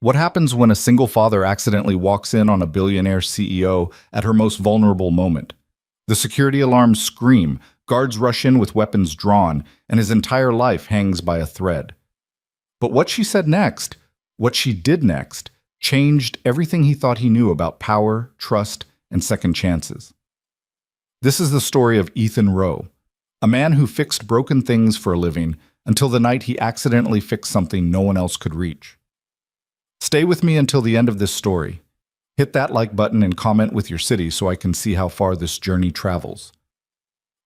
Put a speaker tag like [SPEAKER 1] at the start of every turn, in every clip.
[SPEAKER 1] What happens when a single father accidentally walks in on a billionaire CEO at her most vulnerable moment? The security alarms scream, guards rush in with weapons drawn, and his entire life hangs by a thread. But what she said next, what she did next, changed everything he thought he knew about power, trust, and second chances. This is the story of Ethan Rowe, a man who fixed broken things for a living until the night he accidentally fixed something no one else could reach. Stay with me until the end of this story. Hit that like button and comment with your city so I can see how far this journey travels.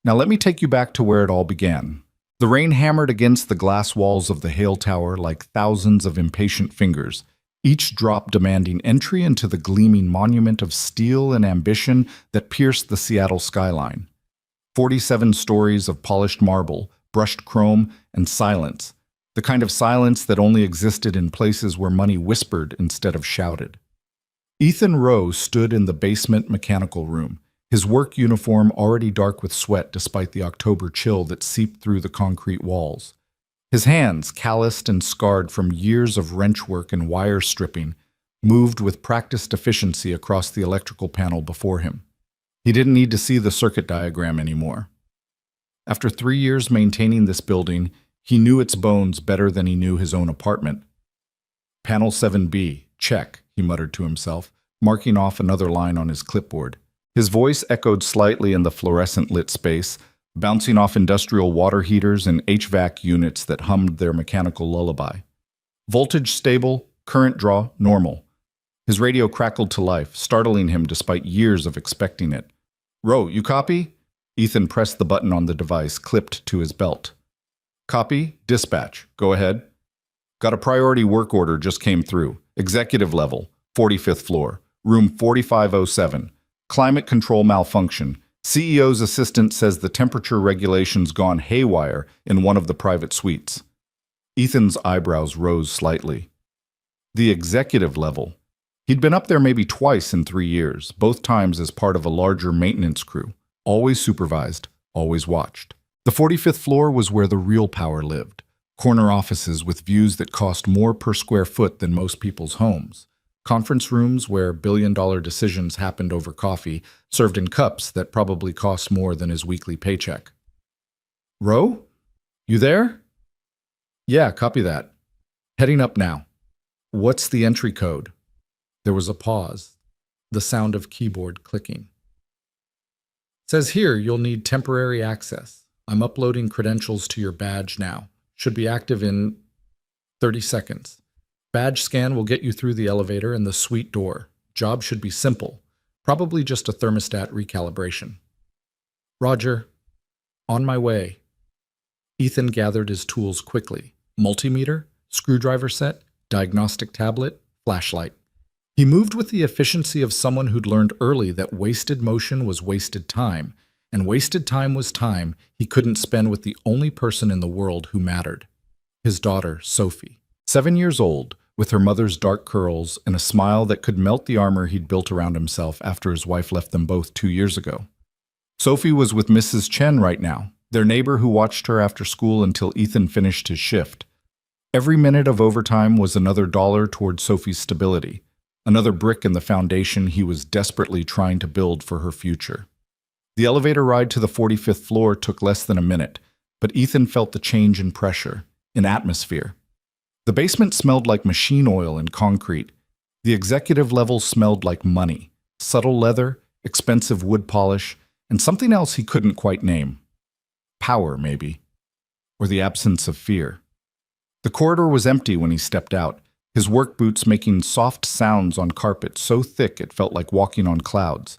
[SPEAKER 1] Now let me take you back to where it all began. The rain hammered against the glass walls of the Hale Tower like thousands of impatient fingers, each drop demanding entry into the gleaming monument of steel and ambition that pierced the Seattle skyline. 47 stories of polished marble, brushed chrome, and silence, the kind of silence that only existed in places where money whispered instead of shouted. Ethan Rowe stood in the basement mechanical room, his work uniform already dark with sweat despite the October chill that seeped through the concrete walls. His hands, calloused and scarred from years of wrench work and wire stripping, moved with practiced efficiency across the electrical panel before him. He didn't need to see the circuit diagram anymore. After 3 years maintaining this building, he knew its bones better than he knew his own apartment. Panel 7B, check, he muttered to himself, marking off another line on his clipboard. His voice echoed slightly in the fluorescent-lit space, bouncing off industrial water heaters and HVAC units that hummed their mechanical lullaby. Voltage stable, current draw normal. His radio crackled to life, startling him despite years of expecting it. "Rowe, you copy?" Ethan pressed the button on the device, clipped to his belt. "Copy, dispatch, go ahead." "Got a priority work order just came through. Executive level, 45th floor, room 4507. Climate control malfunction. CEO's assistant says the temperature regulation's gone haywire in one of the private suites." Ethan's eyebrows rose slightly. The executive level. He'd been up there maybe twice in 3 years, both times as part of a larger maintenance crew. Always supervised, always watched. The 45th floor was where the real power lived. Corner offices with views that cost more per square foot than most people's homes. Conference rooms where billion-dollar decisions happened over coffee, served in cups that probably cost more than his weekly paycheck. "Rowe? You there?" "Yeah, copy that. Heading up now." "What's the entry code?" There was a pause, the sound of keyboard clicking. "Says here you'll need temporary access. I'm uploading credentials to your badge now. Should be active in 30 seconds. Badge scan will get you through the elevator and the suite door. Job should be simple. Probably just a thermostat recalibration." "Roger. On my way." Ethan gathered his tools quickly. Multimeter, screwdriver set, diagnostic tablet, flashlight. He moved with the efficiency of someone who'd learned early that wasted motion was wasted time, and wasted time was time he couldn't spend with the only person in the world who mattered. His daughter, Sophie. 7 years old, with her mother's dark curls and a smile that could melt the armor he'd built around himself after his wife left them both 2 years ago. Sophie was with Mrs. Chen right now, their neighbor who watched her after school until Ethan finished his shift. Every minute of overtime was another dollar toward Sophie's stability, another brick in the foundation he was desperately trying to build for her future. The elevator ride to the 45th floor took less than a minute, but Ethan felt the change in pressure, in atmosphere. The basement smelled like machine oil and concrete. The executive level smelled like money, subtle leather, expensive wood polish, and something else he couldn't quite name. Power, maybe. Or the absence of fear. The corridor was empty when he stepped out, his work boots making soft sounds on carpet so thick it felt like walking on clouds.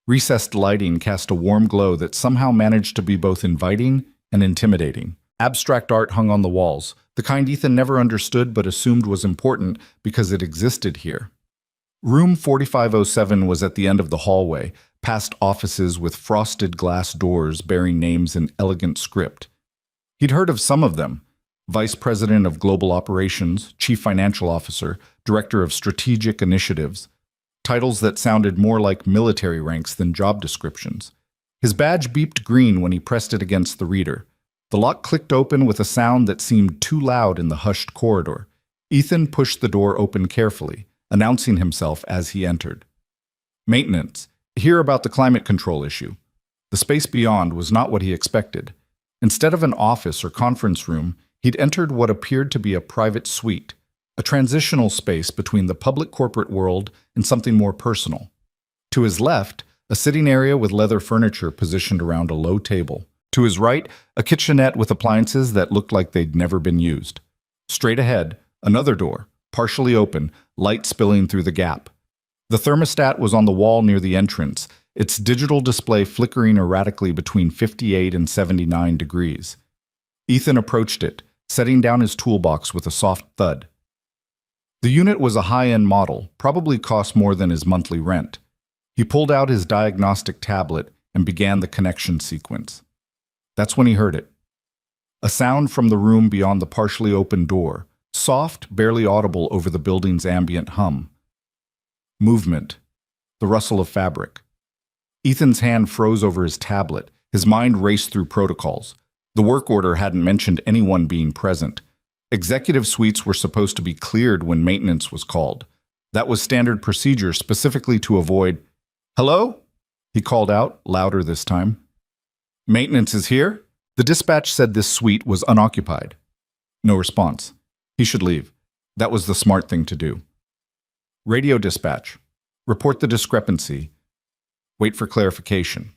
[SPEAKER 1] Recessed lighting cast a warm glow that somehow managed to be both inviting and intimidating. Abstract art hung on the walls, the kind Ethan never understood but assumed was important because it existed here. Room 4507 was at the end of the hallway, past offices with frosted glass doors bearing names in elegant script. He'd heard of some of them: Vice President of Global Operations, Chief Financial Officer, Director of Strategic Initiatives, titles that sounded more like military ranks than job descriptions. His badge beeped green when he pressed it against the reader. The lock clicked open with a sound that seemed too loud in the hushed corridor. Ethan pushed the door open carefully, announcing himself as he entered. Maintenance. Hear about the climate control issue. The space beyond was not what he expected. Instead of an office or conference room, he'd entered what appeared to be a private suite, a transitional space between the public corporate world and something more personal. To his left, a sitting area with leather furniture positioned around a low table. To his right, a kitchenette with appliances that looked like they'd never been used. Straight ahead, another door, partially open, light spilling through the gap. The thermostat was on the wall near the entrance, its digital display flickering erratically between 58 and 79 degrees. Ethan approached it, setting down his toolbox with a soft thud. The unit was a high-end model, probably cost more than his monthly rent. He pulled out his diagnostic tablet and began the connection sequence. That's when he heard it. A sound from the room beyond the partially open door, soft, barely audible over the building's ambient hum. Movement. The rustle of fabric. Ethan's hand froze over his tablet. His mind raced through protocols. The work order hadn't mentioned anyone being present. Executive suites were supposed to be cleared when maintenance was called. That was standard procedure specifically to avoid... "Hello?" he called out, louder this time. "Maintenance is here?" The dispatch said this suite was unoccupied. No response. He should leave. That was the smart thing to do. Radio dispatch. Report the discrepancy. Wait for clarification.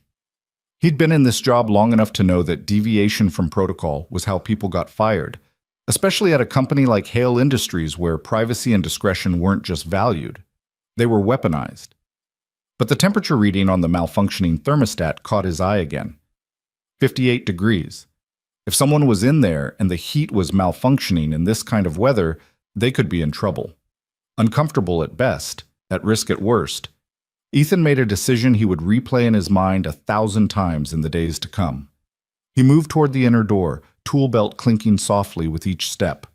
[SPEAKER 1] He'd been in this job long enough to know that deviation from protocol was how people got fired, especially at a company like Hale Industries where privacy and discretion weren't just valued. They were weaponized. But the temperature reading on the malfunctioning thermostat caught his eye again. 58 degrees. If someone was in there and the heat was malfunctioning in this kind of weather, they could be in trouble. Uncomfortable at best, at risk at worst. Ethan made a decision he would replay in his mind 1,000 times in the days to come. He moved toward the inner door, tool belt clinking softly with each step.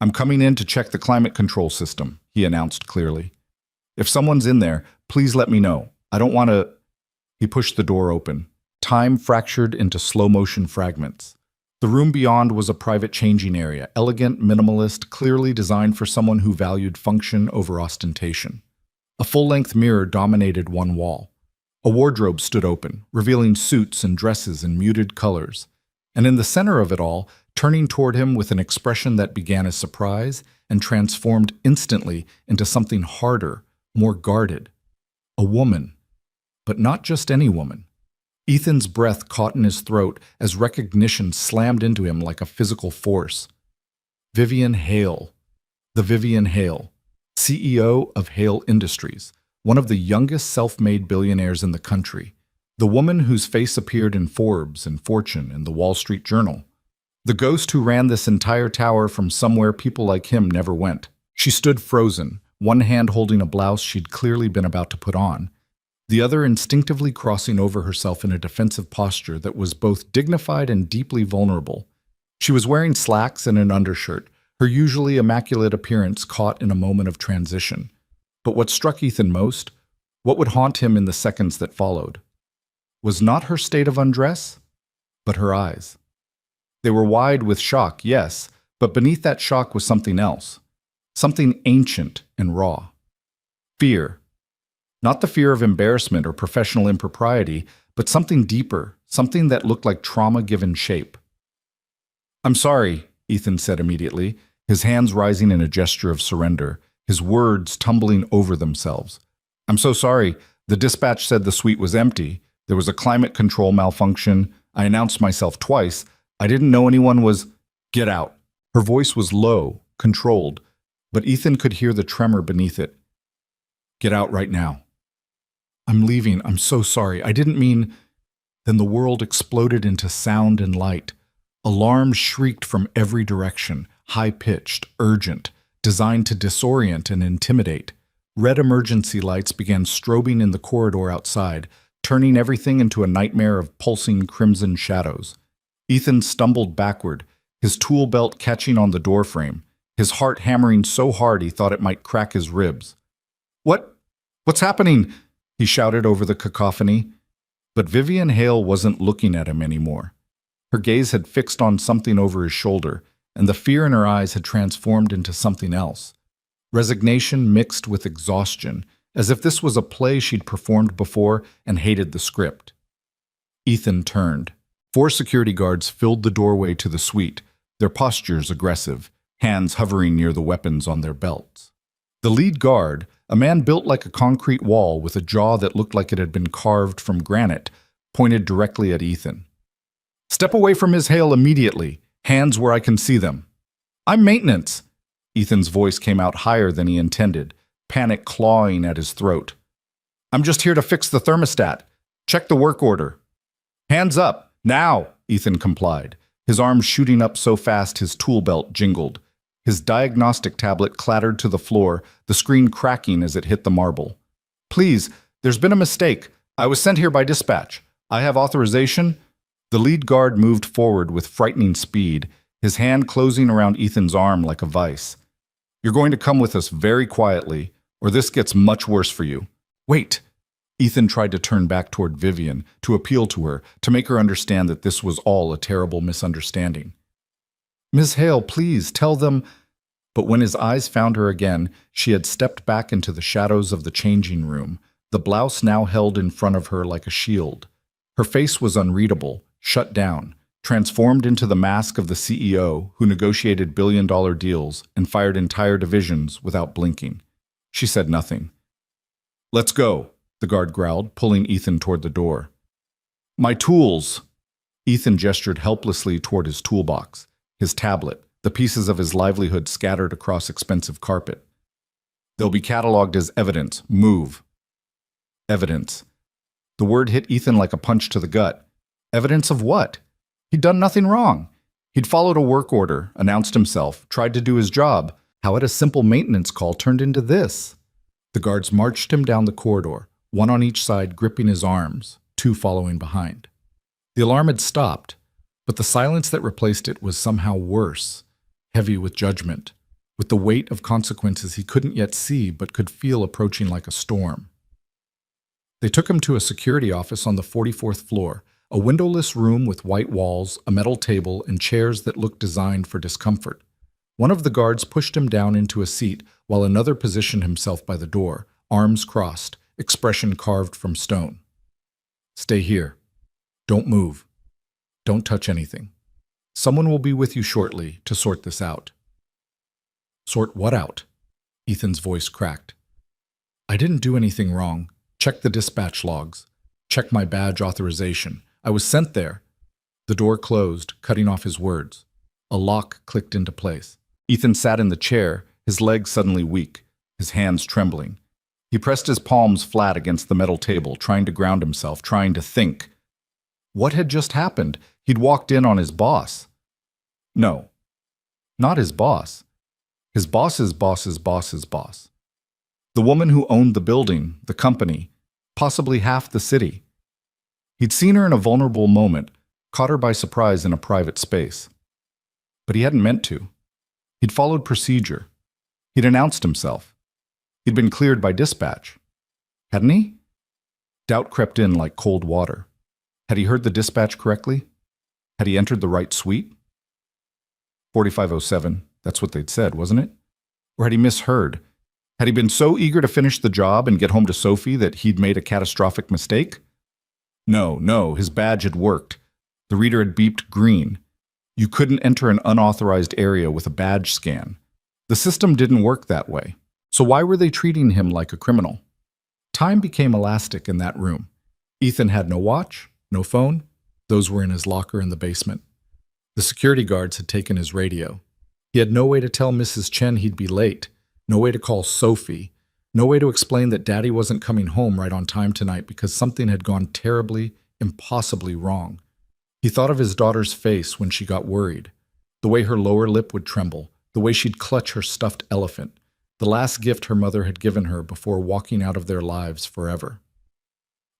[SPEAKER 1] "I'm coming in to check the climate control system," he announced clearly. "If someone's in there, please let me know. I don't want to..." He pushed the door open. Time fractured into slow-motion fragments. The room beyond was a private changing area, elegant, minimalist, clearly designed for someone who valued function over ostentation. A full-length mirror dominated one wall. A wardrobe stood open, revealing suits and dresses in muted colors. And in the center of it all, turning toward him with an expression that began as surprise and transformed instantly into something harder, more guarded. A woman. But not just any woman. Ethan's breath caught in his throat as recognition slammed into him like a physical force. Vivian Hale. The Vivian Hale, CEO of Hale Industries, one of the youngest self-made billionaires in the country. The woman whose face appeared in Forbes and Fortune and the Wall Street Journal. The ghost who ran this entire tower from somewhere people like him never went. She stood frozen, one hand holding a blouse she'd clearly been about to put on, the other instinctively crossing over herself in a defensive posture that was both dignified and deeply vulnerable. She was wearing slacks and an undershirt, her usually immaculate appearance caught in a moment of transition. But what struck Ethan most, what would haunt him in the seconds that followed, was not her state of undress, but her eyes. They were wide with shock, yes, but beneath that shock was something else, something ancient and raw. Fear. Not the fear of embarrassment or professional impropriety, but something deeper, something that looked like trauma given shape. "I'm sorry," Ethan said immediately, his hands rising in a gesture of surrender, his words tumbling over themselves. "I'm so sorry. The dispatch said the suite was empty. There was a climate control malfunction. I announced myself twice. I didn't know anyone was..." "Get out." Her voice was low, controlled, but Ethan could hear the tremor beneath it. "Get out right now." "I'm leaving. I'm so sorry. I didn't mean..." Then the world exploded into sound and light. Alarms shrieked from every direction, high-pitched, urgent, designed to disorient and intimidate. Red emergency lights began strobing in the corridor outside, turning everything into a nightmare of pulsing crimson shadows. Ethan stumbled backward, his tool belt catching on the doorframe, his heart hammering so hard he thought it might crack his ribs. What's happening?" he shouted over the cacophony. But Vivian Hale wasn't looking at him anymore. Her gaze had fixed on something over his shoulder, and the fear in her eyes had transformed into something else. Resignation mixed with exhaustion, as if this was a play she'd performed before and hated the script. Ethan turned. 4 security guards filled the doorway to the suite, their postures aggressive, hands hovering near the weapons on their belts. The lead guard, a man built like a concrete wall with a jaw that looked like it had been carved from granite, pointed directly at Ethan. "Step away from Ms. Hale immediately. Hands where I can see them." "I'm maintenance." Ethan's voice came out higher than he intended, panic clawing at his throat. "I'm just here to fix the thermostat. Check the work order." "Hands up, now," Ethan complied, his arms shooting up so fast his tool belt jingled. His diagnostic tablet clattered to the floor, the screen cracking as it hit the marble. "Please, there's been a mistake. I was sent here by dispatch. I have authorization." The lead guard moved forward with frightening speed, his hand closing around Ethan's arm like a vice. "You're going to come with us very quietly, or this gets much worse for you." "Wait." Ethan tried to turn back toward Vivian, to appeal to her, to make her understand that this was all a terrible misunderstanding. "Miss Hale, please, tell them—" But when his eyes found her again, she had stepped back into the shadows of the changing room, the blouse now held in front of her like a shield. Her face was unreadable, shut down, transformed into the mask of the CEO who negotiated billion-dollar deals and fired entire divisions without blinking. She said nothing. "Let's go," the guard growled, pulling Ethan toward the door. "My tools!" Ethan gestured helplessly toward his toolbox, his tablet, the pieces of his livelihood scattered across expensive carpet. "They'll be cataloged as evidence. Move." Evidence. The word hit Ethan like a punch to the gut. Evidence of what? He'd done nothing wrong. He'd followed a work order, announced himself, tried to do his job. How had a simple maintenance call turned into this? The guards marched him down the corridor, one on each side gripping his arms, 2 following behind. The alarm had stopped, but the silence that replaced it was somehow worse, heavy with judgment, with the weight of consequences he couldn't yet see but could feel approaching like a storm. They took him to a security office on the 44th floor, a windowless room with white walls, a metal table, and chairs that looked designed for discomfort. One of the guards pushed him down into a seat, while another positioned himself by the door, arms crossed, expression carved from stone. "Stay here. Don't move. Don't touch anything. Someone will be with you shortly to sort this out." "Sort what out?" Ethan's voice cracked. "I didn't do anything wrong. Check the dispatch logs. Check my badge authorization. I was sent there." The door closed, cutting off his words. A lock clicked into place. Ethan sat in the chair, his legs suddenly weak, his hands trembling. He pressed his palms flat against the metal table, trying to ground himself, trying to think. What had just happened? He'd walked in on his boss. No, not his boss. His boss's boss's boss's boss. The woman who owned the building, the company, possibly half the city. He'd seen her in a vulnerable moment, caught her by surprise in a private space. But he hadn't meant to. He'd followed procedure. He'd announced himself. He'd been cleared by dispatch. Hadn't he? Doubt crept in like cold water. Had he heard the dispatch correctly? Had he entered the right suite? 4507, that's what they'd said, wasn't it? Or had he misheard? Had he been so eager to finish the job and get home to Sophie that he'd made a catastrophic mistake? No, his badge had worked. The reader had beeped green. You couldn't enter an unauthorized area with a badge scan. The system didn't work that way. So why were they treating him like a criminal? Time became elastic in that room. Ethan had no watch, no phone. Those were in his locker in the basement. The security guards had taken his radio. He had no way to tell Mrs. Chen he'd be late, no way to call Sophie, no way to explain that Daddy wasn't coming home right on time tonight because something had gone terribly, impossibly wrong. He thought of his daughter's face when she got worried, the way her lower lip would tremble, the way she'd clutch her stuffed elephant, the last gift her mother had given her before walking out of their lives forever.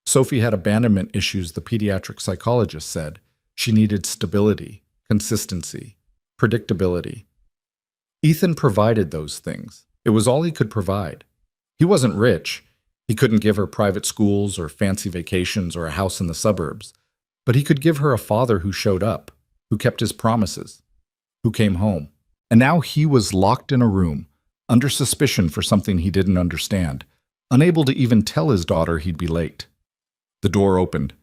[SPEAKER 1] Sophie had abandonment issues, the pediatric psychologist said. She needed stability, consistency, predictability. Ethan provided those things. It was all he could provide. He wasn't rich. He couldn't give her private schools or fancy vacations or a house in the suburbs. But he could give her a father who showed up, who kept his promises. who came home. And now he was locked in a room, under suspicion for something he didn't understand, unable to even tell his daughter he'd be late. The door opened.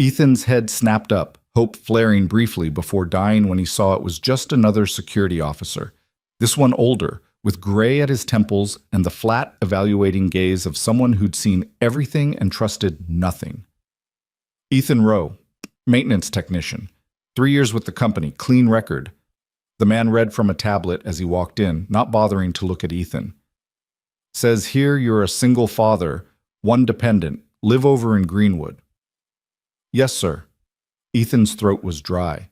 [SPEAKER 1] Ethan's head snapped up, hope flaring briefly before dying when he saw it was just another security officer, this one older, with gray at his temples and the flat, evaluating gaze of someone who'd seen everything and trusted nothing. Ethan Rowe, maintenance technician, 3 years with the company, clean record. The man read from a tablet as he walked in, not bothering to look at Ethan. Says here you're a single father, one dependent, live over in Greenwood. Yes, sir. Ethan's throat was dry.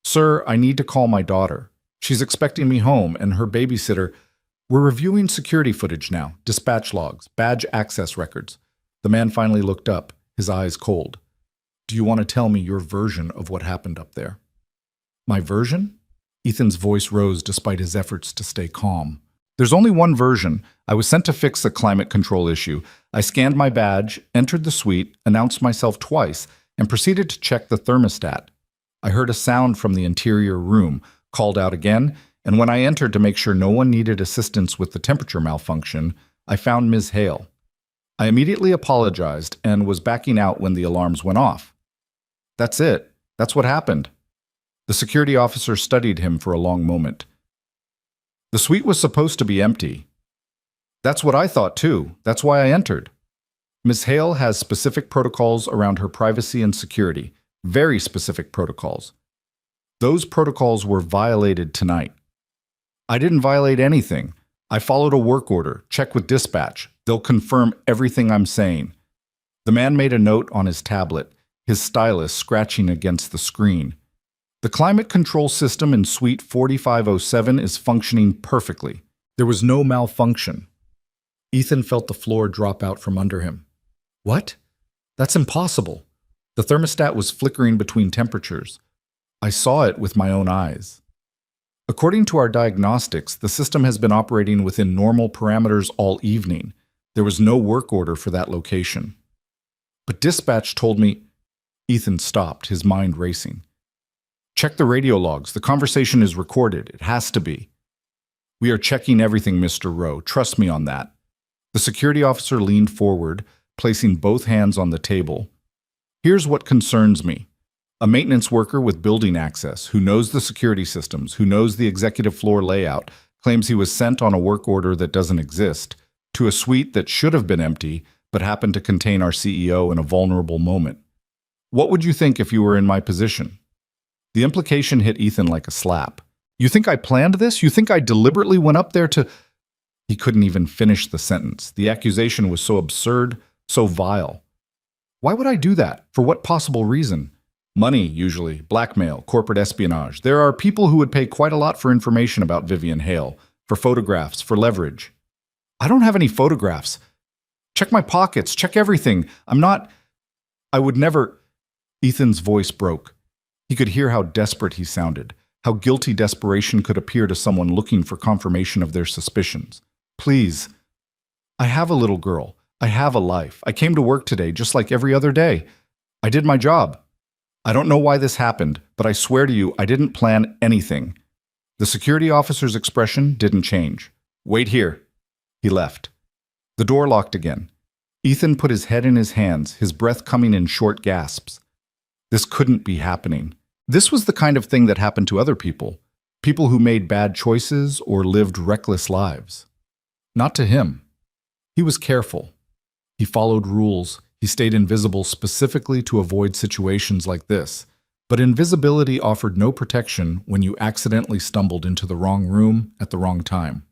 [SPEAKER 1] Sir, I need to call my daughter. She's expecting me home, and her babysitter. We're reviewing security footage now, dispatch logs, badge access records. The man finally looked up, his eyes cold. Do you want to tell me your version of what happened up there? My version? Ethan's voice rose despite his efforts to stay calm. There's only one version. I was sent to fix a climate control issue. I scanned my badge, entered the suite, announced myself twice, and proceeded to check the thermostat. I heard a sound from the interior room, called out again, and when I entered to make sure no one needed assistance with the temperature malfunction, I found Ms. Hale. I immediately apologized and was backing out when the alarms went off. That's it. That's what happened. The security officer studied him for a long moment. The suite was supposed to be empty. That's what I thought too. That's why I entered. Ms. Hale has specific protocols around her privacy and security. Very specific protocols. Those protocols were violated tonight. I didn't violate anything. I followed a work order. Check with dispatch. They'll confirm everything I'm saying. The man made a note on his tablet, his stylus scratching against the screen. The climate control system in Suite 4507 is functioning perfectly. There was no malfunction. Ethan felt the floor drop out from under him. What? That's impossible. The thermostat was flickering between temperatures. I saw it with my own eyes. According to our diagnostics, the system has been operating within normal parameters all evening. There was no work order for that location. But dispatch told me... Ethan stopped, his mind racing. Check the radio logs. The conversation is recorded. It has to be. We are checking everything, Mr. Rowe. Trust me on that. The security officer leaned forward, placing both hands on the table. Here's what concerns me. A maintenance worker with building access, who knows the security systems, who knows the executive floor layout, claims he was sent on a work order that doesn't exist, to a suite that should have been empty, but happened to contain our CEO in a vulnerable moment. What would you think if you were in my position? The implication hit Ethan like a slap. You think I planned this? You think I deliberately went up there to... He couldn't even finish the sentence. The accusation was so absurd, so vile. Why would I do that? For what possible reason? Money, usually. Blackmail, corporate espionage. There are people who would pay quite a lot for information about Vivian Hale, for photographs, for leverage. I don't have any photographs. Check my pockets, check everything. I would never... Ethan's voice broke. He could hear how desperate he sounded, how guilty desperation could appear to someone looking for confirmation of their suspicions. Please. I have a little girl. I have a life. I came to work today just like every other day. I did my job. I don't know why this happened, but I swear to you, I didn't plan anything. The security officer's expression didn't change. Wait here. He left. The door locked again. Ethan put his head in his hands, his breath coming in short gasps. This couldn't be happening. This was the kind of thing that happened to other people. People who made bad choices or lived reckless lives. Not to him. He was careful. He followed rules. He stayed invisible specifically to avoid situations like this. But invisibility offered no protection when you accidentally stumbled into the wrong room at the wrong time.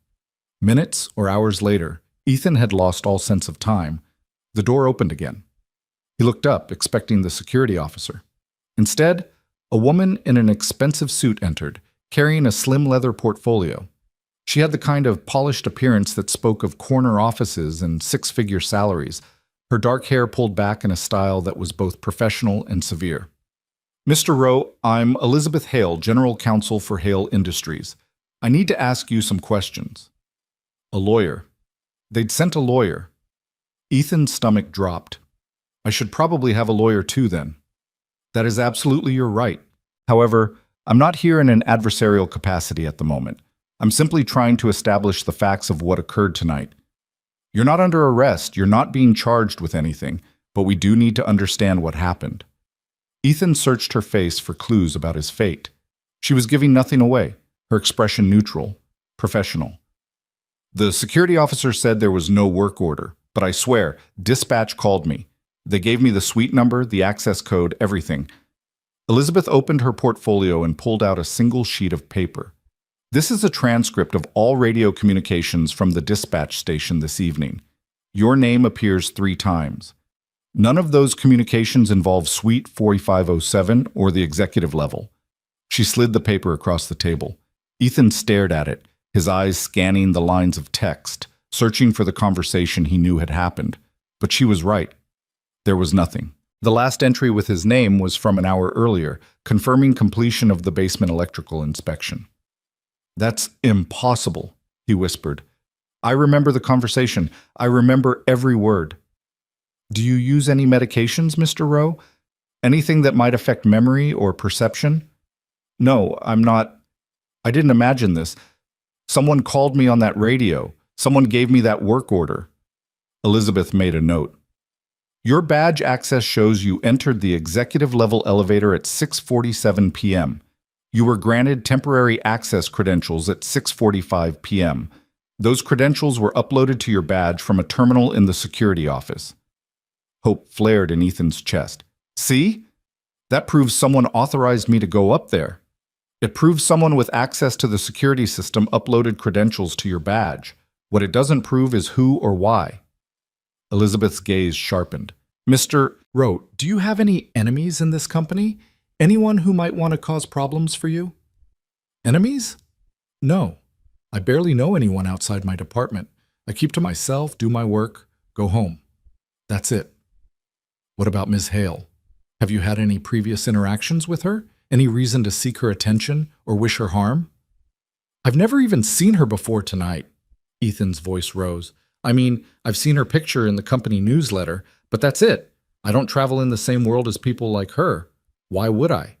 [SPEAKER 1] Minutes or hours later, Ethan had lost all sense of time. The door opened again. He looked up, expecting the security officer. Instead, a woman in an expensive suit entered, carrying a slim leather portfolio. She had the kind of polished appearance that spoke of corner offices and six-figure salaries, her dark hair pulled back in a style that was both professional and severe. Mr. Rowe, I'm Elizabeth Hale, General Counsel for Hale Industries. I need to ask you some questions. A lawyer. They'd sent a lawyer. Ethan's stomach dropped. I should probably have a lawyer too then. That is absolutely your right. However, I'm not here in an adversarial capacity at the moment. I'm simply trying to establish the facts of what occurred tonight. You're not under arrest, you're not being charged with anything, but we do need to understand what happened. Ethan searched her face for clues about his fate. She was giving nothing away, her expression neutral, professional. The security officer said there was no work order, but I swear, dispatch called me. They gave me the suite number, the access code, everything. Elizabeth opened her portfolio and pulled out a single sheet of paper. This is a transcript of all radio communications from the dispatch station this evening. Your name appears 3 times. None of those communications involve Suite 4507 or the executive level. She slid the paper across the table. Ethan stared at it, his eyes scanning the lines of text, searching for the conversation he knew had happened. But she was right. There was nothing. The last entry with his name was from an hour earlier, confirming completion of the basement electrical inspection. "That's impossible," he whispered. "I remember the conversation. I remember every word." "Do you use any medications, Mr. Rowe? Anything that might affect memory or perception?" "No, I'm not. I didn't imagine this. Someone called me on that radio. Someone gave me that work order." Elizabeth made a note. "Your badge access shows you entered the executive level elevator at 6:47 p.m. You were granted temporary access credentials at 6:45 p.m. Those credentials were uploaded to your badge from a terminal in the security office." Hope flared in Ethan's chest. "See? That proves someone authorized me to go up there. It proves someone with access to the security system uploaded credentials to your badge. What it doesn't prove is who or why." Elizabeth's gaze sharpened. "Mr. Rowe, do you have any enemies in this company? Anyone who might want to cause problems for you?" "Enemies? No. I barely know anyone outside my department. I keep to myself, do my work, go home. That's it." "What about Ms. Hale? Have you had any previous interactions with her? Any reason to seek her attention or wish her harm?" "I've never even seen her before tonight." Ethan's voice rose. "I mean, I've seen her picture in the company newsletter, but that's it. I don't travel in the same world as people like her. Why would I?"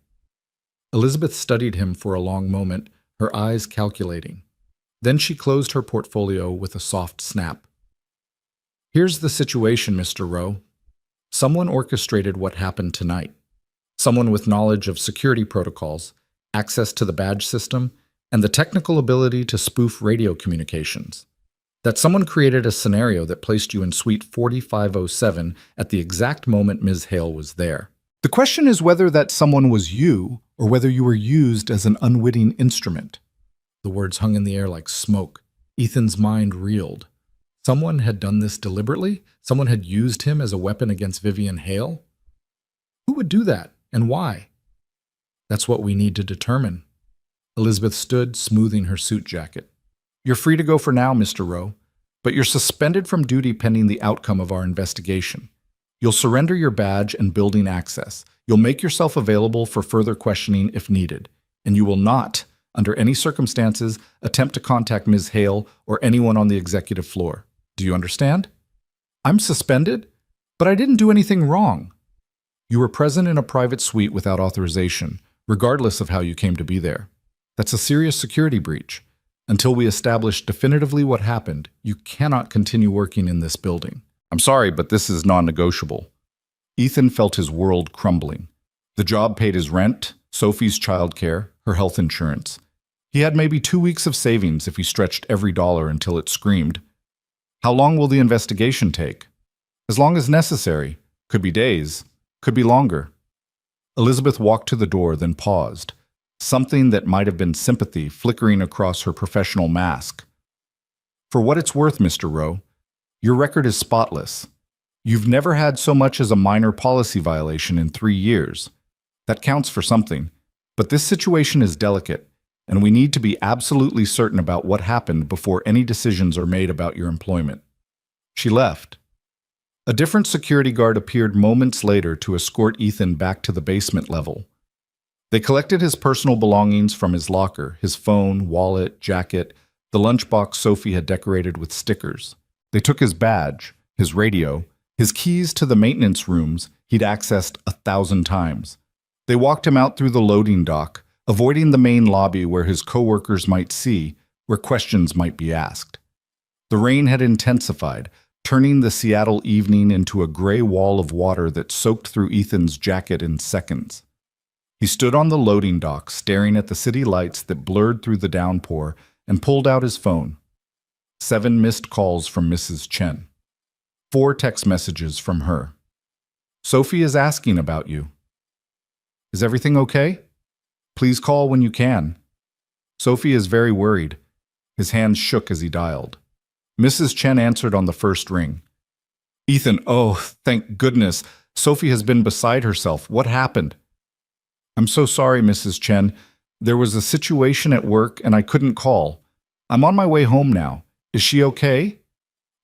[SPEAKER 1] Elizabeth studied him for a long moment, her eyes calculating. Then she closed her portfolio with a soft snap. "Here's the situation, Mr. Rowe. Someone orchestrated what happened tonight. Someone with knowledge of security protocols, access to the badge system, and the technical ability to spoof radio communications. That someone created a scenario that placed you in Suite 4507 at the exact moment Ms. Hale was there. The question is whether that someone was you or whether you were used as an unwitting instrument." The words hung in the air like smoke. Ethan's mind reeled. Someone had done this deliberately? Someone had used him as a weapon against Vivian Hale? Who would do that, and why? That's what we need to determine. Elizabeth stood, smoothing her suit jacket. "You're free to go for now, Mr. Rowe, but you're suspended from duty pending the outcome of our investigation. You'll surrender your badge and building access. You'll make yourself available for further questioning if needed, and you will not, under any circumstances, attempt to contact Ms. Hale or anyone on the executive floor. Do you understand?" "I'm suspended? But I didn't do anything wrong." "You were present in a private suite without authorization, regardless of how you came to be there. That's a serious security breach. Until we establish definitively what happened, you cannot continue working in this building. I'm sorry, but this is non-negotiable." Ethan felt his world crumbling. The job paid his rent, Sophie's childcare, her health insurance. He had maybe 2 weeks of savings if he stretched every dollar until it screamed. How long will the investigation take? As long as necessary. Could be days. Could be longer. Elizabeth walked to the door, then paused. Something that might have been sympathy flickering across her professional mask. "For what it's worth, Mr. Rowe, your record is spotless. You've never had so much as a minor policy violation in 3 years. That counts for something. But this situation is delicate, and we need to be absolutely certain about what happened before any decisions are made about your employment." She left. A different security guard appeared moments later to escort Ethan back to the basement level. They collected his personal belongings from his locker, his phone, wallet, jacket, the lunchbox Sophie had decorated with stickers. They took his badge, his radio, his keys to the maintenance rooms he'd accessed 1,000 times. They walked him out through the loading dock, avoiding the main lobby where his coworkers might see, where questions might be asked. The rain had intensified, turning the Seattle evening into a gray wall of water that soaked through Ethan's jacket in seconds. He stood on the loading dock, staring at the city lights that blurred through the downpour, and pulled out his phone. 7 missed calls from Mrs. Chen. 4 text messages from her. Sophie is asking about you. Is everything okay? Please call when you can. Sophie is very worried. His hands shook as he dialed. Mrs. Chen answered on the first ring. Ethan, oh, thank goodness. Sophie has been beside herself. What happened? I'm so sorry, Mrs. Chen. There was a situation at work and I couldn't call. I'm on my way home now. Is she okay?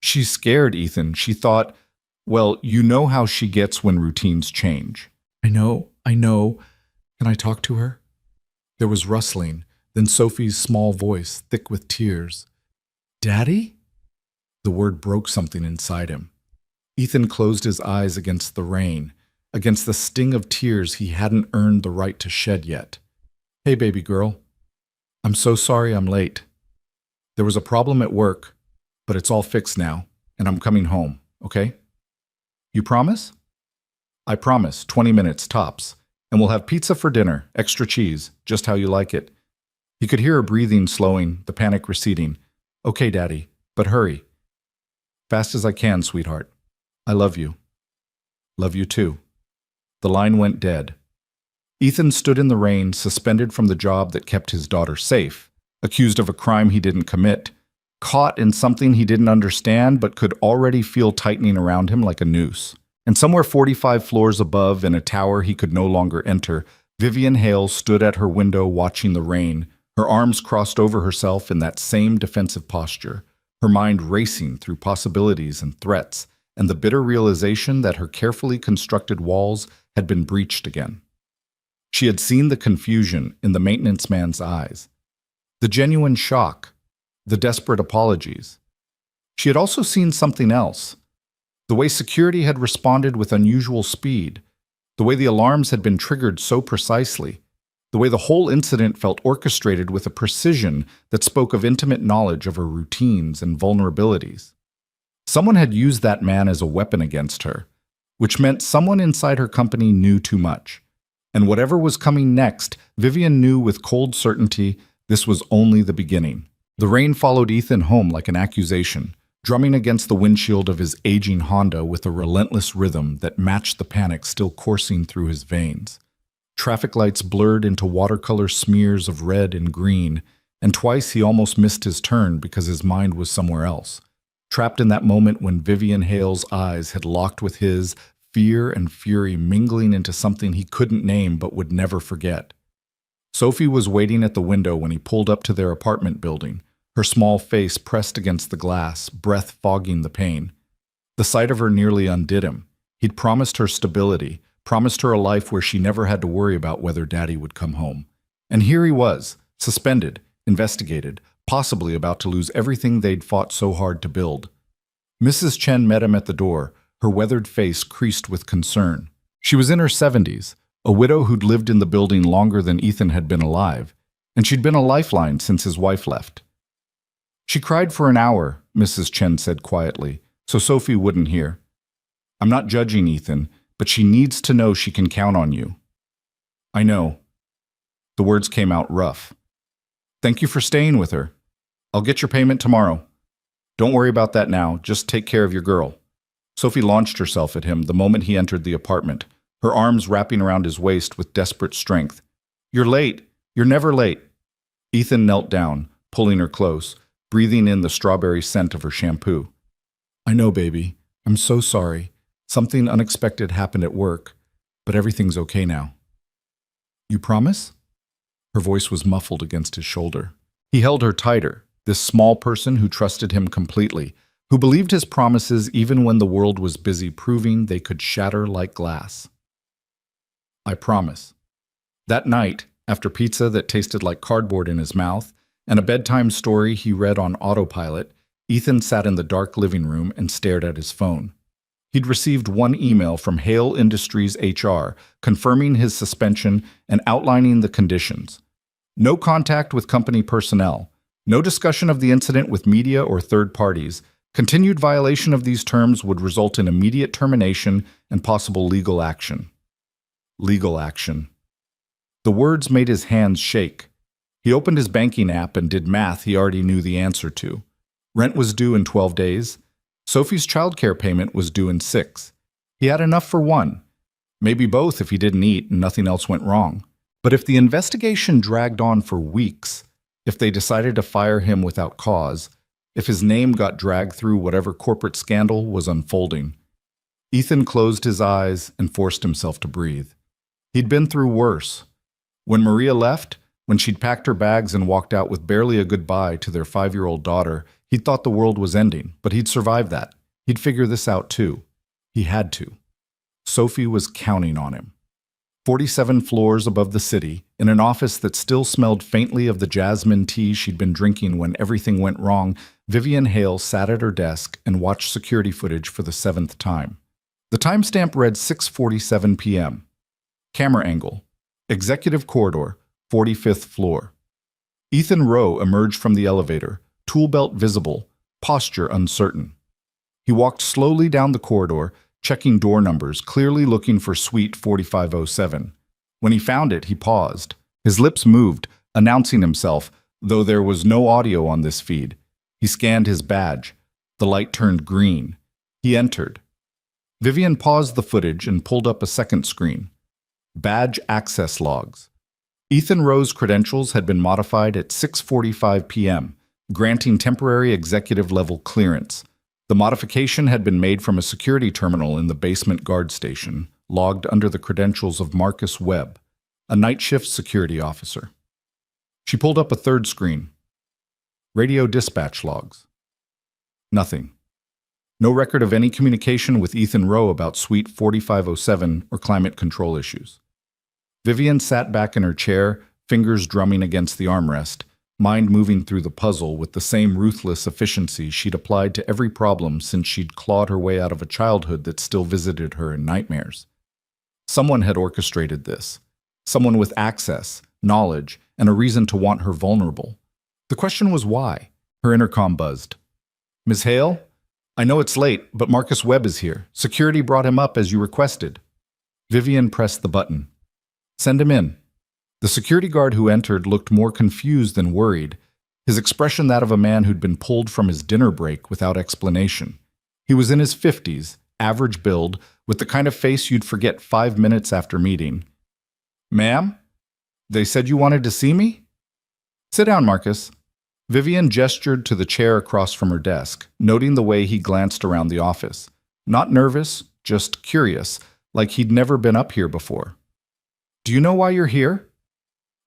[SPEAKER 1] She's scared, Ethan. She thought, well, you know how she gets when routines change. I know. Can I talk to her? There was rustling, then Sophie's small voice, thick with tears. Daddy? The word broke something inside him. Ethan closed his eyes against the rain, against the sting of tears he hadn't earned the right to shed yet. Hey, baby girl. I'm so sorry I'm late. There was a problem at work, but it's all fixed now, and I'm coming home, okay? You promise? I promise, 20 minutes tops, and we'll have pizza for dinner, extra cheese, just how you like it. He could hear her breathing slowing, the panic receding. Okay, Daddy, but hurry. Fast as I can, sweetheart. I love you. Love you too. The line went dead. Ethan stood in the rain, suspended from the job that kept his daughter safe, accused of a crime he didn't commit, caught in something he didn't understand but could already feel tightening around him like a noose. And somewhere 45 floors above, in a tower he could no longer enter, Vivian Hale stood at her window watching the rain, her arms crossed over herself in that same defensive posture, her mind racing through possibilities and threats, and the bitter realization that her carefully constructed walls had been breached again. She had seen the confusion in the maintenance man's eyes, the genuine shock, the desperate apologies. She had also seen something else, the way security had responded with unusual speed, the way the alarms had been triggered so precisely, the way the whole incident felt orchestrated with a precision that spoke of intimate knowledge of her routines and vulnerabilities. Someone had used that man as a weapon against her, which meant someone inside her company knew too much. And whatever was coming next, Vivian knew with cold certainty this was only the beginning. The rain followed Ethan home like an accusation, drumming against the windshield of his aging Honda with a relentless rhythm that matched the panic still coursing through his veins. Traffic lights blurred into watercolor smears of red and green, and twice he almost missed his turn because his mind was somewhere else. Trapped in that moment when Vivian Hale's eyes had locked with his, fear and fury mingling into something he couldn't name but would never forget. Sophie was waiting at the window when he pulled up to their apartment building, her small face pressed against the glass, breath fogging the pain. The sight of her nearly undid him. He'd promised her stability, promised her a life where she never had to worry about whether Daddy would come home. And here he was, suspended, investigated, possibly about to lose everything they'd fought so hard to build. Mrs. Chen met him at the door, her weathered face creased with concern. She was in her 70s, a widow who'd lived in the building longer than Ethan had been alive, and she'd been a lifeline since his wife left. She cried for an hour, Mrs. Chen said quietly, so Sophie wouldn't hear. I'm not judging Ethan, but she needs to know she can count on you. I know. The words came out rough. Thank you for staying with her. I'll get your payment tomorrow. Don't worry about that now, just take care of your girl. Sophie launched herself at him the moment he entered the apartment, her arms wrapping around his waist with desperate strength. You're late. You're never late. Ethan knelt down, pulling her close, breathing in the strawberry scent of her shampoo. I know, baby. I'm so sorry. Something unexpected happened at work, but everything's okay now. You promise? Her voice was muffled against his shoulder. He held her tighter, this small person who trusted him completely, who believed his promises even when the world was busy proving they could shatter like glass. I promise. That night, after pizza that tasted like cardboard in his mouth, and a bedtime story he read on autopilot, Ethan sat in the dark living room and stared at his phone. He'd received one email from Hale Industries HR confirming his suspension and outlining the conditions, No contact with company personnel. No discussion of the incident with media or third parties. Continued violation of these terms would result in immediate termination and possible legal action. Legal action. The words made his hands shake. He opened his banking app and did math he already knew the answer to. Rent was due in 12 days. Sophie's childcare payment was due in 6. He had enough for one. Maybe both if he didn't eat and nothing else went wrong. But if the investigation dragged on for weeks, if they decided to fire him without cause, if his name got dragged through whatever corporate scandal was unfolding, Ethan closed his eyes and forced himself to breathe. He'd been through worse. When Maria left, when she'd packed her bags and walked out with barely a goodbye to their 5-year-old daughter, he'd thought the world was ending, but he'd survive that. He'd figure this out too. He had to. Sophie was counting on him. 47 floors above the city, in an office that still smelled faintly of the jasmine tea she'd been drinking when everything went wrong, Vivian Hale sat at her desk and watched security footage for the 7th time. The timestamp read 6:47 p.m. Camera angle. Executive corridor, 45th floor. Ethan Rowe emerged from the elevator, tool belt visible, posture uncertain. He walked slowly down the corridor, checking door numbers, clearly looking for suite 4507. When he found it, he paused. His lips moved, announcing himself, though there was no audio on this feed. He scanned his badge. The light turned green. He entered. Vivian paused the footage and pulled up a second screen. Badge access logs. Ethan Rowe's credentials had been modified at 6:45 p.m., granting temporary executive-level clearance. The modification had been made from a security terminal in the basement guard station, logged under the credentials of Marcus Webb, a night shift security officer. She pulled up a third screen. Radio dispatch logs. Nothing. No record of any communication with Ethan Rowe about Suite 4507 or climate control issues. Vivian sat back in her chair, fingers drumming against the armrest, mind moving through the puzzle with the same ruthless efficiency she'd applied to every problem since she'd clawed her way out of a childhood that still visited her in nightmares. Someone had orchestrated this. Someone with access, knowledge, and a reason to want her vulnerable. The question was why. Her intercom buzzed. "Ms. Hale? I know it's late, but Marcus Webb is here. Security brought him up as you requested." Vivian pressed the button. "Send him in." The security guard who entered looked more confused than worried, his expression that of a man who'd been pulled from his dinner break without explanation. He was in his 50s, average build, with the kind of face you'd forget 5 minutes after meeting. "Ma'am? They said you wanted to see me?" "Sit down, Marcus." Vivian gestured to the chair across from her desk, noting the way he glanced around the office. Not nervous, just curious, like he'd never been up here before. "Do you know why you're here?"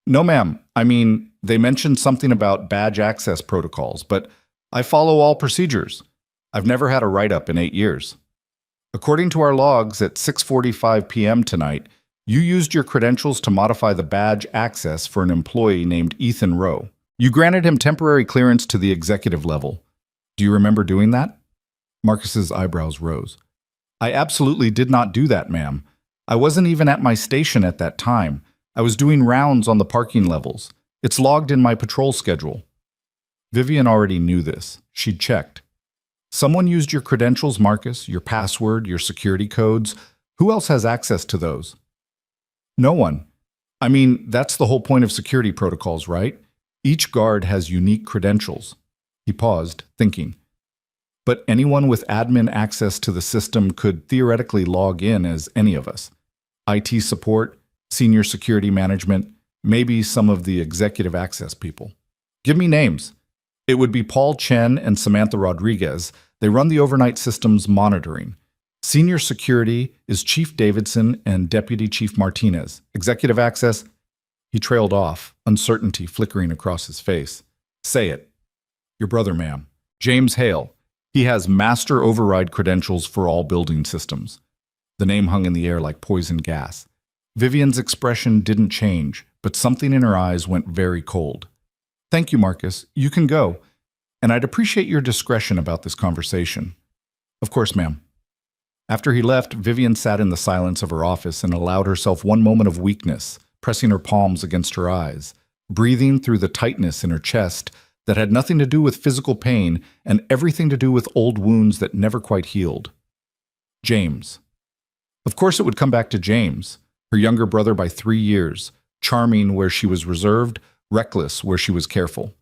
[SPEAKER 1] "No, ma'am. I mean, they mentioned something about badge access protocols, but I follow all procedures. I've never had a write-up in 8 years. According to our logs, at 6:45 p.m. tonight, you used your credentials to modify the badge access for an employee named Ethan Rowe. You granted him temporary clearance to the executive level. Do you remember doing that?" Marcus's eyebrows rose. "I absolutely did not do that, ma'am. I wasn't even at my station at that time. I was doing rounds on the parking levels. It's logged in my patrol schedule." Vivian already knew this. She'd checked. "Someone used your credentials, Marcus, your password, your security codes. Who else has access to those?" "No one. I mean, that's the whole point of security protocols, right? Each guard has unique credentials." He paused, thinking. "But anyone with admin access to the system could theoretically log in as any of us. IT support, senior security management, maybe some of the executive access people. Give me names." "It would be Paul Chen and Samantha Rodriguez. They run the overnight systems monitoring. Senior security is Chief Davidson and Deputy Chief Martinez. Executive access..." He trailed off, uncertainty flickering across his face. "Say it." "Your brother, ma'am. James Hale. He has master override credentials for all building systems." The name hung in the air like poison gas. Vivian's expression didn't change, but something in her eyes went very cold. "Thank you, Marcus. You can go. And I'd appreciate your discretion about this conversation." "Of course, ma'am." After he left, Vivian sat in the silence of her office and allowed herself one moment of weakness, pressing her palms against her eyes. breathing through the tightness in her chest that had nothing to do with physical pain and everything to do with old wounds that never quite healed. James. Of course it would come back to James, her younger brother by 3 years, charming where she was reserved, reckless where she was careful.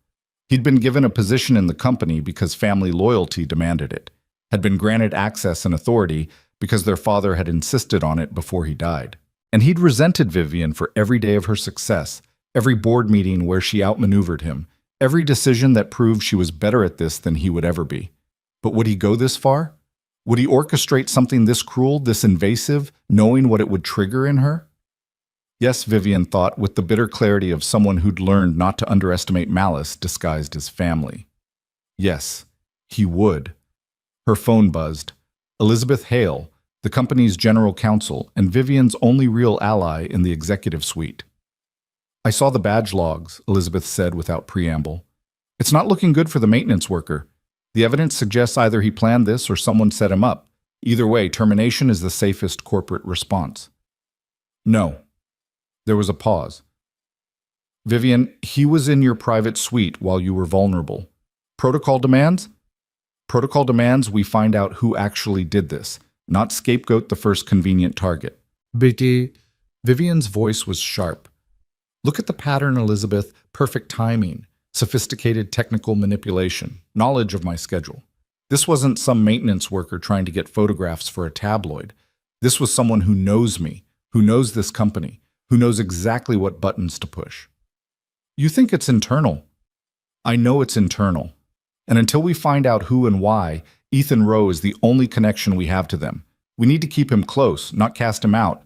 [SPEAKER 1] He'd been given a position in the company because family loyalty demanded it, had been granted access and authority because their father had insisted on it before he died. And he'd resented Vivian for every day of her success, every board meeting where she outmaneuvered him, every decision that proved she was better at this than he would ever be. But would he go this far? Would he orchestrate something this cruel, this invasive, knowing what it would trigger in her? Yes, Vivian thought, with the bitter clarity of someone who'd learned not to underestimate malice disguised as family. Yes, he would. Her phone buzzed. Elizabeth Hale, the company's general counsel and Vivian's only real ally in the executive suite. I saw the badge logs, Elizabeth said without preamble. It's not looking good for the maintenance worker. The evidence suggests either he planned this or someone set him up. Either way, termination is the safest corporate response. No. There was a pause. Vivian, he was in your private suite while you were vulnerable. Protocol demands? Protocol demands we find out who actually did this, not scapegoat the first convenient target. Betty. Vivian's voice was sharp. Look at the pattern, Elizabeth. Perfect timing. Sophisticated technical manipulation. Knowledge of my schedule. This wasn't some maintenance worker trying to get photographs for a tabloid. This was someone who knows me, who knows this company, who knows exactly what buttons to push. You think it's internal. I know it's internal. And until we find out who and why, Ethan Rowe is the only connection we have to them. We need to keep him close, not cast him out.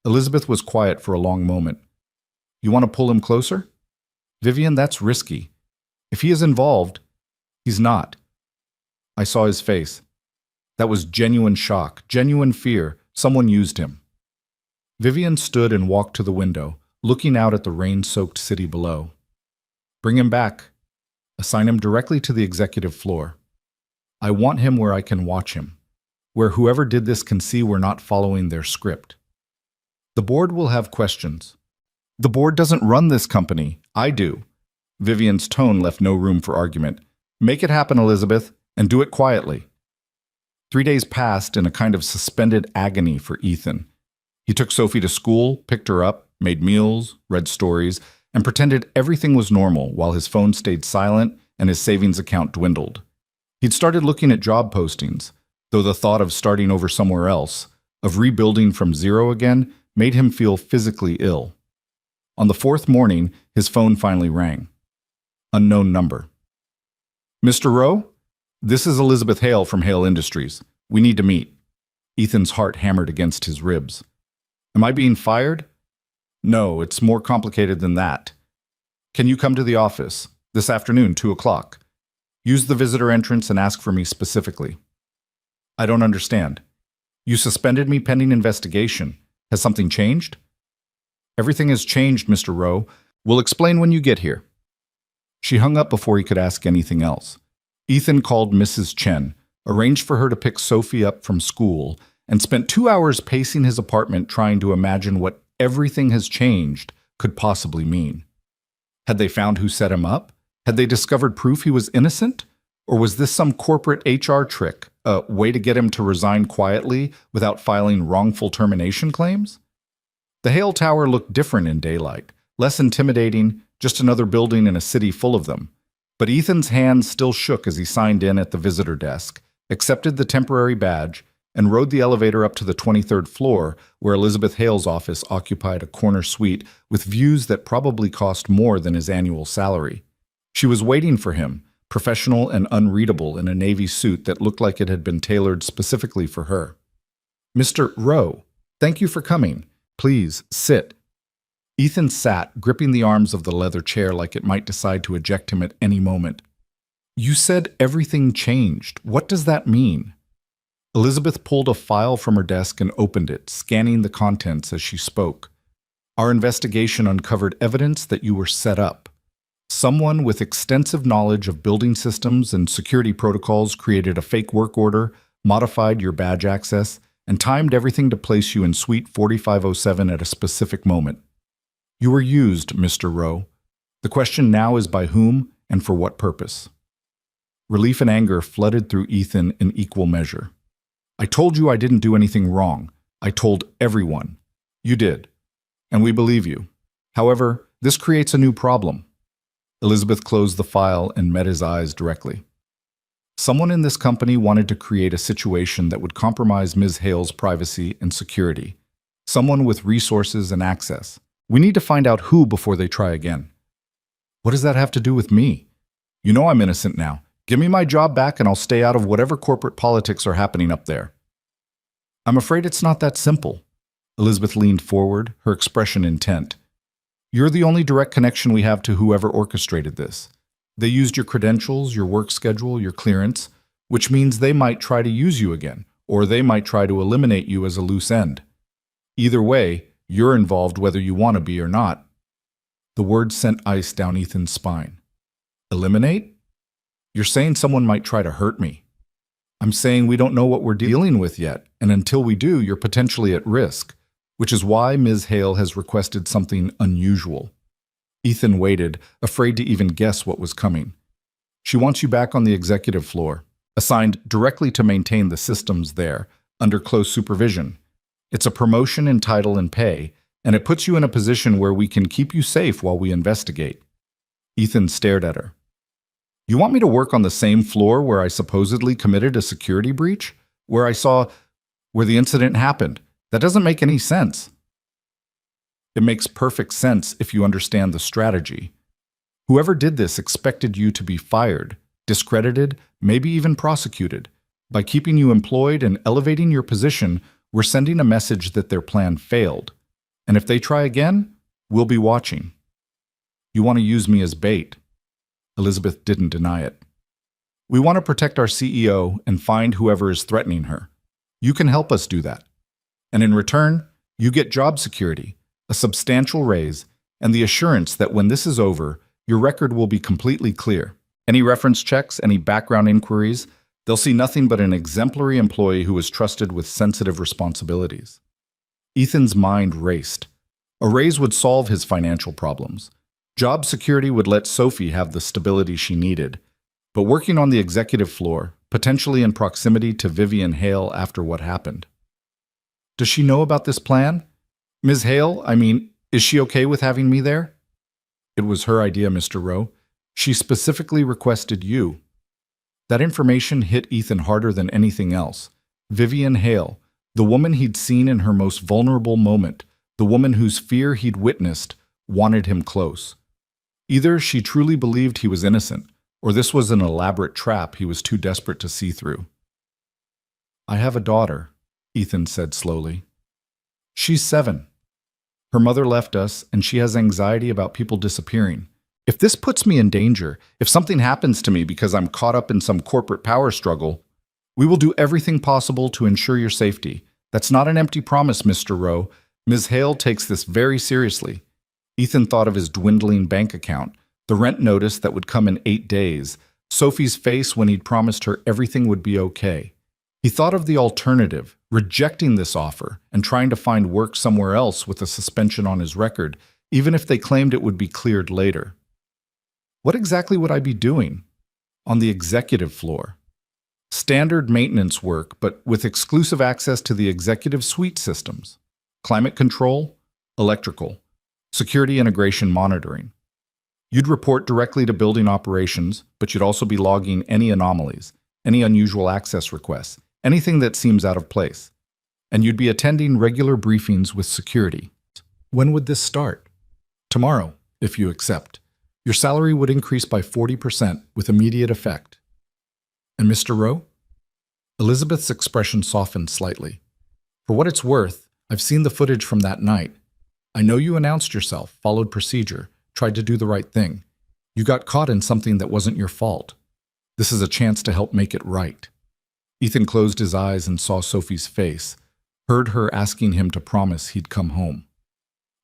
[SPEAKER 1] Elizabeth was quiet for a long moment. You want to pull him closer? Vivian, that's risky. If he is involved, he's not. I saw his face. That was genuine shock, genuine fear. Someone used him. Vivian stood and walked to the window, looking out at the rain-soaked city below. Bring him back. Assign him directly to the executive floor. I want him where I can watch him, where whoever did this can see we're not following their script. The board will have questions. The board doesn't run this company. I do. Vivian's tone left no room for argument. Make it happen, Elizabeth, and do it quietly. 3 days passed in a kind of suspended agony for Ethan. He took Sophie to school, picked her up, made meals, read stories, and pretended everything was normal while his phone stayed silent and his savings account dwindled. He'd started looking at job postings, though the thought of starting over somewhere else, of rebuilding from zero again, made him feel physically ill. On the 4th morning, his phone finally rang. Unknown number. Mr. Rowe? This is Elizabeth Hale from Hale Industries. We need to meet. Ethan's heart hammered against his ribs. Am I being fired? No, it's more complicated than that. Can you come to the office? This afternoon, 2 o'clock. Use the visitor entrance and ask for me specifically. I don't understand. You suspended me pending investigation. Has something changed? Everything has changed, Mr. Rowe. We'll explain when you get here. She hung up before he could ask anything else. Ethan called Mrs. Chen, arranged for her to pick Sophie up from school, and spent 2 hours pacing his apartment trying to imagine what everything has changed could possibly mean. Had they found who set him up? Had they discovered proof he was innocent? Or was this some corporate HR trick, a way to get him to resign quietly without filing wrongful termination claims? The Hale Tower looked different in daylight, less intimidating, just another building in a city full of them. But Ethan's hands still shook as he signed in at the visitor desk, accepted the temporary badge, and rode the elevator up to the 23rd floor, where Elizabeth Hale's office occupied a corner suite with views that probably cost more than his annual salary. She was waiting for him, professional and unreadable in a navy suit that looked like it had been tailored specifically for her. Mr. Rowe, thank you for coming. Please, sit. Ethan sat, gripping the arms of the leather chair like it might decide to eject him at any moment. You said everything changed. What does that mean? Elizabeth pulled a file from her desk and opened it, scanning the contents as she spoke. Our investigation uncovered evidence that you were set up. Someone with extensive knowledge of building systems and security protocols created a fake work order, modified your badge access, and timed everything to place you in Suite 4507 at a specific moment. You were used, Mr. Rowe. The question now is by whom and for what purpose? Relief and anger flooded through Ethan in equal measure. I told you I didn't do anything wrong. I told everyone. You did. And we believe you. However, this creates a new problem. Elizabeth closed the file and met his eyes directly. Someone in this company wanted to create a situation that would compromise Ms. Hale's privacy and security. Someone with resources and access. We need to find out who before they try again. What does that have to do with me? You know I'm innocent now. Give me my job back and I'll stay out of whatever corporate politics are happening up there. I'm afraid it's not that simple. Elizabeth leaned forward, her expression intent. You're the only direct connection we have to whoever orchestrated this. They used your credentials, your work schedule, your clearance, which means they might try to use you again, or they might try to eliminate you as a loose end. Either way, you're involved whether you want to be or not. The word sent ice down Ethan's spine. Eliminate? You're saying someone might try to hurt me. I'm saying we don't know what we're dealing with yet, and until we do, you're potentially at risk, which is why Ms. Hale has requested something unusual. Ethan waited, afraid to even guess what was coming. She wants you back on the executive floor, assigned directly to maintain the systems there, under close supervision. It's a promotion in title and pay, and it puts you in a position where we can keep you safe while we investigate. Ethan stared at her. You want me to work on the same floor where I supposedly committed a security breach? Where the incident happened? That doesn't make any sense. It makes perfect sense if you understand the strategy. Whoever did this expected you to be fired, discredited, maybe even prosecuted. By keeping you employed and elevating your position, we're sending a message that their plan failed. And if they try again, we'll be watching. You want to use me as bait. Elizabeth didn't deny it. We want to protect our CEO and find whoever is threatening her. You can help us do that. And in return, you get job security, a substantial raise, and the assurance that when this is over, your record will be completely clear. Any reference checks, any background inquiries, they'll see nothing but an exemplary employee who is trusted with sensitive responsibilities. Ethan's mind raced. A raise would solve his financial problems. Job security would let Sophie have the stability she needed. But working on the executive floor, potentially in proximity to Vivian Hale after what happened. Does she know about this plan? Ms. Hale, is she okay with having me there? It was her idea, Mr. Rowe. She specifically requested you. That information hit Ethan harder than anything else. Vivian Hale, the woman he'd seen in her most vulnerable moment, the woman whose fear he'd witnessed, wanted him close. Either she truly believed he was innocent, or this was an elaborate trap he was too desperate to see through. I have a daughter, Ethan said slowly. She's 7. Her mother left us, and she has anxiety about people disappearing. If this puts me in danger, if something happens to me because I'm caught up in some corporate power struggle, we will do everything possible to ensure your safety. That's not an empty promise, Mr. Rowe. Ms. Hale takes this very seriously. Ethan thought of his dwindling bank account, the rent notice that would come in 8 days, Sophie's face when he'd promised her everything would be okay. He thought of the alternative, rejecting this offer and trying to find work somewhere else with a suspension on his record, even if they claimed it would be cleared later. What exactly would I be doing? On the executive floor. Standard maintenance work, but with exclusive access to the executive suite systems. Climate control, electrical, security integration monitoring. You'd report directly to building operations, but you'd also be logging any anomalies, any unusual access requests, anything that seems out of place. And you'd be attending regular briefings with security. When would this start? Tomorrow, if you accept. Your salary would increase by 40% with immediate effect. And Mr. Rowe? Elizabeth's expression softened slightly. For what it's worth, I've seen the footage from that night. I know you announced yourself, followed procedure, tried to do the right thing. You got caught in something that wasn't your fault. This is a chance to help make it right. Ethan closed his eyes and saw Sophie's face, heard her asking him to promise he'd come home.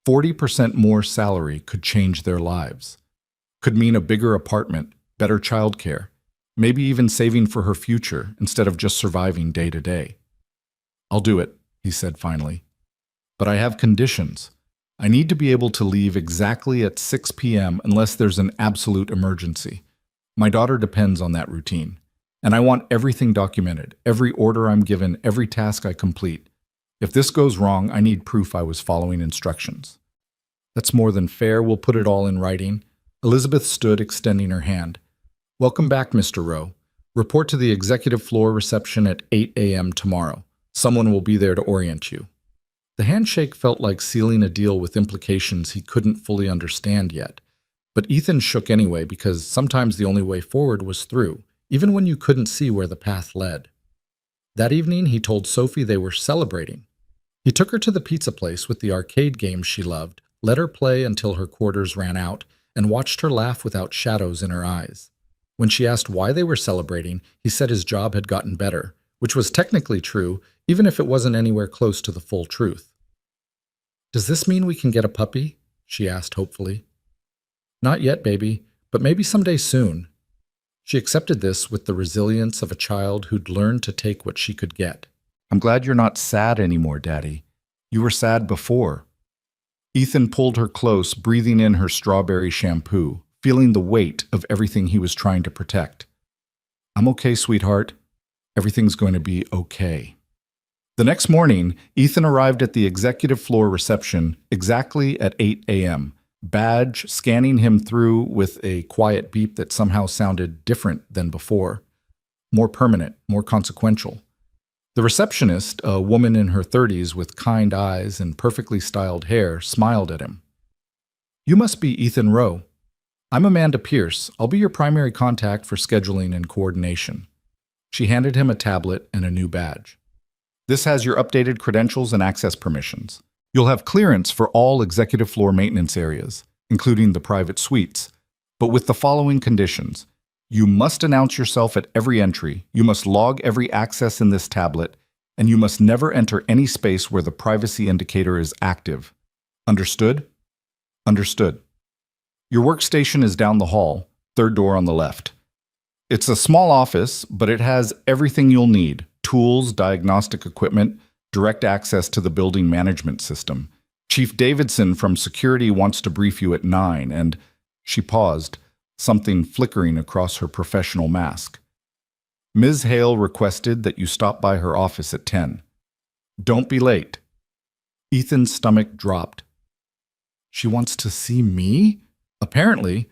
[SPEAKER 1] 40% more salary could change their lives. Could mean a bigger apartment, better childcare, maybe even saving for her future instead of just surviving day to day. I'll do it, he said finally. But I have conditions. I need to be able to leave exactly at 6 p.m. unless there's an absolute emergency. My daughter depends on that routine. And I want everything documented, every order I'm given, every task I complete. If this goes wrong, I need proof I was following instructions. That's more than fair. We'll put it all in writing. Elizabeth stood, extending her hand. Welcome back, Mr. Rowe. Report to the executive floor reception at 8 a.m. tomorrow. Someone will be there to orient you. The handshake felt like sealing a deal with implications he couldn't fully understand yet. But Ethan shook anyway because sometimes the only way forward was through, even when you couldn't see where the path led. That evening, he told Sophie they were celebrating. He took her to the pizza place with the arcade games she loved, let her play until her quarters ran out, and watched her laugh without shadows in her eyes. When she asked why they were celebrating, he said his job had gotten better, which was technically true, even if it wasn't anywhere close to the full truth. Does this mean we can get a puppy? She asked hopefully. Not yet, baby, but maybe someday soon. She accepted this with the resilience of a child who'd learned to take what she could get. I'm glad you're not sad anymore, Daddy. You were sad before. Ethan pulled her close, breathing in her strawberry shampoo, feeling the weight of everything he was trying to protect. I'm okay, sweetheart. Everything's going to be okay. The next morning, Ethan arrived at the executive floor reception exactly at 8 a.m., badge scanning him through with a quiet beep that somehow sounded different than before, more permanent, more consequential. The receptionist, a woman in her 30s with kind eyes and perfectly styled hair, smiled at him. You must be Ethan Rowe. I'm Amanda Pierce. I'll be your primary contact for scheduling and coordination. She handed him a tablet and a new badge. This has your updated credentials and access permissions. You'll have clearance for all executive floor maintenance areas, including the private suites, but with the following conditions. You must announce yourself at every entry, you must log every access in this tablet, and you must never enter any space where the privacy indicator is active. Understood? Understood. Your workstation is down the hall, third door on the left. It's a small office, but it has everything you'll need: tools, diagnostic equipment, direct access to the building management system. Chief Davidson from security wants to brief you at 9, and she paused, something flickering across her professional mask. Ms. Hale requested that you stop by her office at 10. Don't be late. Ethan's stomach dropped. She wants to see me? Apparently.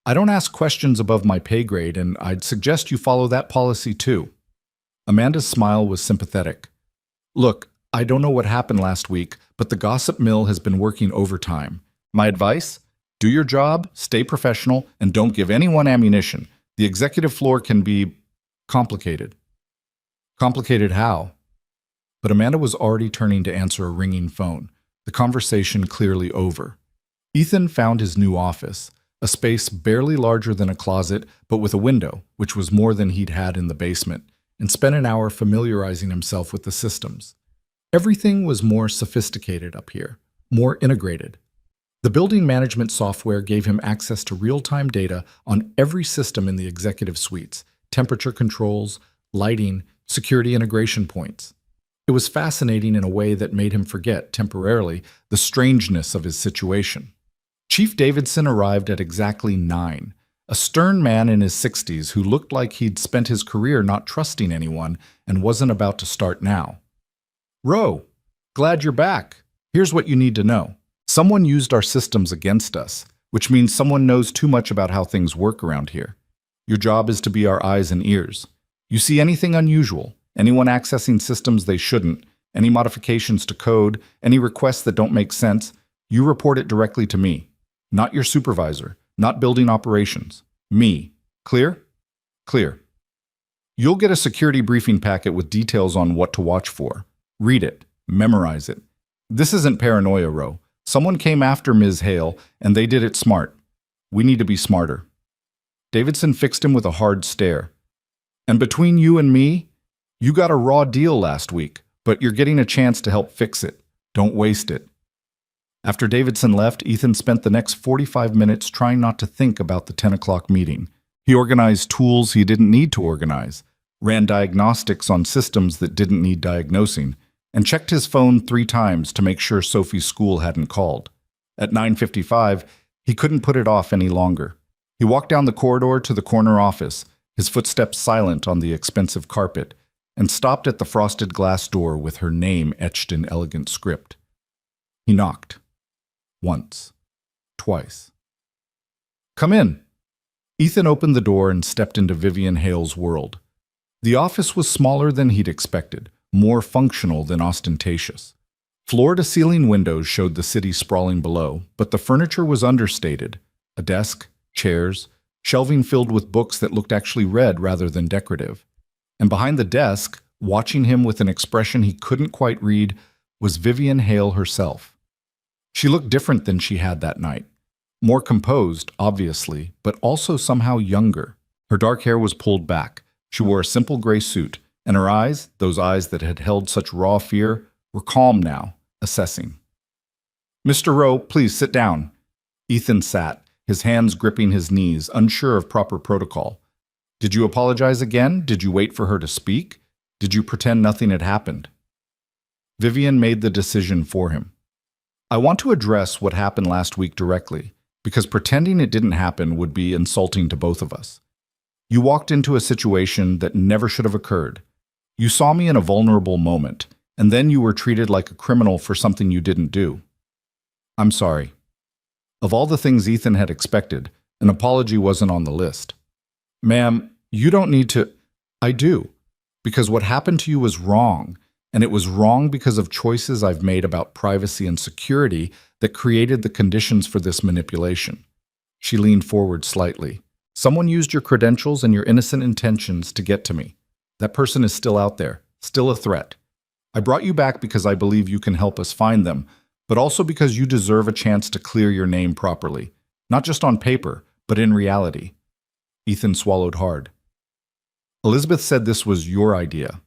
[SPEAKER 1] I don't ask questions above my pay grade, and I'd suggest you follow that policy too. Amanda's smile was sympathetic. Look, I don't know what happened last week, but the gossip mill has been working overtime. My advice? Do your job, stay professional, and don't give anyone ammunition. The executive floor can be complicated. Complicated how? But Amanda was already turning to answer a ringing phone, the conversation clearly over. Ethan found his new office, a space barely larger than a closet, but with a window, which was more than he'd had in the basement, and spent an hour familiarizing himself with the systems. Everything was more sophisticated up here, more integrated. The building management software gave him access to real-time data on every system in the executive suites, temperature controls, lighting, security integration points. It was fascinating in a way that made him forget, temporarily, the strangeness of his situation. Chief Davidson arrived at exactly 9, a stern man in his 60s who looked like he'd spent his career not trusting anyone and wasn't about to start now. Rowe, glad you're back. Here's what you need to know. Someone used our systems against us, which means someone knows too much about how things work around here. Your job is to be our eyes and ears. You see anything unusual, anyone accessing systems they shouldn't, any modifications to code, any requests that don't make sense, you report it directly to me. Not your supervisor, not building operations. Me. Clear? Clear. You'll get a security briefing packet with details on what to watch for. Read it. Memorize it. This isn't paranoia, Rowe. Someone came after Ms. Hale, and they did it smart. We need to be smarter. Davidson fixed him with a hard stare. And between you and me, you got a raw deal last week, but you're getting a chance to help fix it. Don't waste it. After Davidson left, Ethan spent the next 45 minutes trying not to think about the 10 o'clock meeting. He organized tools he didn't need to organize, ran diagnostics on systems that didn't need diagnosing, and checked his phone 3 times to make sure Sophie's school hadn't called. At 9:55, he couldn't put it off any longer. He walked down the corridor to the corner office, his footsteps silent on the expensive carpet, and stopped at the frosted glass door with her name etched in elegant script. He knocked. Once. Twice. "Come in." Ethan opened the door and stepped into Vivian Hale's world. The office was smaller than he'd expected, more functional than ostentatious. Floor-to-ceiling windows showed the city sprawling below, but the furniture was understated. A desk, chairs, shelving filled with books that looked actually read rather than decorative. And behind the desk, watching him with an expression he couldn't quite read, was Vivian Hale herself. She looked different than she had that night. More composed, obviously, but also somehow younger. Her dark hair was pulled back. She wore a simple gray suit, and her eyes, those eyes that had held such raw fear, were calm now, assessing. "Mr. Rowe, please sit down." Ethan sat, his hands gripping his knees, unsure of proper protocol. "Did you apologize again? Did you wait for her to speak? Did you pretend nothing had happened?" Vivian made the decision for him. "I want to address what happened last week directly, because pretending it didn't happen would be insulting to both of us. You walked into a situation that never should have occurred. You saw me in a vulnerable moment, and then you were treated like a criminal for something you didn't do. I'm sorry." Of all the things Ethan had expected, an apology wasn't on the list. "Ma'am, you don't need to—" "I do, because what happened to you was wrong, and it was wrong because of choices I've made about privacy and security that created the conditions for this manipulation." She leaned forward slightly. "Someone used your credentials and your innocent intentions to get to me. That person is still out there, still a threat. I brought you back because I believe you can help us find them, but also because you deserve a chance to clear your name properly, not just on paper, but in reality." Ethan swallowed hard. "Elizabeth said this was your idea.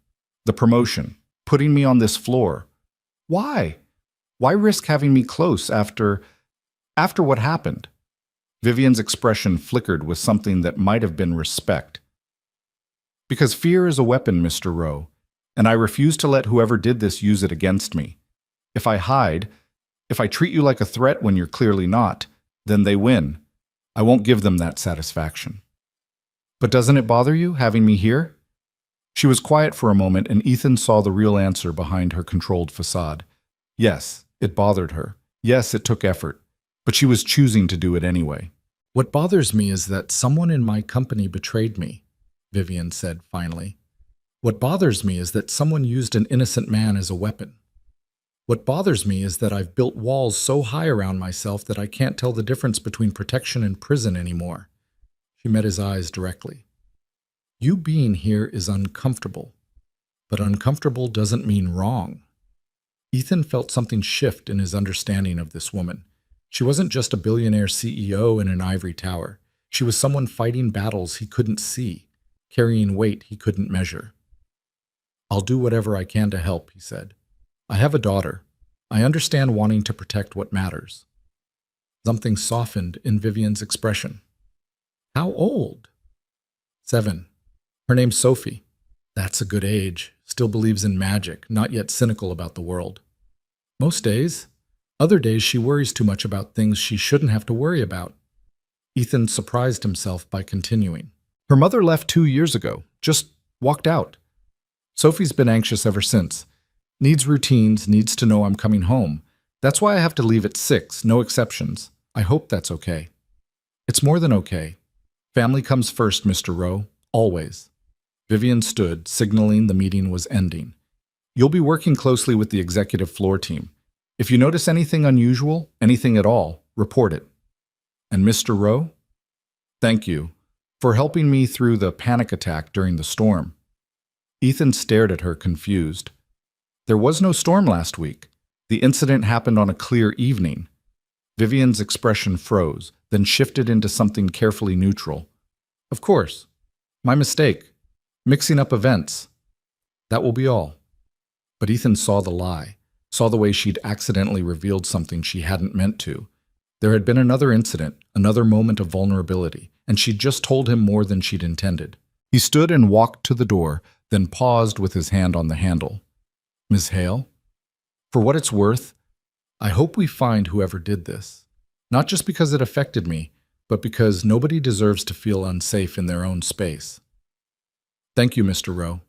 [SPEAKER 1] The promotion, putting me on this floor. Why? Why risk having me close after what happened?" Vivian's expression flickered with something that might have been respect. "Because fear is a weapon, Mr. Rowe, and I refuse to let whoever did this use it against me. If I hide, if I treat you like a threat when you're clearly not, then they win. I won't give them that satisfaction." "But doesn't it bother you, having me here?" She was quiet for a moment, and Ethan saw the real answer behind her controlled facade. Yes, it bothered her. Yes, it took effort. But she was choosing to do it anyway. "What bothers me is that someone in my company betrayed me," Vivian said finally. "What bothers me is that someone used an innocent man as a weapon. What bothers me is that I've built walls so high around myself that I can't tell the difference between protection and prison anymore." She met his eyes directly. "You being here is uncomfortable, but uncomfortable doesn't mean wrong." Ethan felt something shift in his understanding of this woman. She wasn't just a billionaire CEO in an ivory tower. She was someone fighting battles he couldn't see, carrying weight he couldn't measure. "I'll do whatever I can to help," he said. "I have a daughter. I understand wanting to protect what matters." Something softened in Vivian's expression. "How old?" 7. Her name's Sophie. That's a good age. Still believes in magic, not yet cynical about the world. Most days. Other days she worries too much about things she shouldn't have to worry about. Ethan surprised himself by continuing. "Her mother left 2 years ago. Just walked out. Sophie's been anxious ever since. Needs routines, needs to know I'm coming home. That's why I have to leave at 6, no exceptions. I hope that's okay." "It's more than okay. Family comes first, Mr. Rowe. Always." Vivian stood, signaling the meeting was ending. "You'll be working closely with the executive floor team. If you notice anything unusual, anything at all, report it. And Mr. Rowe, thank you for helping me through the panic attack during the storm." Ethan stared at her, confused. There was no storm last week. The incident happened on a clear evening. Vivian's expression froze, then shifted into something carefully neutral. "Of course. My mistake. Mixing up events. That will be all." But Ethan saw the lie. Saw the way she'd accidentally revealed something she hadn't meant to. There had been another incident, another moment of vulnerability, and she'd just told him more than she'd intended. He stood and walked to the door, then paused with his hand on the handle. "Miss Hale? For what it's worth, I hope we find whoever did this. Not just because it affected me, but because nobody deserves to feel unsafe in their own space. Thank you, Mr. Rowe.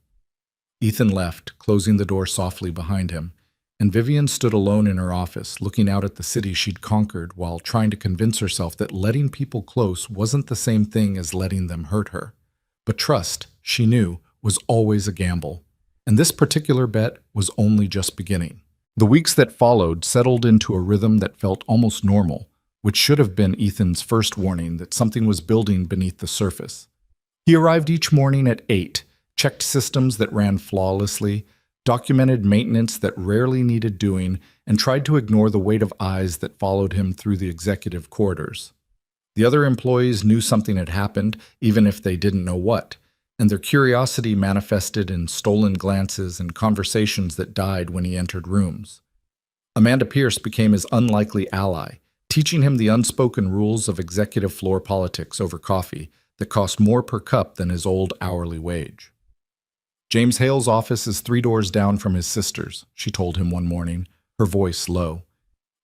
[SPEAKER 1] Ethan left, closing the door softly behind him, and Vivian stood alone in her office, looking out at the city she'd conquered while trying to convince herself that letting people close wasn't the same thing as letting them hurt her. But trust, she knew, was always a gamble, and this particular bet was only just beginning. The weeks that followed settled into a rhythm that felt almost normal, which should have been Ethan's first warning that something was building beneath the surface. He arrived each morning at 8, checked systems that ran flawlessly, documented maintenance that rarely needed doing, and tried to ignore the weight of eyes that followed him through the executive corridors. The other employees knew something had happened, even if they didn't know what, and their curiosity manifested in stolen glances and conversations that died when he entered rooms. Amanda Pierce became his unlikely ally, teaching him the unspoken rules of executive floor politics over coffee that cost more per cup than his old hourly wage. James Hale's office is 3 doors down from his sister's, she told him one morning, her voice low.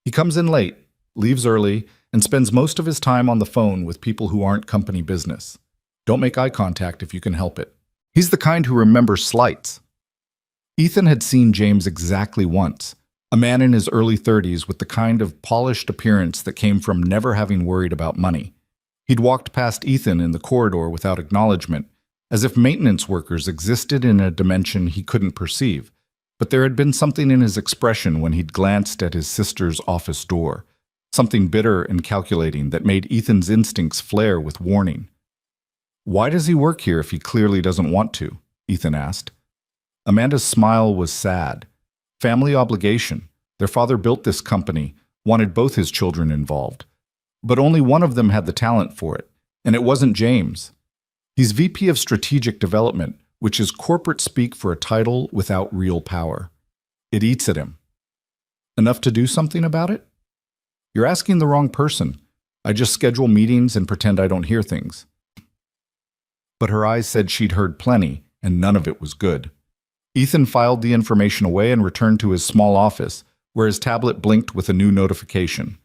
[SPEAKER 1] He comes in late, leaves early, and spends most of his time on the phone with people who aren't company business. Don't make eye contact if you can help it. He's the kind who remembers slights. Ethan had seen James exactly once, a man in his early 30s with the kind of polished appearance that came from never having worried about money. He'd walked past Ethan in the corridor without acknowledgement, as if maintenance workers existed in a dimension he couldn't perceive, but there had been something in his expression when he'd glanced at his sister's office door, something bitter and calculating that made Ethan's instincts flare with warning. "Why does he work here if he clearly doesn't want to?" Ethan asked. Amanda's smile was sad. Family obligation. Their father built this company, wanted both his children involved. But only one of them had the talent for it, and it wasn't James. He's VP of Strategic Development, which is corporate speak for a title without real power. It eats at him. Enough to do something about it? You're asking the wrong person. I just schedule meetings and pretend I don't hear things. But her eyes said she'd heard plenty, and none of it was good. Ethan filed the information away and returned to his small office, where his tablet blinked with a new notification.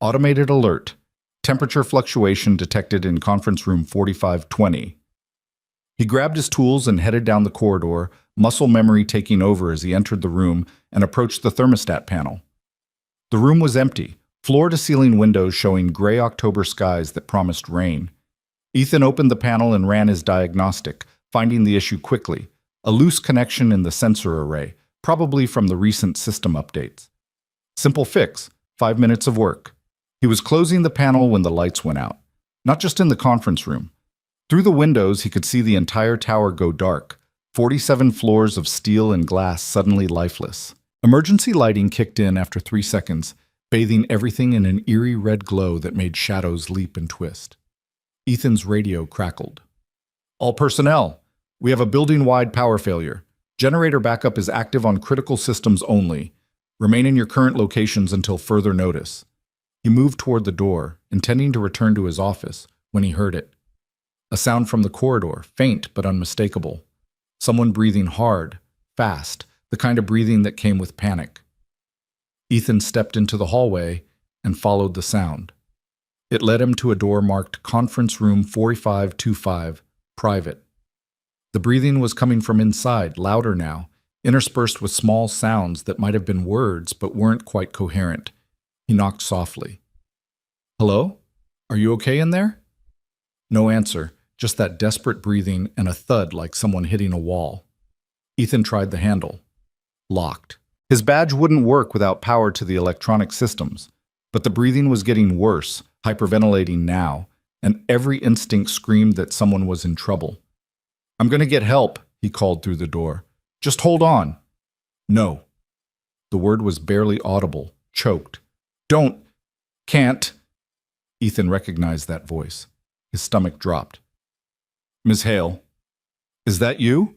[SPEAKER 1] Automated alert. Temperature fluctuation detected in conference room 4520. He grabbed his tools and headed down the corridor, muscle memory taking over as he entered the room and approached the thermostat panel. The room was empty, floor-to-ceiling windows showing gray October skies that promised rain. Ethan opened the panel and ran his diagnostic, finding the issue quickly. A loose connection in the sensor array, probably from the recent system updates. Simple fix, 5 minutes of work. He was closing the panel when the lights went out. Not just in the conference room. Through the windows, he could see the entire tower go dark, 47 floors of steel and glass suddenly lifeless. Emergency lighting kicked in after 3 seconds, bathing everything in an eerie red glow that made shadows leap and twist. Ethan's radio crackled. "All personnel, we have a building-wide power failure. Generator backup is active on critical systems only. Remain in your current locations until further notice." He moved toward the door, intending to return to his office, when he heard it. A sound from the corridor, faint but unmistakable. Someone breathing hard, fast, the kind of breathing that came with panic. Ethan stepped into the hallway and followed the sound. It led him to a door marked Conference Room 4525, Private. The breathing was coming from inside, louder now, interspersed with small sounds that might have been words but weren't quite coherent. He knocked softly. "Hello? Are you okay in there?" No answer, just that desperate breathing and a thud like someone hitting a wall. Ethan tried the handle. Locked. His badge wouldn't work without power to the electronic systems, but the breathing was getting worse, hyperventilating now, and every instinct screamed that someone was in trouble. "I'm going to get help," he called through the door. "Just hold on." "No." The word was barely audible, choked. "Don't. Can't." Ethan recognized that voice. His stomach dropped. "Ms. Hale, is that you?"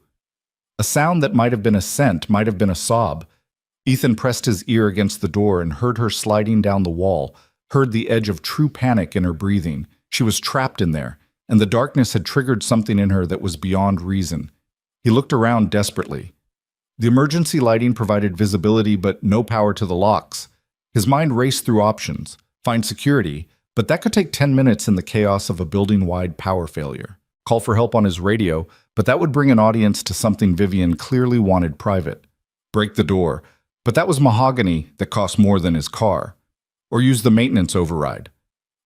[SPEAKER 1] A sound that might have been a scent, might have been a sob. Ethan pressed his ear against the door and heard her sliding down the wall, heard the edge of true panic in her breathing. She was trapped in there, and the darkness had triggered something in her that was beyond reason. He looked around desperately. The emergency lighting provided visibility but no power to the locks. His mind raced through options, find security, but that could take 10 minutes in the chaos of a building-wide power failure. Call for help on his radio, but that would bring an audience to something Vivian clearly wanted private. Break the door, but that was mahogany that cost more than his car. Or use the maintenance override.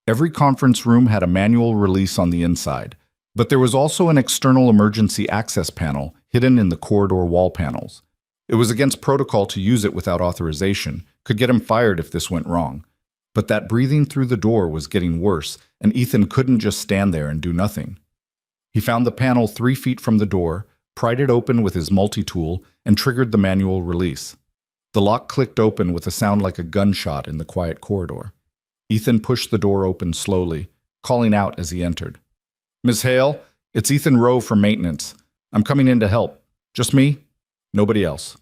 [SPEAKER 1] Every conference room had a manual release on the inside, but there was also an external emergency access panel hidden in the corridor wall panels. It was against protocol to use it without authorization, could get him fired if this went wrong. But that breathing through the door was getting worse, and Ethan couldn't just stand there and do nothing. He found the panel 3 feet from the door, pried it open with his multi-tool, and triggered the manual release. The lock clicked open with a sound like a gunshot in the quiet corridor. Ethan pushed the door open slowly, calling out as he entered. "Miss Hale, it's Ethan Rowe from maintenance. I'm coming in to help. Just me, nobody else."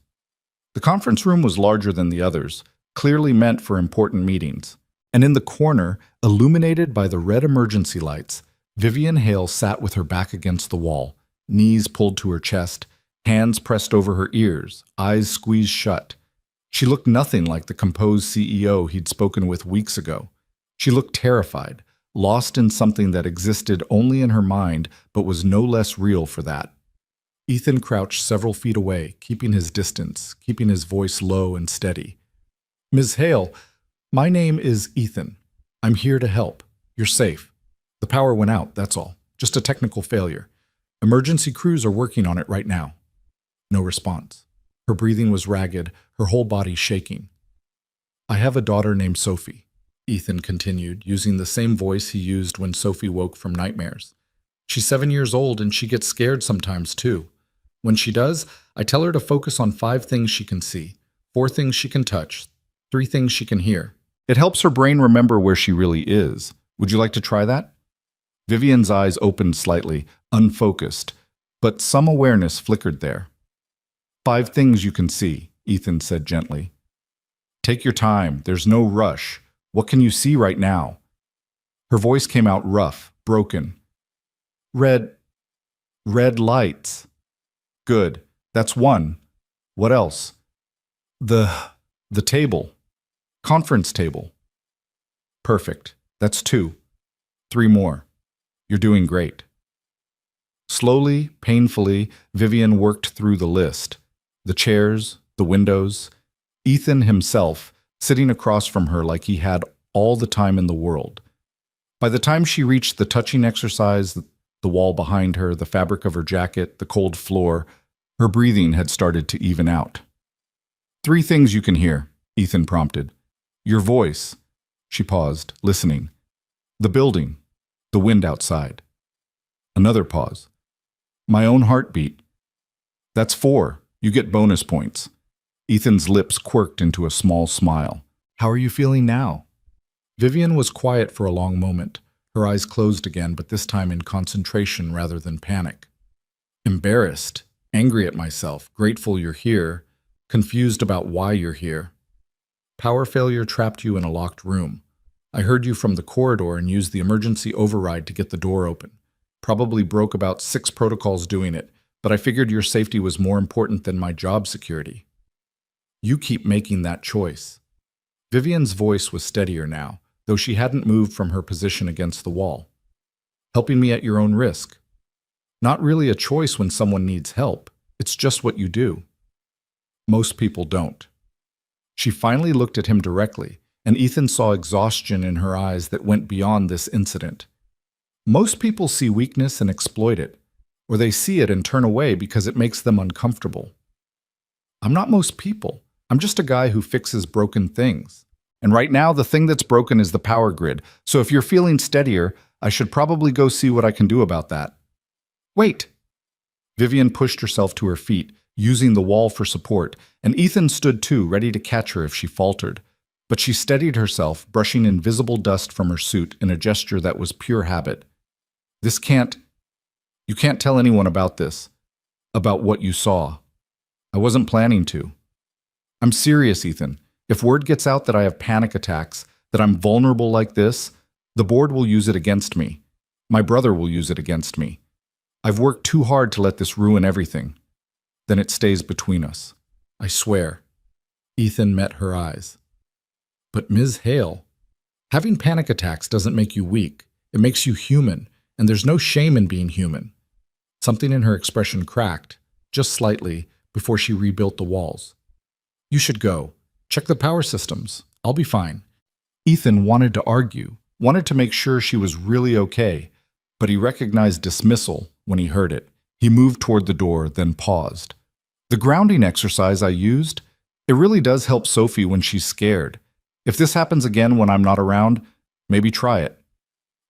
[SPEAKER 1] The conference room was larger than the others, clearly meant for important meetings. And in the corner, illuminated by the red emergency lights, Vivian Hale sat with her back against the wall, knees pulled to her chest, hands pressed over her ears, eyes squeezed shut. She looked nothing like the composed CEO he'd spoken with weeks ago. She looked terrified, lost in something that existed only in her mind but was no less real for that. Ethan crouched several feet away, keeping his distance, keeping his voice low and steady. "Ms. Hale, my name is Ethan. I'm here to help. You're safe. The power went out, that's all. Just a technical failure. Emergency crews are working on it right now." No response. Her breathing was ragged, her whole body shaking. "I have a daughter named Sophie," Ethan continued, using the same voice he used when Sophie woke from nightmares. "She's 7 years old and she gets scared sometimes too. When she does, I tell her to focus on 5 things she can see, 4 things she can touch, 3 things she can hear. It helps her brain remember where she really is. Would you like to try that?" Vivian's eyes opened slightly, unfocused, but some awareness flickered there. 5 things you can see," Ethan said gently. "Take your time, there's no rush. What can you see right now?" Her voice came out rough, broken. Red lights." "Good, that's 1. What else?" The table. Conference table." "Perfect, that's 2. 3 more. You're doing great." Slowly, painfully, Vivian worked through the list. The chairs, the windows, Ethan himself sitting across from her like he had all the time in the world. By the time she reached the touching exercise, the wall behind her, the fabric of her jacket, the cold floor, her breathing had started to even out. 3 things you can hear," Ethan prompted. "Your voice." She paused, listening. "The building. The wind outside." Another pause. "My own heartbeat." "That's 4. You get bonus points." Ethan's lips quirked into a small smile. "How are you feeling now?" Vivian was quiet for a long moment, her eyes closed again, but this time in concentration rather than panic. "Embarrassed, angry at myself, grateful you're here, confused about why you're here. Power failure trapped you in a locked room. I heard you from the corridor and used the emergency override to get the door open. Probably broke about 6 protocols doing it, but I figured your safety was more important than my job security. You keep making that choice." Vivian's voice was steadier now, though she hadn't moved from her position against the wall. "Helping me at your own risk. Not really a choice when someone needs help. It's just what you do. Most people don't." She finally looked at him directly, and Ethan saw exhaustion in her eyes that went beyond this incident. Most people see weakness and exploit it, or they see it and turn away because it makes them uncomfortable. I'm not most people. I'm just a guy who fixes broken things. And right now, the thing that's broken is the power grid. So if you're feeling steadier, I should probably go see what I can do about that. Wait! Vivian pushed herself to her feet, using the wall for support, and Ethan stood too, ready to catch her if she faltered. But she steadied herself, brushing invisible dust from her suit in a gesture that was pure habit. You can't tell anyone about this, about what you saw. I wasn't planning to. I'm serious, Ethan. If word gets out that I have panic attacks, that I'm vulnerable like this, the board will use it against me. My brother will use it against me. I've worked too hard to let this ruin everything. Then it stays between us. I swear. Ethan met her eyes.
[SPEAKER 2] But Ms. Hale, having panic attacks doesn't make you weak. It makes you human, and there's no shame in being human. Something in her expression cracked, just slightly, before she rebuilt the walls. You should go. Check the power systems. I'll be fine. Ethan wanted to argue, wanted to make sure she was really okay, but he recognized dismissal when he heard it. He moved toward the door, then paused. The grounding exercise I used, it really does help Sophie when she's scared. If this happens again when I'm not around, maybe try it.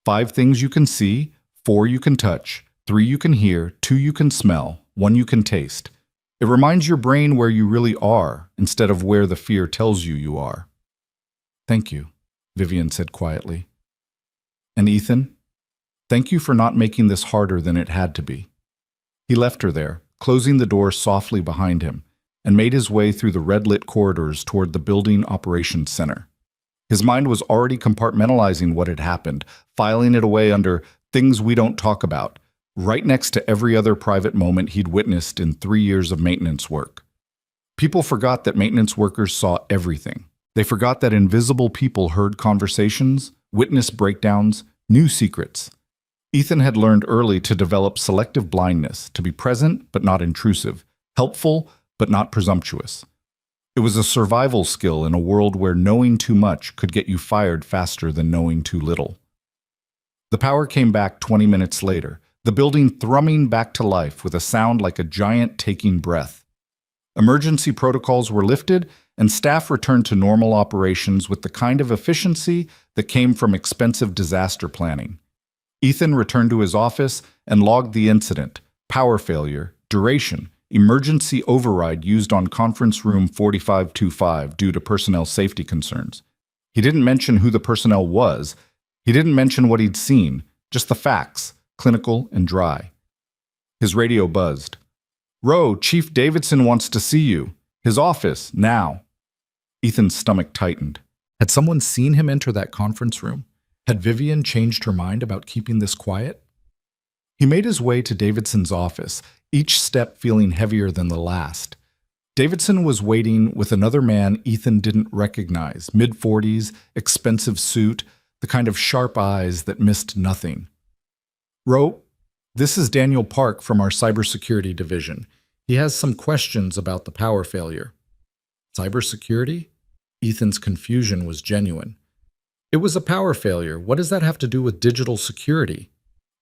[SPEAKER 2] 5 things you can see, 4 you can touch, 3 you can hear, 2 you can smell, 1 you can taste. It reminds your brain where you really are instead of where the fear tells you you are. Thank you, Vivian said quietly. And Ethan, thank you for not making this harder than it had to be. He left her there, closing the door softly behind him, and made his way through the red-lit corridors toward the building operations center. His mind was already compartmentalizing what had happened, filing it away under things we don't talk about, right next to every other private moment he'd witnessed in 3 years of maintenance work. People forgot that maintenance workers saw everything. They forgot that invisible people heard conversations, witnessed breakdowns, knew secrets. Ethan had learned early to develop selective blindness, to be present but not intrusive, helpful but not presumptuous. It was a survival skill in a world where knowing too much could get you fired faster than knowing too little. The power came back 20 minutes later, the building thrumming back to life with a sound like a giant taking breath. Emergency protocols were lifted, and staff returned to normal operations with the kind of efficiency that came from expensive disaster planning. Ethan returned to his office and logged the incident, power failure, duration, emergency override used on conference room 4525 due to personnel safety concerns. He didn't mention who the personnel was. He didn't mention what he'd seen, just the facts, clinical and dry. His radio buzzed. "Roe, Chief Davidson wants to see you. His office, now." Ethan's stomach tightened. Had someone seen him enter that conference room? Had Vivian changed her mind about keeping this quiet? He made his way to Davidson's office, each step feeling heavier than the last. Davidson was waiting with another man Ethan didn't recognize, mid-40s, expensive suit, the kind of sharp eyes that missed nothing. "Roe, this is Daniel Park from our cybersecurity division. He has some questions about the power failure." Cybersecurity? Ethan's confusion was genuine. It was a power failure. What does that have to do with digital security?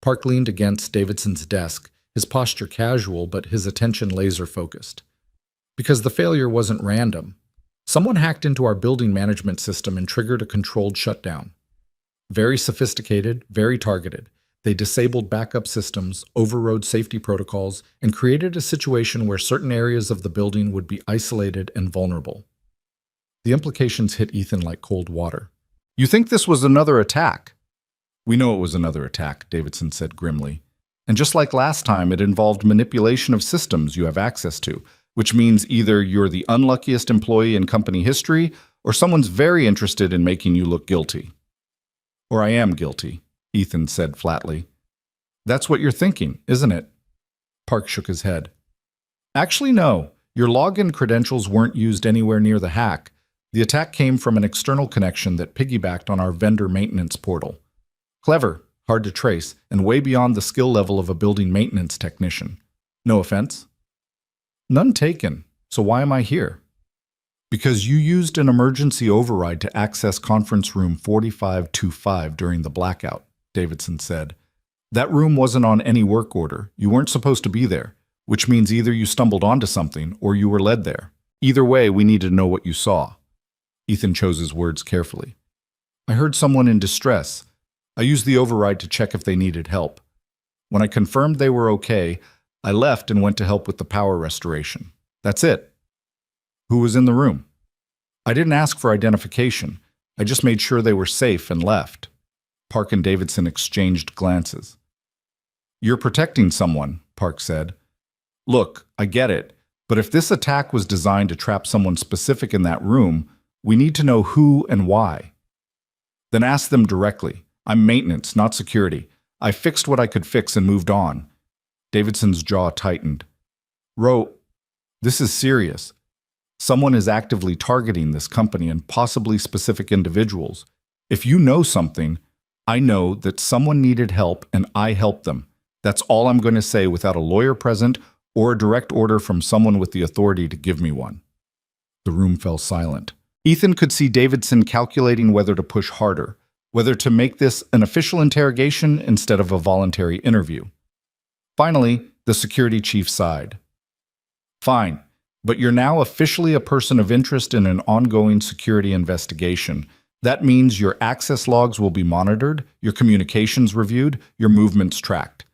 [SPEAKER 2] Park leaned against Davidson's desk, his posture casual but his attention laser-focused. Because the failure wasn't random. Someone hacked into our building management system and triggered a controlled shutdown. Very sophisticated, very targeted. They disabled backup systems, overrode safety protocols, and created a situation where certain areas of the building would be isolated and vulnerable. The implications hit Ethan like cold water. "You think this was another attack?" "We know it was another attack," Davidson said grimly. "And just like last time, it involved manipulation of systems you have access to, which means either you're the unluckiest employee in company history, or someone's very interested in making you look guilty." "Or I am guilty," Ethan said flatly. "That's what you're thinking, isn't it?" Park shook his head. "Actually, no. Your login credentials weren't used anywhere near the hack. The attack came from an external connection that piggybacked on our vendor maintenance portal. Clever, hard to trace, and way beyond the skill level of a building maintenance technician. No offense?" "None taken. So why am I here?" "Because you used an emergency override to access conference room 4525 during the blackout," Davidson said. "That room wasn't on any work order. You weren't supposed to be there, which means either you stumbled onto something or you were led there. Either way, we need to know what you saw." Ethan chose his words carefully. "I heard someone in distress. I used the override to check if they needed help. When I confirmed they were okay, I left and went to help with the power restoration. That's it." "Who was in the room?" "I didn't ask for identification. I just made sure they were safe and left." Park and Davidson exchanged glances. "You're protecting someone," Park said. "Look, I get it, but if this attack was designed to trap someone specific in that room, we need to know who and why." "Then ask them directly. I'm maintenance, not security. I fixed what I could fix and moved on." Davidson's jaw tightened. "Roe, this is serious.
[SPEAKER 1] Someone is actively targeting this company and possibly specific individuals. If you know something, I know that someone needed help and I helped them. That's all I'm going to say without a lawyer present or a direct order from someone with the authority to give me one." The room fell silent. Ethan could see Davidson calculating whether to push harder, whether to make this an official interrogation instead of a voluntary interview. Finally, the security chief sighed. "Fine, but you're now officially a person of interest in an ongoing security investigation. That means your access logs will be monitored, your communications reviewed, your movements tracked.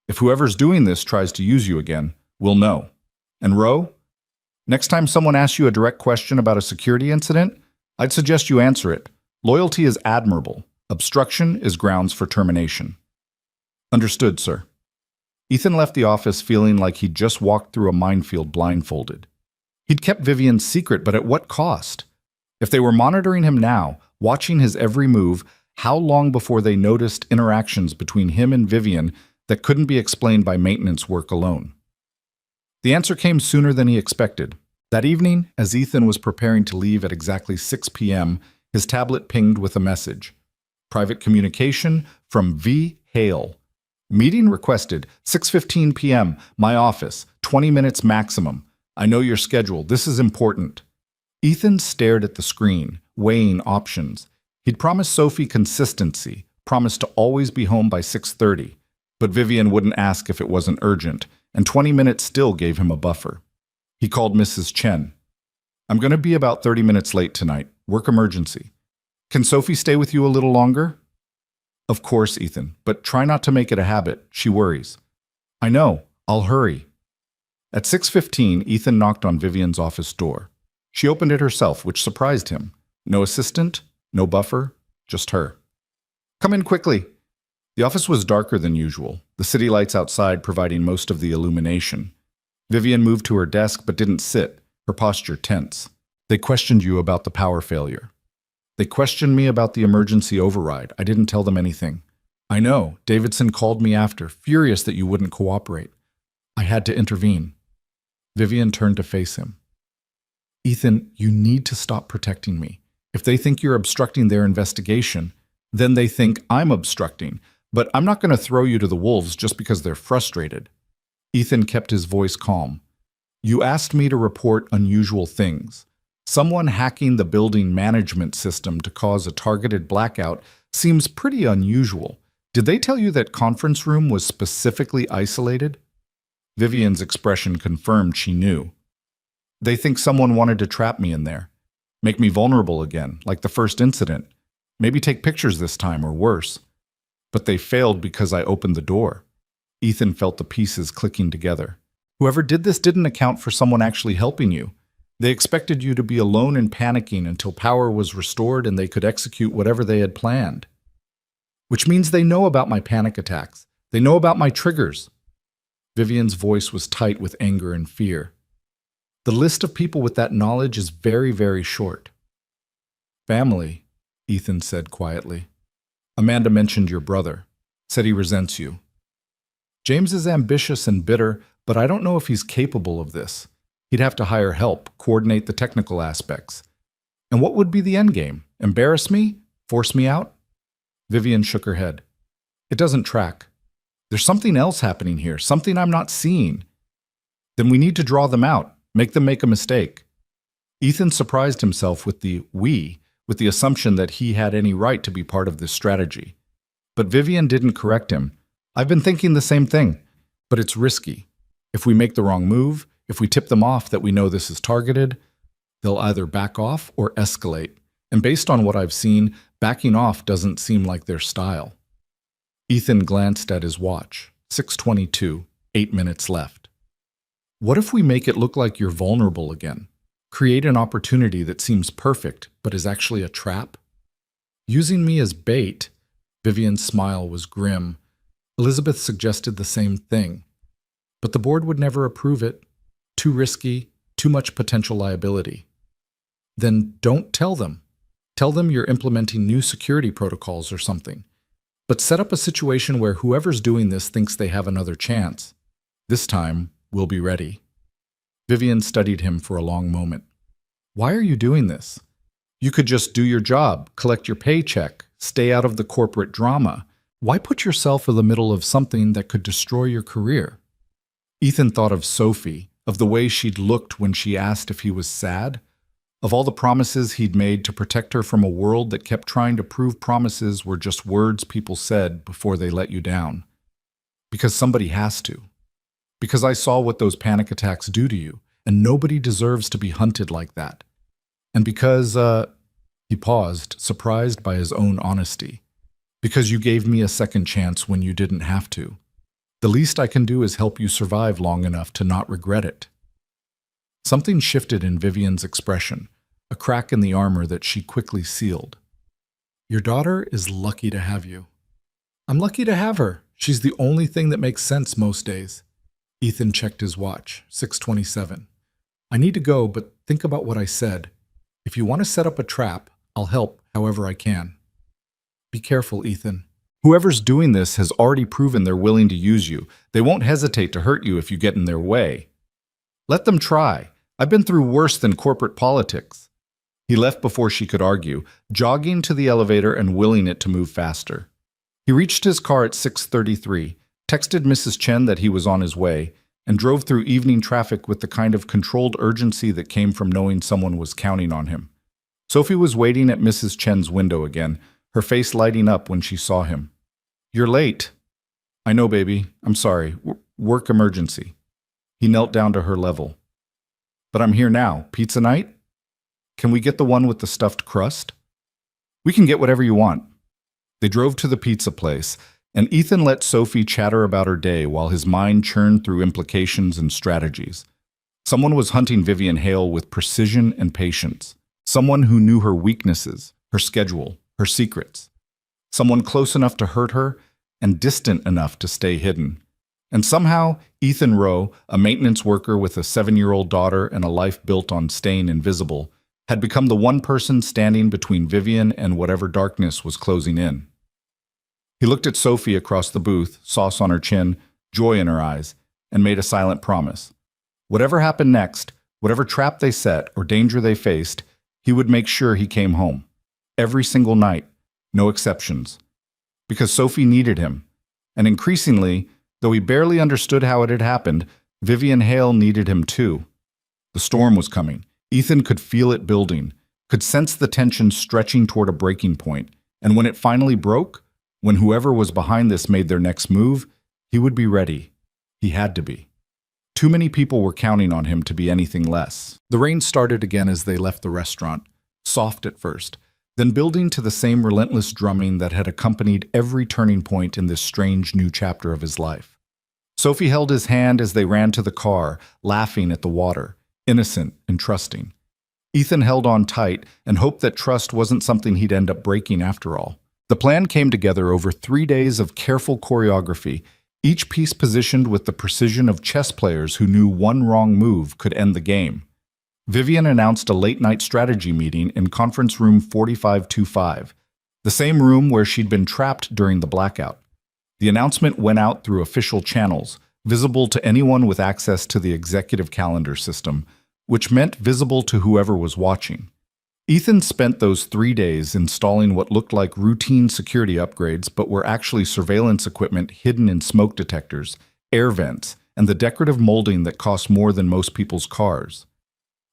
[SPEAKER 1] If whoever's doing this tries to use you again, we'll know. And Roe, next time someone asks you a direct question about a security incident, I'd suggest you answer it. Loyalty is admirable. Obstruction is grounds for termination." "Understood, sir." Ethan left the office feeling like he'd just walked through a minefield blindfolded. He'd kept Vivian's secret, but at what cost? If they were monitoring him now, watching his every move, how long before they noticed interactions between him and Vivian that couldn't be explained by maintenance work alone? The answer came sooner than he expected. That evening, as Ethan was preparing to leave at exactly 6 p.m., his tablet pinged with a message. Private communication from V. Hale. "Meeting requested, 6:15 p.m., my office, 20 minutes maximum. I know your schedule. This is important." Ethan stared at the screen, weighing options. He'd promised Sophie consistency, promised to always be home by 6:30. But Vivian wouldn't ask if it wasn't urgent, and 20 minutes still gave him a buffer. He called Mrs. Chen. "I'm going to be about 30 minutes late tonight. Work emergency. Can Sophie stay with you a little longer?" "Of course, Ethan, but try not to make it a habit. She worries." "I know. I'll hurry." At 6:15, Ethan knocked on Vivian's office door. She opened it herself, which surprised him. No assistant, no buffer, just her. "Come in quickly." The office was darker than usual, the city lights outside providing most of the illumination. Vivian moved to her desk but didn't sit, her posture tense. "They questioned you about the power failure." "They questioned me about the emergency override. I didn't tell them anything." "I know. Davidson called me after, furious that you wouldn't cooperate. I had to intervene." Vivian turned to face him. "Ethan, you need to stop protecting me. If they think you're obstructing their investigation, then they think I'm obstructing. But I'm not going to throw you to the wolves just because they're frustrated." Ethan kept his voice calm. "You asked me to report unusual things. Someone hacking the building management system to cause a targeted blackout seems pretty unusual. Did they tell you that conference room was specifically isolated?" Vivian's expression confirmed she knew. "They think someone wanted to trap me in there. Make me vulnerable again, like the first incident. Maybe take pictures this time, or worse. But they failed because I opened the door." Ethan felt the pieces clicking together. "Whoever did this didn't account for someone actually helping you. They expected you to be alone and panicking until power was restored and they could execute whatever they had planned. Which means they know about my panic attacks. They know about my triggers." Vivian's voice was tight with anger and fear. "The list of people with that knowledge is very, very short." "Family," Ethan said quietly. "Amanda mentioned your brother. Said he resents you. James is ambitious and bitter, but I don't know if he's capable of this. He'd have to hire help, coordinate the technical aspects. And what would be the end game? Embarrass me? Force me out?" Vivian shook her head. "It doesn't track. There's something else happening here, something I'm not seeing. Then we need to draw them out, make them make a mistake." Ethan surprised himself with the "we," with the assumption that he had any right to be part of this strategy. But Vivian didn't correct him. "I've been thinking the same thing, but it's risky. If we make the wrong move, if we tip them off that we know this is targeted, they'll either back off or escalate. And based on what I've seen, backing off doesn't seem like their style." Ethan glanced at his watch. 6:22, 8 minutes left. "What if we make it look like you're vulnerable again? Create an opportunity that seems perfect, but is actually a trap? Using me as bait?" Vivian's smile was grim. Elizabeth suggested the same thing. But the board would never approve it. Too risky, too much potential liability. "Then don't tell them. Tell them you're implementing new security protocols or something. But set up a situation where whoever's doing this thinks they have another chance. This time, we'll be ready." Vivian studied him for a long moment.
[SPEAKER 2] Why are you doing this? You could just do your job, collect your paycheck, stay out of the corporate drama. Why put yourself in the middle of something that could destroy your career? Ethan thought of Sophie, of the way she'd looked when she asked if he was sad, of all the promises he'd made to protect her from a world that kept trying to prove promises were just words people said before they let you down. Because somebody has to. Because I saw what those panic attacks do to you, and nobody deserves to be hunted like that. And because, he paused, surprised by his own honesty. Because you gave me a second chance when you didn't have to. The least I can do is help you survive long enough to not regret it. Something shifted in Vivian's expression, a crack in the armor that she quickly sealed. Your daughter is lucky to have you. I'm lucky to have her. She's the only thing that makes sense most days. Ethan checked his watch, 6:27. I need to go, but think about what I said. If you want to set up a trap, I'll help however I can. Be careful, Ethan. Whoever's doing this has already proven they're willing to use you. They won't hesitate to hurt you if you get in their way. Let them try. I've been through worse than corporate politics. He left before she could argue, jogging to the elevator and willing it to move faster. He reached his car at 6:33, texted Mrs. Chen that he was on his way, and drove through evening traffic with the kind of controlled urgency that came from knowing someone was counting on him. Sophie was waiting at Mrs. Chen's window again, her face lighting up when she saw him. You're late. I know, baby. I'm sorry. Work emergency. He knelt down to her level. But I'm here now. Pizza night? Can we get the one with the stuffed crust? We can get whatever you want. They drove to the pizza place, and Ethan let Sophie chatter about her day while his mind churned through implications and strategies. Someone was hunting Vivian Hale with precision and patience. Someone who knew her weaknesses, her schedule, her secrets. Someone close enough to hurt her and distant enough to stay hidden. And somehow, Ethan Rowe, a maintenance worker with a 7-year-old daughter and a life built on staying invisible, had become the one person standing between Vivian and whatever darkness was closing in. He looked at Sophie across the booth, sauce on her chin, joy in her eyes, and made a silent promise. Whatever happened next, whatever trap they set or danger they faced, he would make sure he came home. Every single night, no exceptions. Because Sophie needed him. And increasingly, though he barely understood how it had happened, Vivian Hale needed him too. The storm was coming. Ethan could feel it building, could sense the tension stretching toward a breaking point, and when it finally broke, when whoever was behind this made their next move, he would be ready. He had to be. Too many people were counting on him to be anything less. The rain started again as they left the restaurant, soft at first, then building to the same relentless drumming that had accompanied every turning point in this strange new chapter of his life. Sophie held his hand as they ran to the car, laughing at the water, innocent and trusting. Ethan held on tight and hoped that trust wasn't something he'd end up breaking after all. The plan came together over 3 days of careful choreography, each piece positioned with the precision of chess players who knew one wrong move could end the game. Vivian announced a late-night strategy meeting in conference room 4525, the same room where she'd been trapped during the blackout. The announcement went out through official channels, visible to anyone with access to the executive calendar system, which meant visible to whoever was watching. Ethan spent those 3 days installing what looked like routine security upgrades but were actually surveillance equipment hidden in smoke detectors, air vents, and the decorative molding that cost more than most people's cars.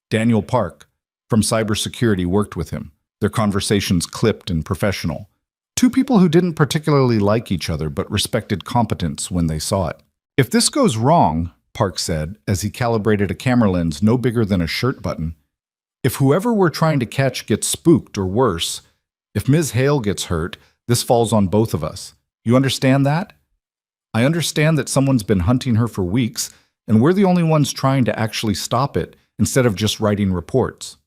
[SPEAKER 2] Daniel Park, from cybersecurity, worked with him, their conversations clipped and professional. Two people who didn't particularly like each other but respected competence when they saw it. If this goes wrong, Park said, as he calibrated a camera lens no bigger than a shirt button, if whoever we're trying to catch gets spooked or worse, if Ms. Hale gets hurt, this falls on both of us. You understand that? I understand that someone's been hunting her for weeks, and we're the only ones trying to actually stop it instead of just writing reports.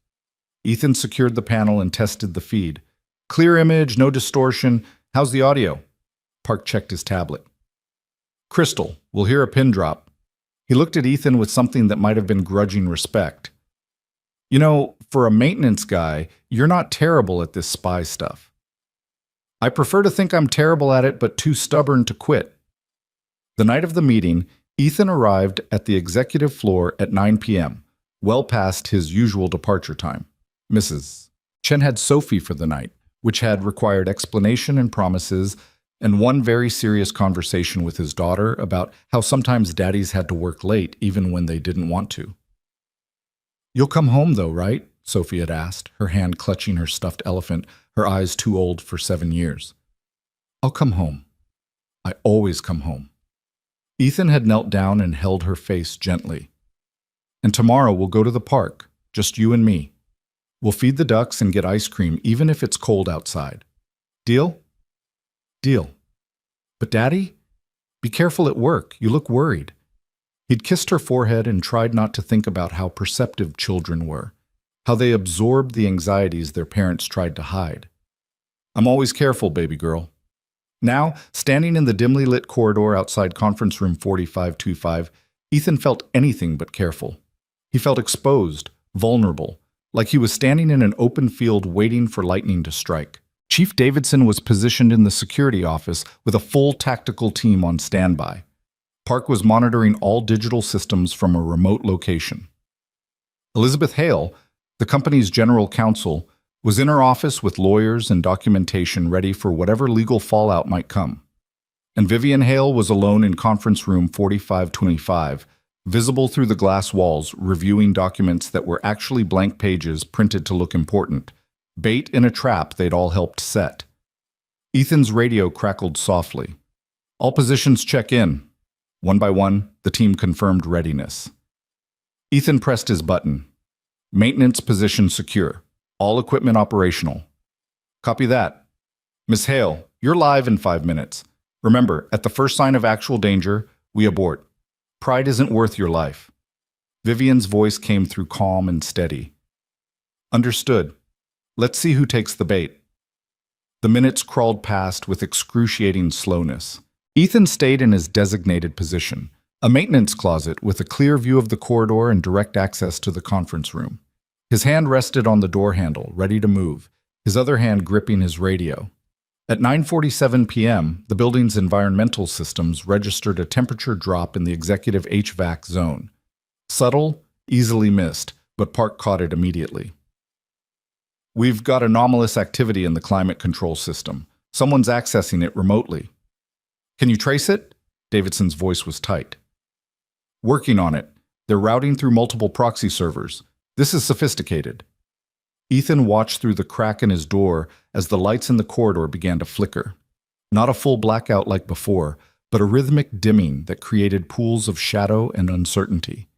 [SPEAKER 2] Ethan secured the panel and tested the feed. Clear image, no distortion. How's the audio? Park checked his tablet. Crystal, we'll hear a pin drop. He looked at Ethan with something that might have been grudging respect. You know, for a maintenance guy, you're not terrible at this spy stuff. I prefer to think I'm terrible at it, but too stubborn to quit. The night of the meeting, Ethan arrived at the executive floor at 9 p.m.,
[SPEAKER 1] well past his usual departure time. Mrs. Chen had Sophie for the night, which had required explanation and promises, and one very serious conversation with his daughter about how sometimes daddies had to work late even when they didn't want to. "You'll come home though, right?" Sophie had asked, her hand clutching her stuffed elephant, her eyes too old for 7 years. "I'll come home. I always come home." Ethan had knelt down and held her face gently. "And tomorrow we'll go to the park, just you and me. We'll feed the ducks and get ice cream even if it's cold outside. Deal?" "Deal. But Daddy, be careful at work. You look worried." He'd kissed her forehead and tried not to think about how perceptive children were, how they absorbed the anxieties their parents tried to hide. "I'm always careful, baby girl." Now, standing in the dimly lit corridor outside conference room 4525, Ethan felt anything but careful. He felt exposed, vulnerable, like he was standing in an open field waiting for lightning to strike. Chief Davidson was positioned in the security office with a full tactical team on standby. Park was monitoring all digital systems from a remote location. Elizabeth Hale, the company's general counsel, was in her office with lawyers and documentation ready for whatever legal fallout might come. And Vivian Hale was alone in conference room 4525, visible through the glass walls, reviewing documents that were actually blank pages printed to look important, bait in a trap they'd all helped set. Ethan's radio crackled softly. "All positions check in." One by one, the team confirmed readiness. Ethan pressed his button. "Maintenance position secure. All equipment operational." "Copy that." "Miss Hale, you're live in 5 minutes. Remember, at the first sign of actual danger, we abort. Pride isn't worth your life." Vivian's voice came through calm and steady. "Understood. Let's see who takes the bait." The minutes crawled past with excruciating slowness. Ethan stayed in his designated position, a maintenance closet with a clear view of the corridor and direct access to the conference room. His hand rested on the door handle, ready to move, his other hand gripping his radio. At 9:47 p.m., the building's environmental systems registered a temperature drop in the executive HVAC zone. Subtle, easily missed, but Park caught it immediately. "We've got anomalous activity in the climate control system. Someone's accessing it remotely." "Can you trace it?" Davidson's voice was tight. "Working on it. They're routing through multiple proxy servers. This is sophisticated." Ethan watched through the crack in his door as the lights in the corridor began to flicker. Not a full blackout like before, but a rhythmic dimming that created pools of shadow and uncertainty.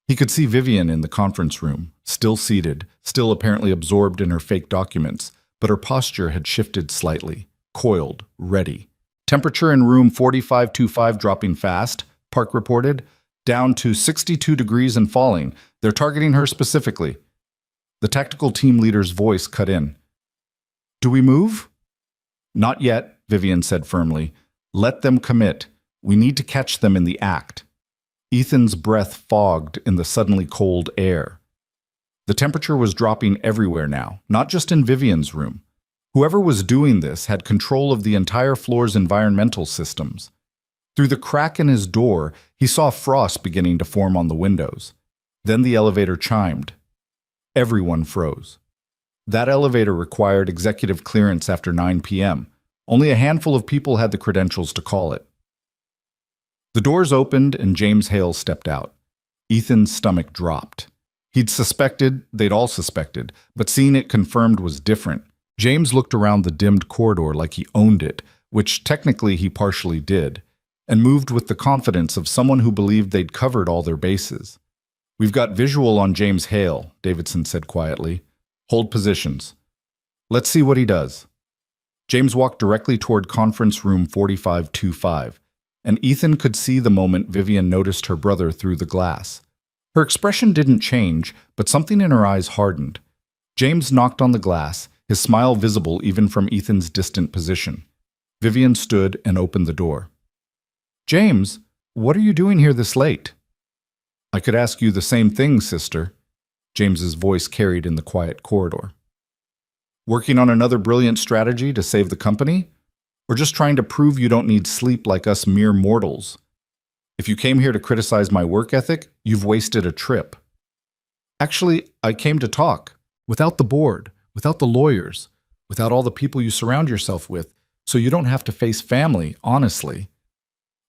[SPEAKER 1] He could see Vivian in the conference room, still seated, still apparently absorbed in her fake documents, but her posture had shifted slightly, coiled, ready. "Temperature in room 4525 dropping fast," Park reported. "Down to 62 degrees and falling. They're targeting her specifically." The tactical team leader's voice cut in. "Do we move?" "Not yet," Vivian said firmly. "Let them commit. We need to catch them in the act." Ethan's breath fogged in the suddenly cold air. The temperature was dropping everywhere now, not just in Vivian's room. Whoever was doing this had control of the entire floor's environmental systems. Through the crack in his door, he saw frost beginning to form on the windows. Then the elevator chimed. Everyone froze. That elevator required executive clearance after 9 p.m. Only a handful of people had the credentials to call it. The doors opened and James Hale stepped out. Ethan's stomach dropped. He'd suspected, they'd all suspected, but seeing it confirmed was different. James looked around the dimmed corridor like he owned it, which technically he partially did, and moved with the confidence of someone who believed they'd covered all their bases. "We've got visual on James Hale," Davidson said quietly. "Hold positions. Let's see what he does." James walked directly toward conference room 4525, and Ethan could see the moment Vivian noticed her brother through the glass. Her expression didn't change, but something in her eyes hardened. James knocked on the glass, his smile visible even from Ethan's distant position. Vivian stood and opened the door. "James, what are you doing here this late?" "I could ask you the same thing, sister," James's voice carried in the quiet corridor. "Working on another brilliant strategy to save the company? Or just trying to prove you don't need sleep like us mere mortals? If you came here to criticize my work ethic, you've wasted a trip." Actually, I came to talk.
[SPEAKER 2] Without the board, without the lawyers, without all the people you surround yourself with, so you don't have to face family, honestly.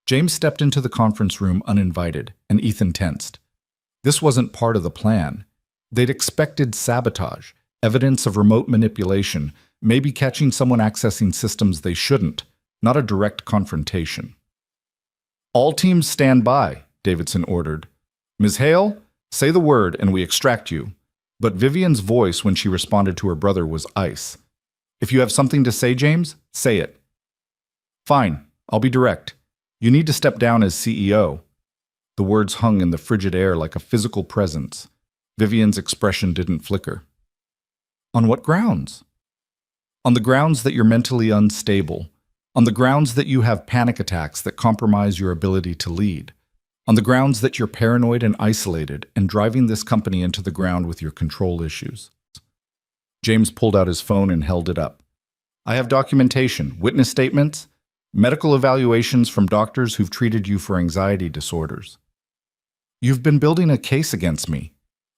[SPEAKER 2] James stepped into the conference room uninvited, and Ethan tensed. This wasn't part of the plan. They'd expected sabotage, evidence of remote manipulation, maybe catching someone accessing systems they shouldn't, not a direct confrontation. All teams stand by, Davidson ordered. Ms. Hale, say the word and we extract you. But Vivian's voice when she responded to her brother was ice. If you have something to say, James, say it. Fine, I'll be direct. You need to step down as CEO. The words hung in the frigid air like a physical presence. Vivian's expression didn't flicker. On what grounds? On the grounds that you're mentally unstable. On the grounds that you have panic attacks that compromise your ability to lead. On the grounds that you're paranoid and isolated and driving this company into the ground with your control issues. James pulled out his phone and held it up. I have documentation, witness statements, medical evaluations from doctors who've treated you for anxiety disorders. You've been building a case against me.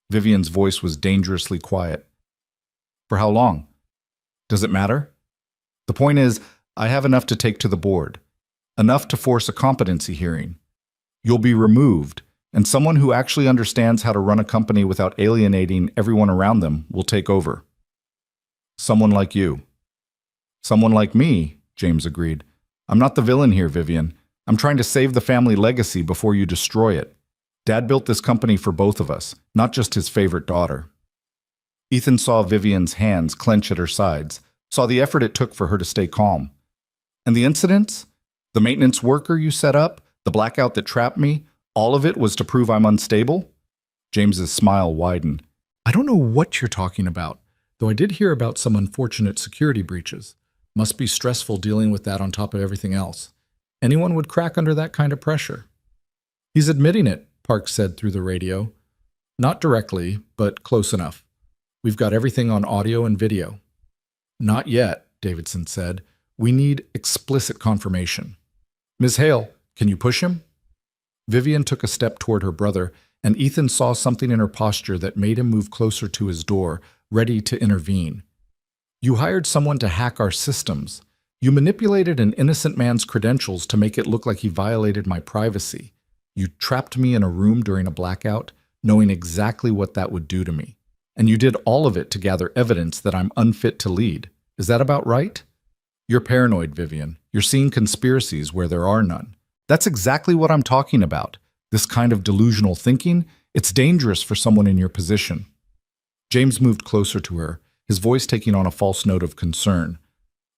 [SPEAKER 2] Vivian's voice was dangerously quiet. For how long? Does it matter? The point is, I have enough to take to the board. Enough to force a competency hearing. You'll be removed, and someone who actually understands how to run a company without alienating everyone around them will take over. Someone like you. Someone like me, James agreed. I'm not the villain here, Vivian. I'm trying to save the family legacy before you destroy it. Dad built this company for both of us, not just his favorite daughter. Ethan saw Vivian's hands clench at her sides, saw the effort it took for her to stay calm. And the incidents? The maintenance worker you set up? The blackout that trapped me? All of it was to prove I'm unstable? James's smile widened. I don't know what you're talking about, though I did hear about some unfortunate security breaches. Must be stressful dealing with that on top of everything else. Anyone would crack under that kind of pressure. He's admitting it, Parks said through the radio. Not directly, but close enough. We've got everything on audio and video. Not yet, Davidson said. We need explicit confirmation. Ms. Hale, can you push him? Vivian took a step toward her brother, and Ethan saw something in her posture that made him move closer to his door, ready to intervene. You hired someone to hack our systems. You manipulated an innocent man's credentials to make it look like he violated my privacy. You trapped me in a room during a blackout, knowing exactly what that would do to me. And you did all of it to gather evidence that I'm unfit to lead. Is that about right? You're paranoid, Vivian. You're seeing conspiracies where there are none. That's exactly what I'm talking about. This kind of delusional thinking, it's dangerous for someone in your position. James moved closer to her, his voice taking on a false note of concern.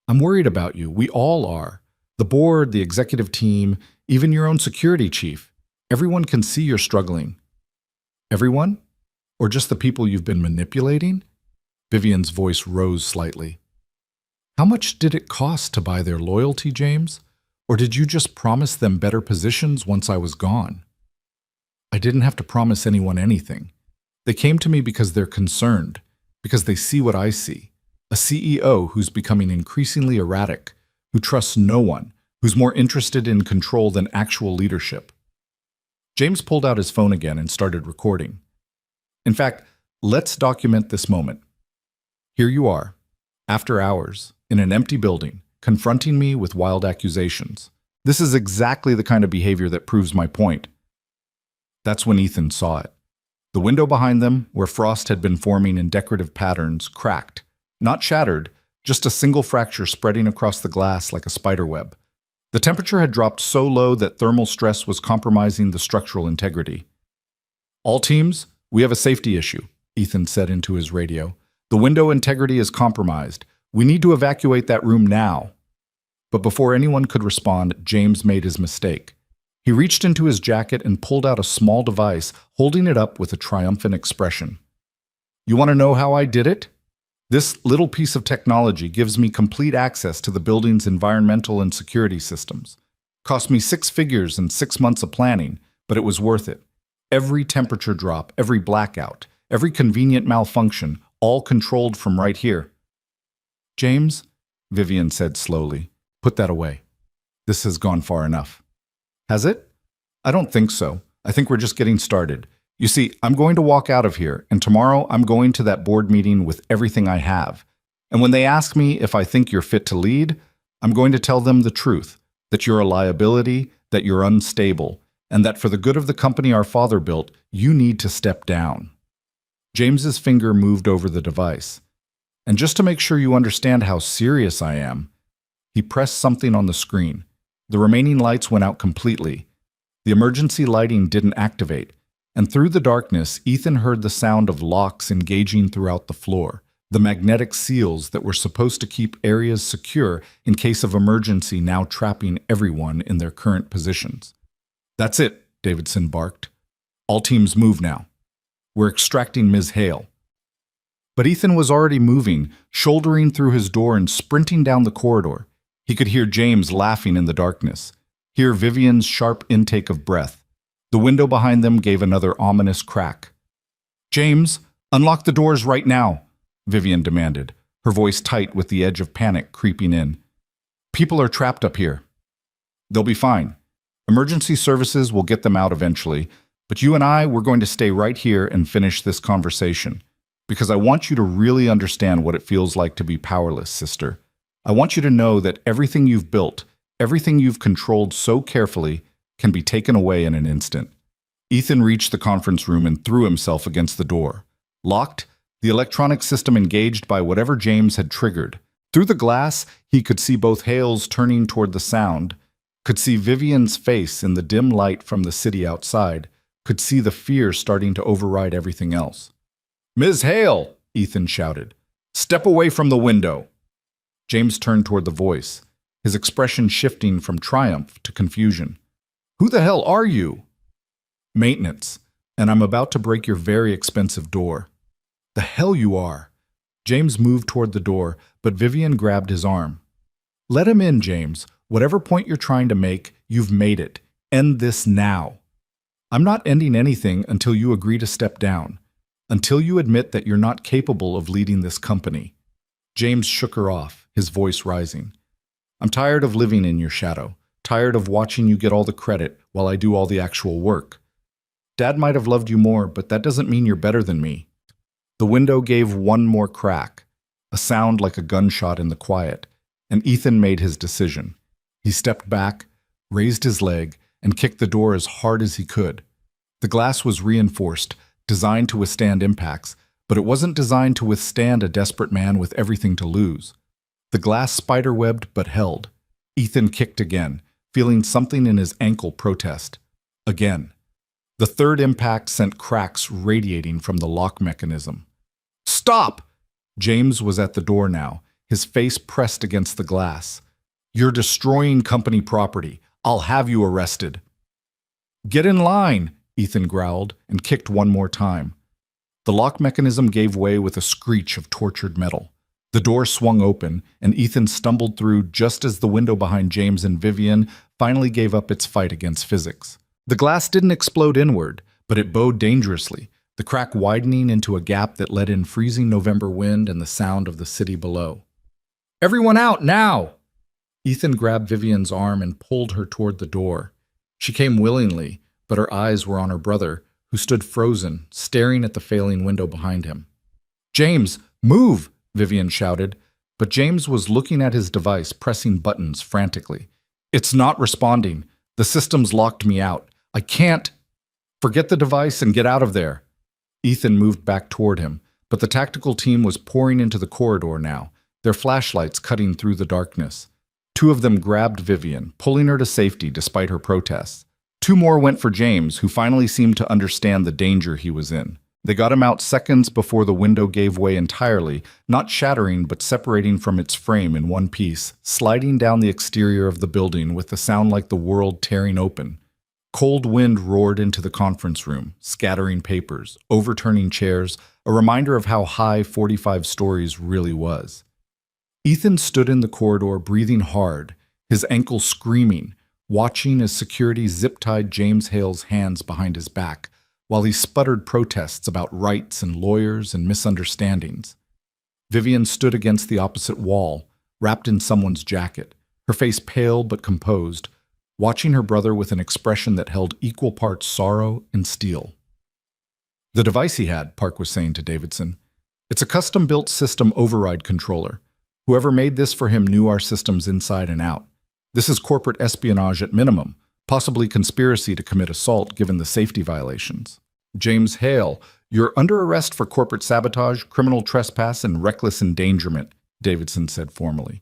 [SPEAKER 2] I'm worried about you. We all are. The board, the executive team, even your own security chief. Everyone can see you're struggling. Everyone? Or just the people you've been manipulating? Vivian's voice rose slightly. How much did it cost to buy their loyalty, James? Or did you just promise them better positions once I was gone? I didn't have to promise anyone anything. They came to me because they're concerned, because they see what I see. A CEO who's becoming increasingly erratic, who trusts no one, who's more interested in control than actual leadership. James pulled out his phone again and started recording. In fact, let's document this moment. Here you are, after hours, in an empty building, confronting me with wild accusations. This is exactly the kind of behavior that proves my point. That's when Ethan saw it. The window behind them, where frost had been forming in decorative patterns, cracked. Not shattered, just a single fracture spreading across the glass like a spiderweb. The temperature had dropped so low that thermal stress was compromising the structural integrity. All teams, we have a safety issue, Ethan said into his radio. The window integrity is compromised. We need to evacuate that room now. But before anyone could respond, James made his mistake. He reached into his jacket and pulled out a small device, holding it up with a triumphant expression. You want to know how I did it? This little piece of technology gives me complete access to the building's environmental and security systems. Cost me 6 figures and 6 months of planning, but it was worth it. Every temperature drop, every blackout, every convenient malfunction, all controlled from right here. James, Vivian said slowly, put that away. This has gone far enough. Has it? I don't think so. I think we're just getting started.
[SPEAKER 1] You see, I'm going to walk out of here, and tomorrow I'm going to that board meeting with everything I have. And when they ask me if I think you're fit to lead, I'm going to tell them the truth, that you're a liability, that you're unstable, and that for the good of the company our father built, you need to step down. James's finger moved over the device. And just to make sure you understand how serious I am, he pressed something on the screen. The remaining lights went out completely. The emergency lighting didn't activate, and through the darkness, Ethan heard the sound of locks engaging throughout the floor, the magnetic seals that were supposed to keep areas secure in case of emergency now trapping everyone in their current positions. That's it, Davidson barked. All teams move now. We're extracting Ms. Hale. But Ethan was already moving, shouldering through his door and sprinting down the corridor. He could hear James laughing in the darkness, hear Vivian's sharp intake of breath. The window behind them gave another ominous crack. "James, unlock the doors right now," Vivian demanded, her voice tight with the edge of panic creeping in. "People are trapped up here." "They'll be fine. Emergency services will get them out eventually, but you and we're going to stay right here and finish this conversation. Because I want you to really understand what it feels like to be powerless, sister. I want you to know that everything you've built, everything you've controlled so carefully, can be taken away in an instant." Ethan reached the conference room and threw himself against the door. Locked, the electronic system engaged by whatever James had triggered. Through the glass, he could see both Hales turning toward the sound, could see Vivian's face in the dim light from the city outside, could see the fear starting to override everything else. "Ms. Hale!" Ethan shouted. "Step away from the window!" James turned toward the voice, his expression shifting from triumph to confusion. "Who the hell are you?" "Maintenance, and I'm about to break your very expensive door." "The hell you are!" James moved toward the door, but Vivian grabbed his arm. "Let him in, James. Whatever point you're trying to make, you've made it. End this now." "I'm not ending anything until you agree to step down. Until you admit that you're not capable of leading this company." James shook her off, his voice rising. "I'm tired of living in your shadow, tired of watching you get all the credit while I do all the actual work. Dad might have loved you more, but that doesn't mean you're better than me." The window gave one more crack, a sound like a gunshot in the quiet, and Ethan made his decision. He stepped back, raised his leg, and kicked the door as hard as he could. The glass was reinforced, designed to withstand impacts, but it wasn't designed to withstand a desperate man with everything to lose. The glass spiderwebbed but held. Ethan kicked again, feeling something in his ankle protest. Again. The third impact sent cracks radiating from the lock mechanism. "Stop!" James was at the door now, his face pressed against the glass. "You're destroying company property. I'll have you arrested." "Get in line!" Ethan growled and kicked one more time. The lock mechanism gave way with a screech of tortured metal. The door swung open, and Ethan stumbled through just as the window behind James and Vivian finally gave up its fight against physics. The glass didn't explode inward, but it bowed dangerously, the crack widening into a gap that let in freezing November wind and the sound of the city below. "Everyone out, now!" Ethan grabbed Vivian's arm and pulled her toward the door. She came willingly, but her eyes were on her brother, who stood frozen, staring at the failing window behind him. "James, move!" Vivian shouted, but James was looking at his device, pressing buttons frantically. "It's not responding. The system's locked me out. I can't." "Forget the device and get out of there." Ethan moved back toward him, but the tactical team was pouring into the corridor now, their flashlights cutting through the darkness. Two of them grabbed Vivian, pulling her to safety despite her protests. Two more went for James, who finally seemed to understand the danger he was in. They got him out seconds before the window gave way entirely, not shattering but separating from its frame in one piece, sliding down the exterior of the building with a sound like the world tearing open. Cold wind roared into the conference room, scattering papers, overturning chairs, a reminder of how high 45 stories really was. Ethan stood in the corridor, breathing hard, his ankle screaming, watching as security zip-tied James Hale's hands behind his back, while he sputtered protests about rights and lawyers and misunderstandings. Vivian stood against the opposite wall, wrapped in someone's jacket, her face pale but composed, watching her brother with an expression that held equal parts sorrow and steel. The device he had, Park was saying to Davidson. It's a custom-built system override controller. Whoever made this for him knew our systems inside and out. This is corporate espionage at minimum, possibly conspiracy to commit assault given the safety violations. James Hale, you're under arrest for corporate sabotage, criminal trespass, and reckless endangerment, Davidson said formally.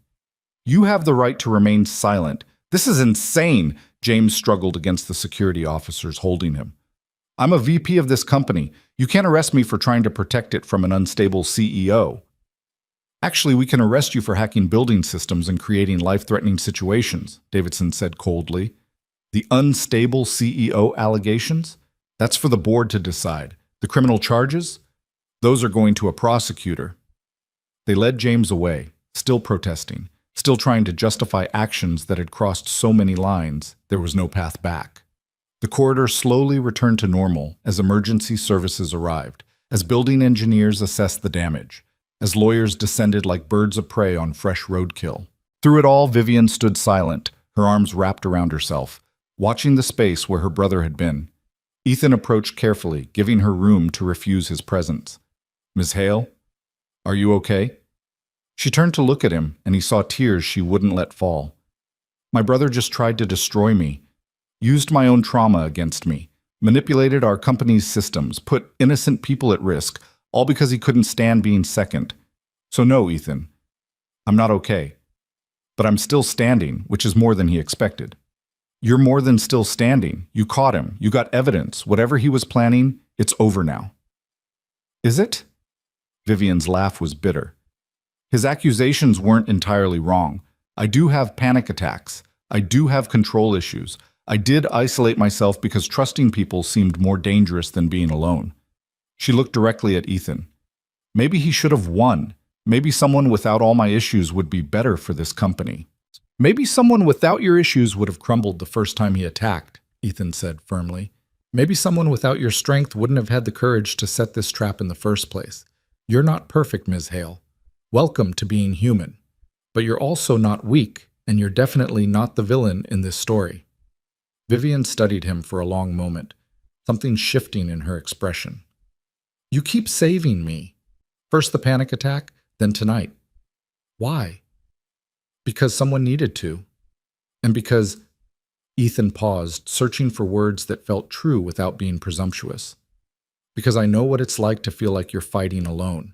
[SPEAKER 1] You have the right to remain silent. This is insane, James struggled against the security officers holding him. I'm a VP of this company. You can't arrest me for trying to protect it from an unstable CEO. Actually, we can arrest you for hacking building systems and creating life-threatening situations, Davidson said coldly. The unstable CEO allegations? That's for the board to decide. The criminal charges? Those are going to a prosecutor. They led James away, still protesting, still trying to justify actions that had crossed so many lines there was no path back. The corridor slowly returned to normal as emergency services arrived, as building engineers assessed the damage, as lawyers descended like birds of prey on fresh roadkill. Through it all, Vivian stood silent, her arms wrapped around herself, watching the space where her brother had been. Ethan approached carefully, giving her room to refuse his presence. Ms. Hale, are you okay? She turned to look at him, and he saw tears she wouldn't let fall. My brother just tried to destroy me, used my own trauma against me, manipulated our company's systems, put innocent people at risk, all because he couldn't stand being second. So no, Ethan, I'm not okay. But I'm still standing, which is more than he expected. You're more than still standing. You caught him. You got evidence. Whatever he was planning, it's over now. Is it? Vivian's laugh was bitter. His accusations weren't entirely wrong. I do have panic attacks. I do have control issues. I did isolate myself because trusting people seemed more dangerous than being alone. She looked directly at Ethan. Maybe he should have won. Maybe someone without all my issues would be better for this company. Maybe someone without your issues would have crumbled the first time he attacked, Ethan said firmly. Maybe someone without your strength wouldn't have had the courage to set this trap in the first place. You're not perfect, Ms. Hale. Welcome to being human. But you're also not weak, and you're definitely not the villain in this story. Vivian studied him for a long moment, something shifting in her expression. You keep saving me. First the panic attack, then tonight. Why? Because someone needed to. And because Ethan paused, searching for words that felt true without being presumptuous. Because I know what it's like to feel like you're fighting alone.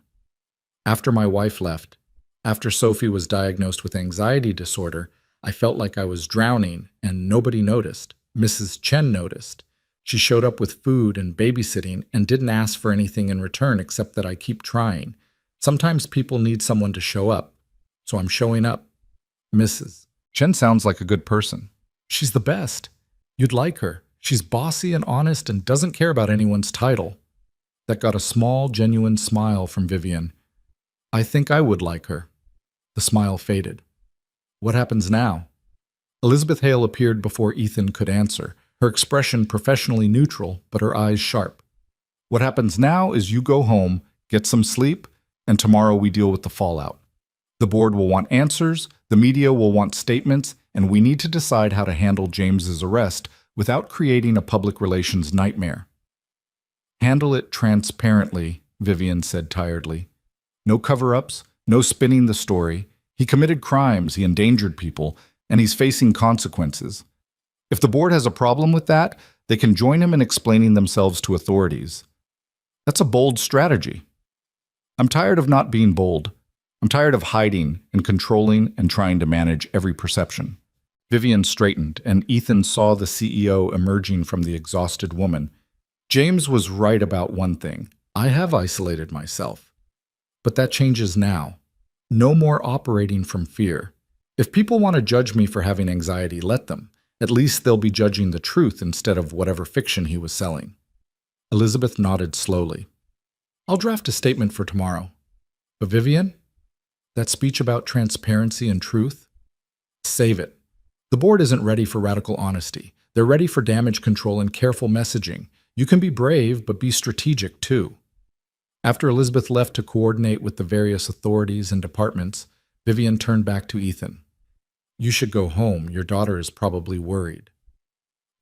[SPEAKER 1] After my wife left, after Sophie was diagnosed with anxiety disorder, I felt like I was drowning and nobody noticed. Mrs. Chen noticed. She showed up with food and babysitting and didn't ask for anything in return except that I keep trying. Sometimes people need someone to show up, so I'm showing up. Mrs. Chen sounds like a good person.
[SPEAKER 2] She's the best. You'd like her. She's bossy and honest and doesn't care about anyone's title. That got a small, genuine smile from Vivian. I think I would like her. The smile faded. What happens now? Elizabeth Hale appeared before Ethan could answer, her expression professionally neutral, but her eyes sharp. What happens now is you go home, get some sleep, and tomorrow we deal with the fallout. The board will want answers, the media will want statements, and we need to decide how to handle James's arrest without creating a public relations nightmare. Handle it transparently, Vivian said tiredly. No cover-ups, no spinning the story. He committed crimes, he endangered people, and he's facing consequences. If the board has a problem with that, they can join him in explaining themselves to authorities. That's a bold strategy. I'm tired of not being bold. I'm tired of hiding and controlling and trying to manage every perception. Vivian straightened, and Ethan saw the CEO emerging from the exhausted woman. James was right about one thing. I have isolated myself. But that changes now. No more operating from fear. If people want to judge me for having anxiety, let them. At least they'll be judging the truth instead of whatever fiction he was selling. Elizabeth nodded slowly. I'll draft a statement for tomorrow. But Vivian? That speech about transparency and truth? Save it. The board isn't ready for radical honesty. They're ready for damage control and careful messaging. You can be brave, but be strategic too. After Elizabeth left to coordinate with the various authorities and departments, Vivian turned back to Ethan. You should go home. Your daughter is probably worried.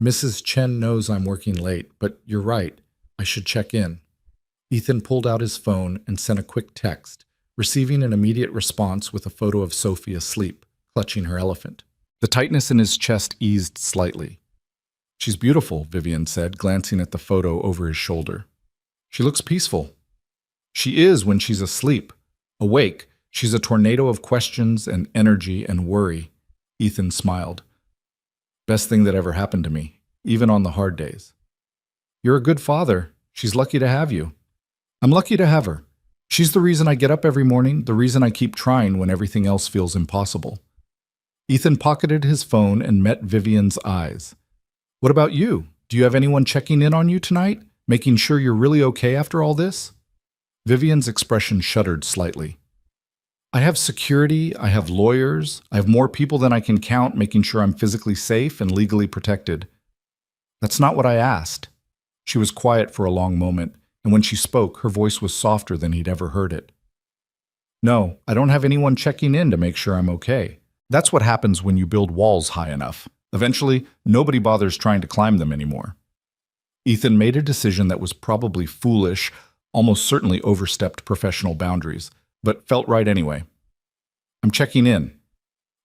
[SPEAKER 2] Mrs. Chen knows I'm working late, but you're right. I should check in. Ethan pulled out his phone and sent a quick text, receiving an immediate response with a photo of Sophie asleep, clutching her elephant. The tightness in his chest eased slightly. "She's beautiful," Vivian said, glancing at the photo over his shoulder. "She looks peaceful." "She is when she's asleep. Awake, she's a tornado of questions and energy and worry." Ethan smiled. "Best thing that ever happened to me, even on the hard days." "You're a good father. She's lucky to have you." "I'm lucky to have her. She's the reason I get up every morning, the reason I keep trying when everything else feels impossible." Ethan pocketed his phone and met Vivian's eyes. "What about you? Do you have anyone checking in on you tonight, making sure you're really okay after all this?" Vivian's expression shuddered slightly. "I have security, I have lawyers, I have more people than I can count making sure I'm physically safe and legally protected." "That's not what I asked." She was quiet for a long moment, and when she spoke, her voice was softer than he'd ever heard it. "No, I don't have anyone checking in to make sure I'm okay. That's what happens when you build walls high enough. Eventually, nobody bothers trying to climb them anymore." Ethan made a decision that was probably foolish, almost certainly overstepped professional boundaries, but felt right anyway. "I'm checking in.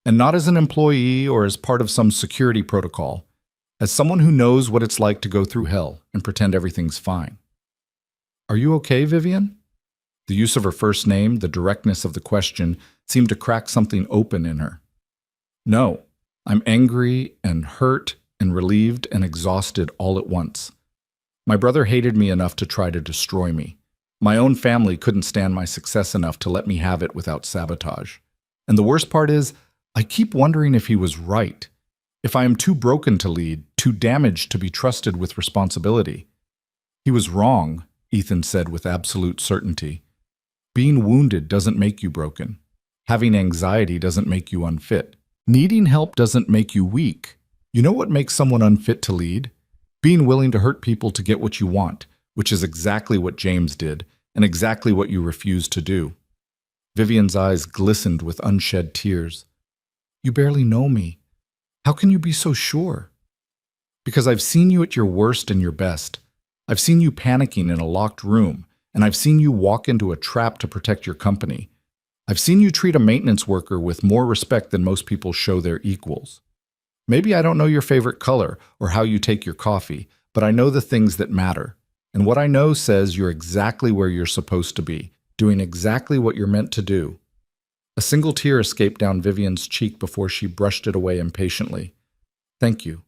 [SPEAKER 2] And not as an employee or as part of some security protocol, as someone who knows what it's like to go through hell and pretend everything's fine." "Are you okay, Vivian?" The use of her first name, the directness of the question, seemed to crack something open in her. "No, I'm angry and hurt and relieved and exhausted all at once. My brother hated me enough to try to destroy me. My own family couldn't stand my success enough to let me have it without sabotage. And the worst part is, I keep wondering if he was right. If I am too broken to lead, too damaged to be trusted with responsibility." "He was wrong," Ethan said with absolute certainty. "Being wounded doesn't make you broken. Having anxiety doesn't make you unfit. Needing help doesn't make you weak. You know what makes someone unfit to lead? Being willing to hurt people to get what you want, which is exactly what James did, and exactly what you refused to do." Vivian's eyes glistened with unshed tears. "You barely know me. How can you be so sure?" "Because I've seen you at your worst and your best. I've seen you panicking in a locked room, and I've seen you walk into a trap to protect your company. I've seen you treat a maintenance worker with more respect than most people show their equals. Maybe I don't know your favorite color or how you take your coffee, but I know the things that matter. And what I know says you're exactly where you're supposed to be, doing exactly what you're meant to do." A single tear escaped down Vivian's cheek before she brushed it away impatiently. "Thank you.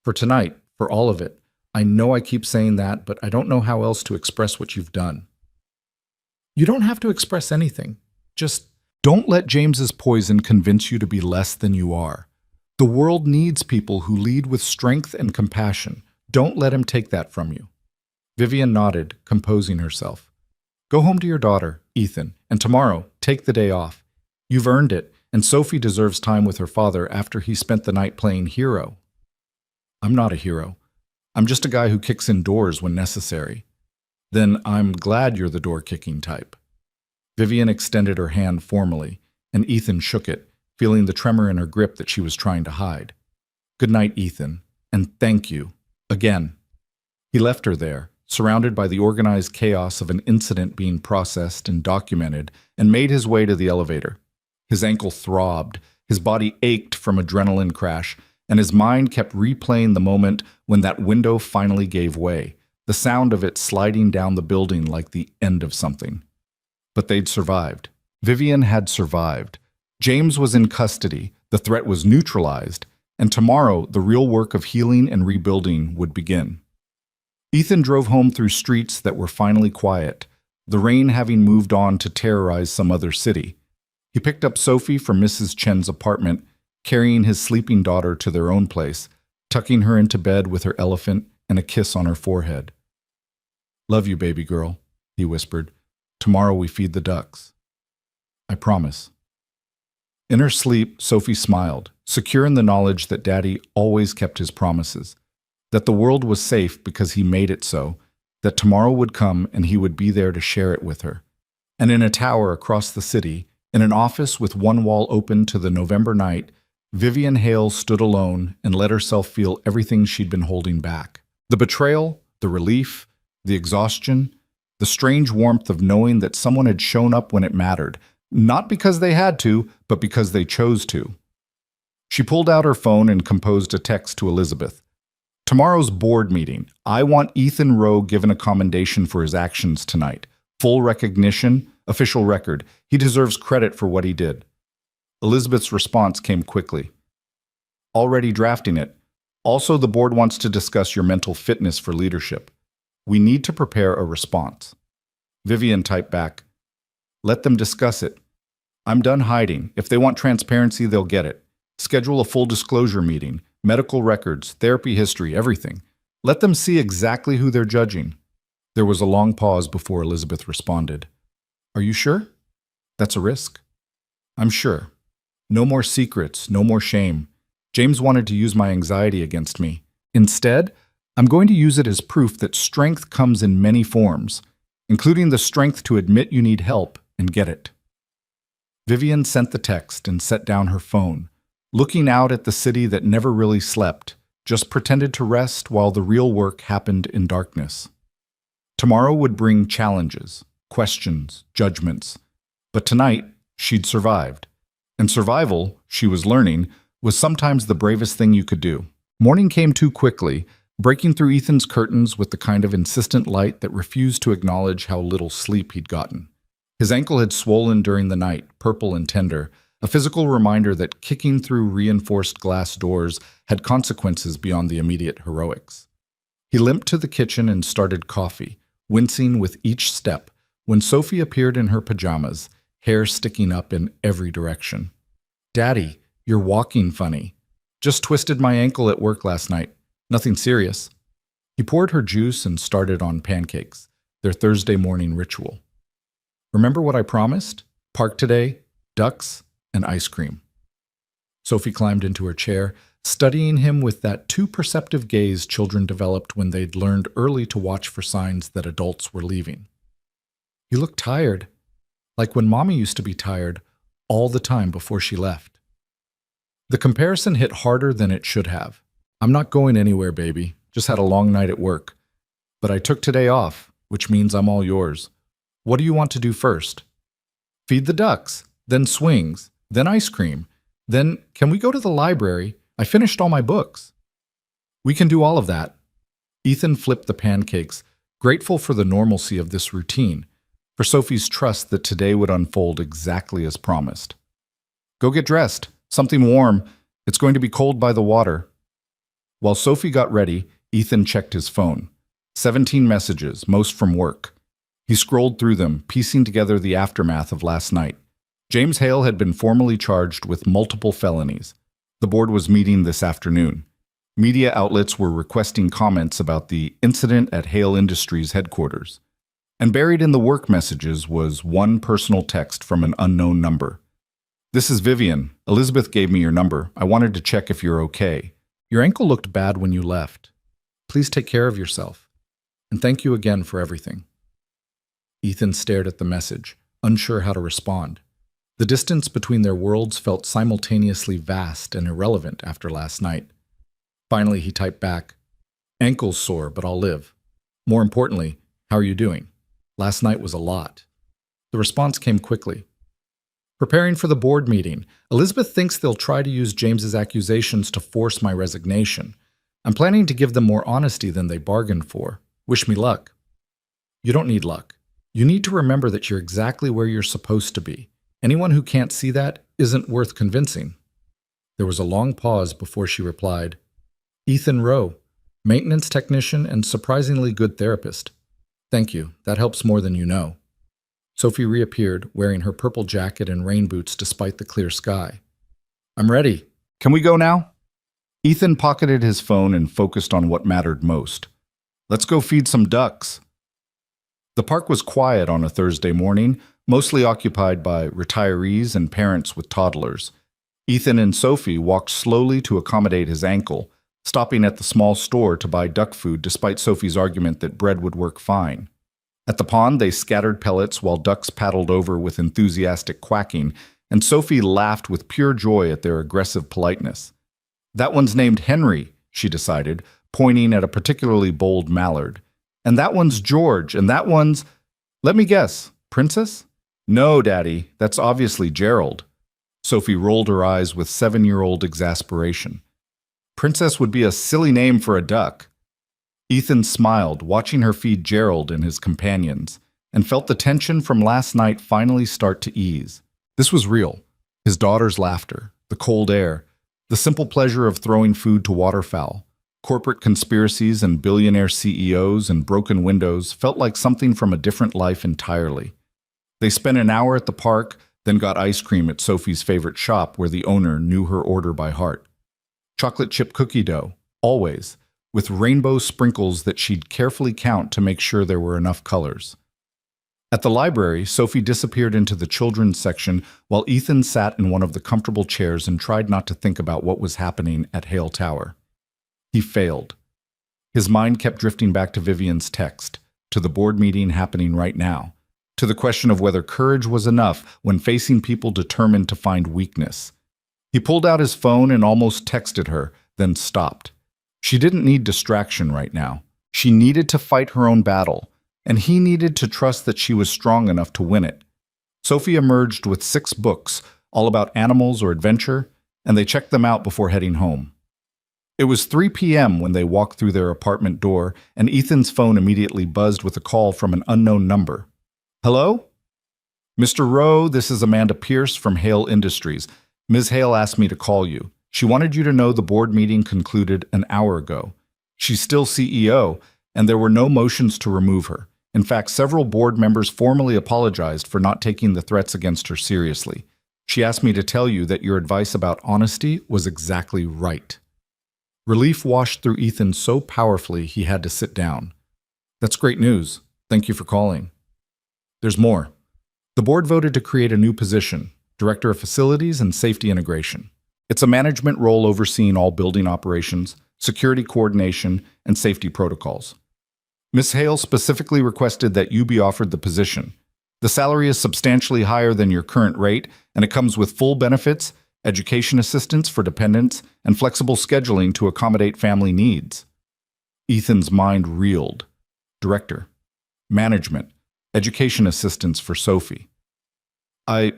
[SPEAKER 2] For tonight, for all of it. I know I keep saying that, but I don't know how else to express what you've done." "You don't have to express anything. Just don't let James's poison convince you to be less than you are. The world needs people who lead with strength and compassion. Don't let him take that from you." Vivian nodded, composing herself. "Go home to your daughter, Ethan, and tomorrow, take the day off. You've earned it, and Sophie deserves time with her father after he spent the night playing hero." "I'm not a hero. I'm just a guy who kicks in doors when necessary." "Then I'm glad you're the door-kicking type." Vivian extended her hand formally, and Ethan shook it, feeling the tremor in her grip that she was trying to hide. "Good night, Ethan, and thank you. Again." He left her there, surrounded by the organized chaos of an incident being processed and documented, and made his way to the elevator. His ankle throbbed, his body ached from adrenaline crash, and his mind kept replaying the moment when that window finally gave way, the sound of it sliding down the building like the end of something. But they'd survived. Vivian had survived. James was in custody, the threat was neutralized, and tomorrow the real work of healing and rebuilding would begin. Ethan drove home through streets that were finally quiet, the rain having moved on to terrorize some other city. He picked up Sophie from Mrs. Chen's apartment, carrying his sleeping daughter to their own place, tucking her into bed with her elephant and a kiss on her forehead. "Love you, baby girl," he whispered. "Tomorrow we feed the ducks." "I promise." In her sleep, Sophie smiled, secure in the knowledge that Daddy always kept his promises, that the world was safe because he made it so, that tomorrow would come and he would be there to share it with her. And in a tower across the city, in an office with one wall open to the November night, Vivian Hale stood alone and let herself feel everything she'd been holding back. The betrayal, the relief, the exhaustion,
[SPEAKER 1] The strange warmth of knowing that someone had shown up when it mattered, not because they had to, but because they chose to. She pulled out her phone and composed a text to Elizabeth. Tomorrow's board meeting. I want Ethan Rowe given a commendation for his actions tonight. Full recognition, official record. He deserves credit for what he did. Elizabeth's response came quickly. Already drafting it. Also, the board wants to discuss your mental fitness for leadership. We need to prepare a response. Vivian typed back. Let them discuss it. I'm done hiding. If they want transparency, they'll get it. Schedule a full disclosure meeting. Medical records, therapy history, everything. Let them see exactly who they're judging. There was a long pause before Elizabeth responded. Are you sure? That's a risk. I'm sure. No more secrets, no more shame. James wanted to use my anxiety against me. Instead, I'm going to use it as proof that strength comes in many forms, including the strength to admit you need help and get it. Vivian sent the text and set down her phone, looking out at the city that never really slept, just pretended to rest while the real work happened in darkness. Tomorrow would bring challenges, questions, judgments. But tonight, she'd survived. And survival, she was learning, was sometimes the bravest thing you could do. Morning came too quickly, breaking through Ethan's curtains with the kind of insistent light that refused to acknowledge how little sleep he'd gotten. His ankle had swollen during the night, purple and tender, a physical reminder that kicking through reinforced glass doors had consequences beyond the immediate heroics. He limped to the kitchen and started coffee, wincing with each step, when Sophie appeared in her pajamas, hair sticking up in every direction. Daddy, you're walking funny. Just twisted my ankle at work last night. Nothing serious. He poured her juice and started on pancakes, their Thursday morning ritual. Remember what I promised? Park today, ducks, and ice cream. Sophie climbed into her chair, studying him with that too perceptive gaze children developed when they'd learned early to watch for signs that adults were leaving. You look tired, like when Mommy used to be tired all the time before she left. The comparison hit harder than it should have. I'm not going anywhere, baby. Just had a long night at work. But I took today off, which means I'm all yours. What do you want to do first? Feed the ducks, then swings, then ice cream. Then, can we go to the library? I finished all my books. We can do all of that. Ethan flipped the pancakes, grateful for the normalcy of this routine, for Sophie's trust that today would unfold exactly as promised. Go get dressed. Something warm. It's going to be cold by the water. While Sophie got ready, Ethan checked his phone. 17 messages, most from work. He scrolled through them, piecing together the aftermath of last night. James Hale had been formally charged with multiple felonies. The board was meeting this afternoon. Media outlets were requesting comments about the incident at Hale Industries headquarters. And buried in the work messages was one personal text from an unknown number. This is Vivian. Elizabeth gave me your number. I wanted to check if you're okay. Your ankle looked bad when you left. Please take care of yourself. And thank you again for everything. Ethan stared at the message, unsure how to respond. The distance between their worlds felt simultaneously vast and irrelevant after last night. Finally, he typed back, Ankle's sore, but I'll live. More importantly, how are you doing? Last night was a lot. The response came quickly. Preparing for the board meeting, Elizabeth thinks they'll try to use James's accusations to force my resignation. I'm planning to give them more honesty than they bargained for. Wish me luck. You don't need luck. You need to remember that you're exactly where you're supposed to be. Anyone who can't see that isn't worth convincing. There was a long pause before she replied, Ethan Rowe, maintenance technician and surprisingly good therapist. Thank you. That helps more than you know. Sophie reappeared, wearing her purple jacket and rain boots despite the clear sky. I'm ready. Can we go now? Ethan pocketed his phone and focused on what mattered most. Let's go feed some ducks. The park was quiet on a Thursday morning, mostly occupied by retirees and parents with toddlers. Ethan and Sophie walked slowly to accommodate his ankle, stopping at the small store to buy duck food despite Sophie's argument that bread would work fine. At the pond, they scattered pellets while ducks paddled over with enthusiastic quacking, and Sophie laughed with pure joy at their aggressive politeness. That one's named Henry, she decided, pointing at a particularly bold mallard. And that one's George, and that one's... Let me guess. Princess? No, Daddy. That's obviously Gerald. Sophie rolled her eyes with 7-year-old exasperation. Princess would be a silly name for a duck. Ethan smiled, watching her feed Gerald and his companions, and felt the tension from last night finally start to ease. This was real. His daughter's laughter, the cold air, the simple pleasure of throwing food to waterfowl. Corporate conspiracies and billionaire CEOs and broken windows felt like something from a different life entirely. They spent an hour at the park, then got ice cream at Sophie's favorite shop where the owner knew her order by heart. Chocolate chip cookie dough, always, with rainbow sprinkles that she'd carefully count to make sure there were enough colors. At the library, Sophie disappeared into the children's section while Ethan sat in one of the comfortable chairs and tried not to think about what was happening at Hale Tower. He failed. His mind kept drifting back to Vivian's text, to the board meeting happening right now, to the question of whether courage was enough when facing people determined to find weakness. He pulled out his phone and almost texted her, then stopped. She didn't need distraction right now. She needed to fight her own battle, and he needed to trust that she was strong enough to win it. Sophie emerged with 6 books, all about animals or adventure, and they checked them out before heading home. It was 3 p.m. when they walked through their apartment door, and Ethan's phone immediately buzzed with a call from an unknown number. Hello? Mr. Rowe, this is Amanda Pierce from Hale Industries. Ms. Hale asked me to call you. She wanted you to know the board meeting concluded an hour ago. She's still CEO, and there were no motions to remove her. In fact, several board members formally apologized for not taking the threats against her seriously. She asked me to tell you that your advice about honesty was exactly right. Relief washed through Ethan so powerfully he had to sit down. That's great news. Thank you for calling. There's more. The board voted to create a new position, Director of Facilities and Safety Integration. It's a management role overseeing all building operations, security coordination, and safety protocols. Ms. Hale specifically requested that you be offered the position. The salary is substantially higher than your current rate, and it comes with full benefits, education assistance for dependents, and flexible scheduling to accommodate family needs. Ethan's mind reeled. Director. Management. Education assistance for Sophie. I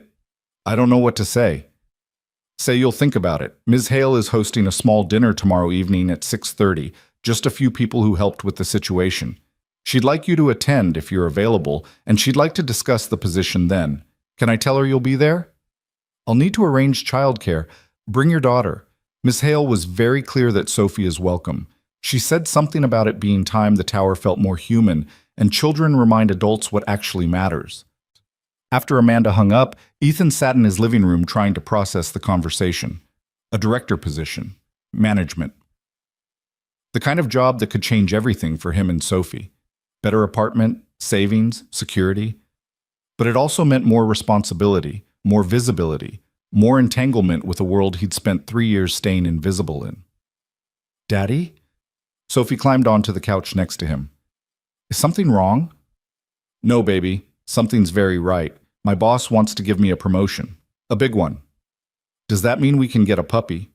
[SPEAKER 1] don't know what to say. Say you'll think about it. Ms. Hale is hosting a small dinner tomorrow evening at 6:30, just a few people who helped with the situation. She'd like you to attend if you're available, and she'd like to discuss the position then. Can I tell her you'll be there? I'll need to arrange childcare. Bring your daughter. Ms. Hale was very clear that Sophie is welcome. She said something about it being time the tower felt more human, and children remind adults what actually matters. After Amanda hung up, Ethan sat in his living room trying to process the conversation. A director position. Management. The kind of job that could change everything for him and Sophie. Better apartment, savings, security. But it also meant more responsibility, more visibility, more entanglement with a world he'd spent 3 years staying invisible in. Daddy? Sophie climbed onto the couch next to him. Is something wrong? No, baby. Something's very right. My boss wants to give me a promotion. A big one. Does that mean we can get a puppy?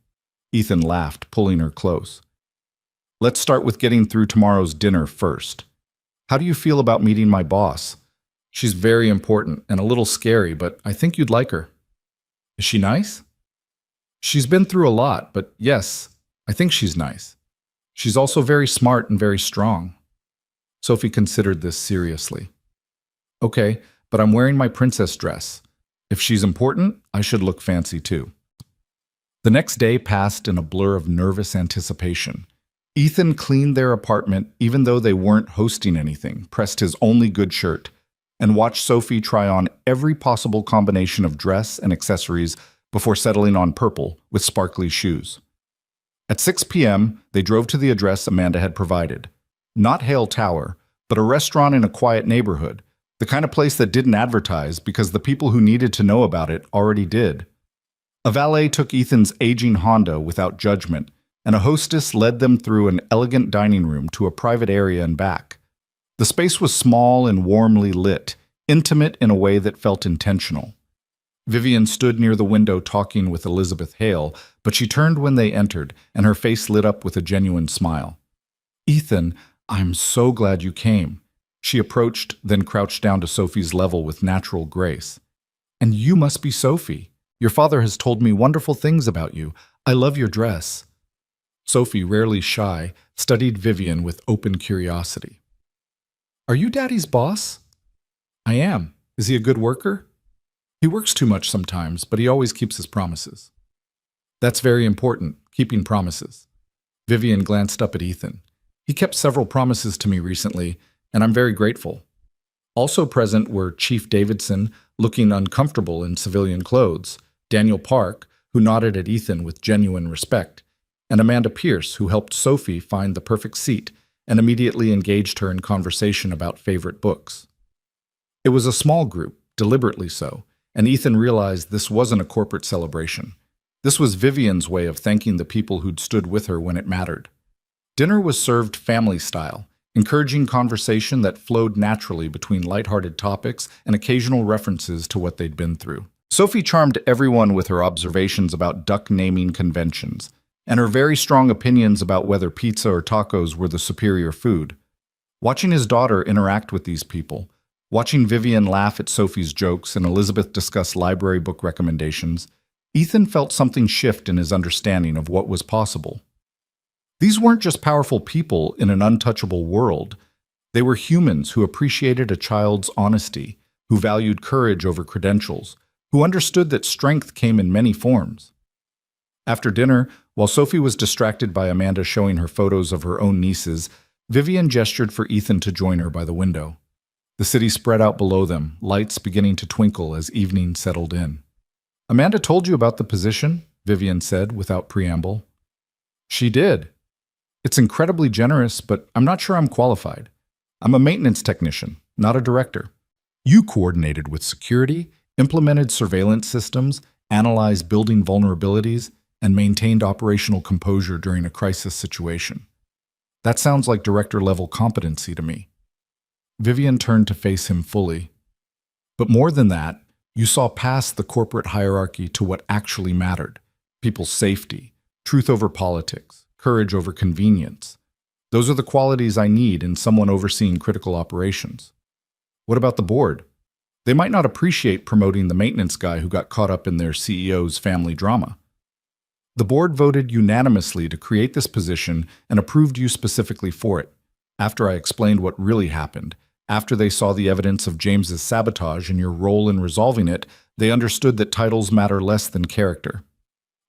[SPEAKER 1] Ethan laughed, pulling her close. Let's start with getting through tomorrow's dinner first. How do you feel about meeting my boss? She's very important and a little scary, but I think you'd like her. Is she nice? She's been through a lot, but yes, I think she's nice. She's also very smart and very strong. Sophie considered this seriously. Okay, but I'm wearing my princess dress. If she's important, I should look fancy too. The next day passed in a blur of nervous anticipation. Ethan cleaned their apartment even though they weren't hosting anything, pressed his only good shirt, and watched Sophie try on every possible combination of dress and accessories before settling on purple with sparkly shoes. At 6 p.m., they drove to the address Amanda had provided. Not Hale Tower, but a restaurant in a quiet neighborhood, the kind of place that didn't advertise because the people who needed to know about it already did. A valet took Ethan's aging Honda without judgment, and a hostess led them through an elegant dining room to a private area and back. The space was small and warmly lit, intimate in a way that felt intentional. Vivian stood near the window talking with Elizabeth Hale, but she turned when they entered, and her face lit up with a genuine smile. Ethan, I'm so glad you came. She approached, then crouched down to Sophie's level with natural grace. "And you must be Sophie. Your father has told me wonderful things about you. I love your dress." Sophie, rarely shy, studied Vivian with open curiosity. "Are you Daddy's boss?" "I am. Is he a good worker?" "He works too much sometimes, but he always keeps his promises." "That's very important, keeping promises." Vivian glanced up at Ethan. "He kept several promises to me recently, and I'm very grateful." Also present were Chief Davidson, looking uncomfortable in civilian clothes, Daniel Park, who nodded at Ethan with genuine respect, and Amanda Pierce, who helped Sophie find the perfect seat and immediately engaged her in conversation about favorite books. It was a small group, deliberately so, and Ethan realized this wasn't a corporate celebration. This was Vivian's way of thanking the people who'd stood with her when it mattered. Dinner was served family style, encouraging conversation that flowed naturally between lighthearted topics and occasional references to what they'd been through. Sophie charmed everyone with her observations about duck naming conventions, and her very strong opinions about whether pizza or tacos were the superior food. Watching his daughter interact with these people, watching Vivian laugh at Sophie's jokes and Elizabeth discuss library book recommendations, Ethan felt something shift in his understanding of what was possible. These weren't just powerful people in an untouchable world. They were humans who appreciated a child's honesty, who valued courage over credentials, who understood that strength came in many forms. After dinner, while Sophie was distracted by Amanda showing her photos of her own nieces, Vivian gestured for Ethan to join her by the window. The city spread out below them, lights beginning to twinkle as evening settled in. "Amanda told you about the position?" Vivian said without preamble. "She did. It's incredibly generous, but I'm not sure I'm qualified. I'm a maintenance technician, not a director." "You coordinated with security, implemented surveillance systems, analyzed building vulnerabilities, and maintained operational composure during a crisis situation. That sounds like director-level competency to me." Vivian turned to face him fully. "But more than that, you saw past the corporate hierarchy to what actually mattered: people's safety, truth over politics, courage over convenience. Those are the qualities I need in someone overseeing critical operations." "What about the board? They might not appreciate promoting the maintenance guy who got caught up in their CEO's family drama." "The board voted unanimously to create this position and approved you specifically for it. After I explained what really happened, after they saw the evidence of James's sabotage and your role in resolving it, they understood that titles matter less than character."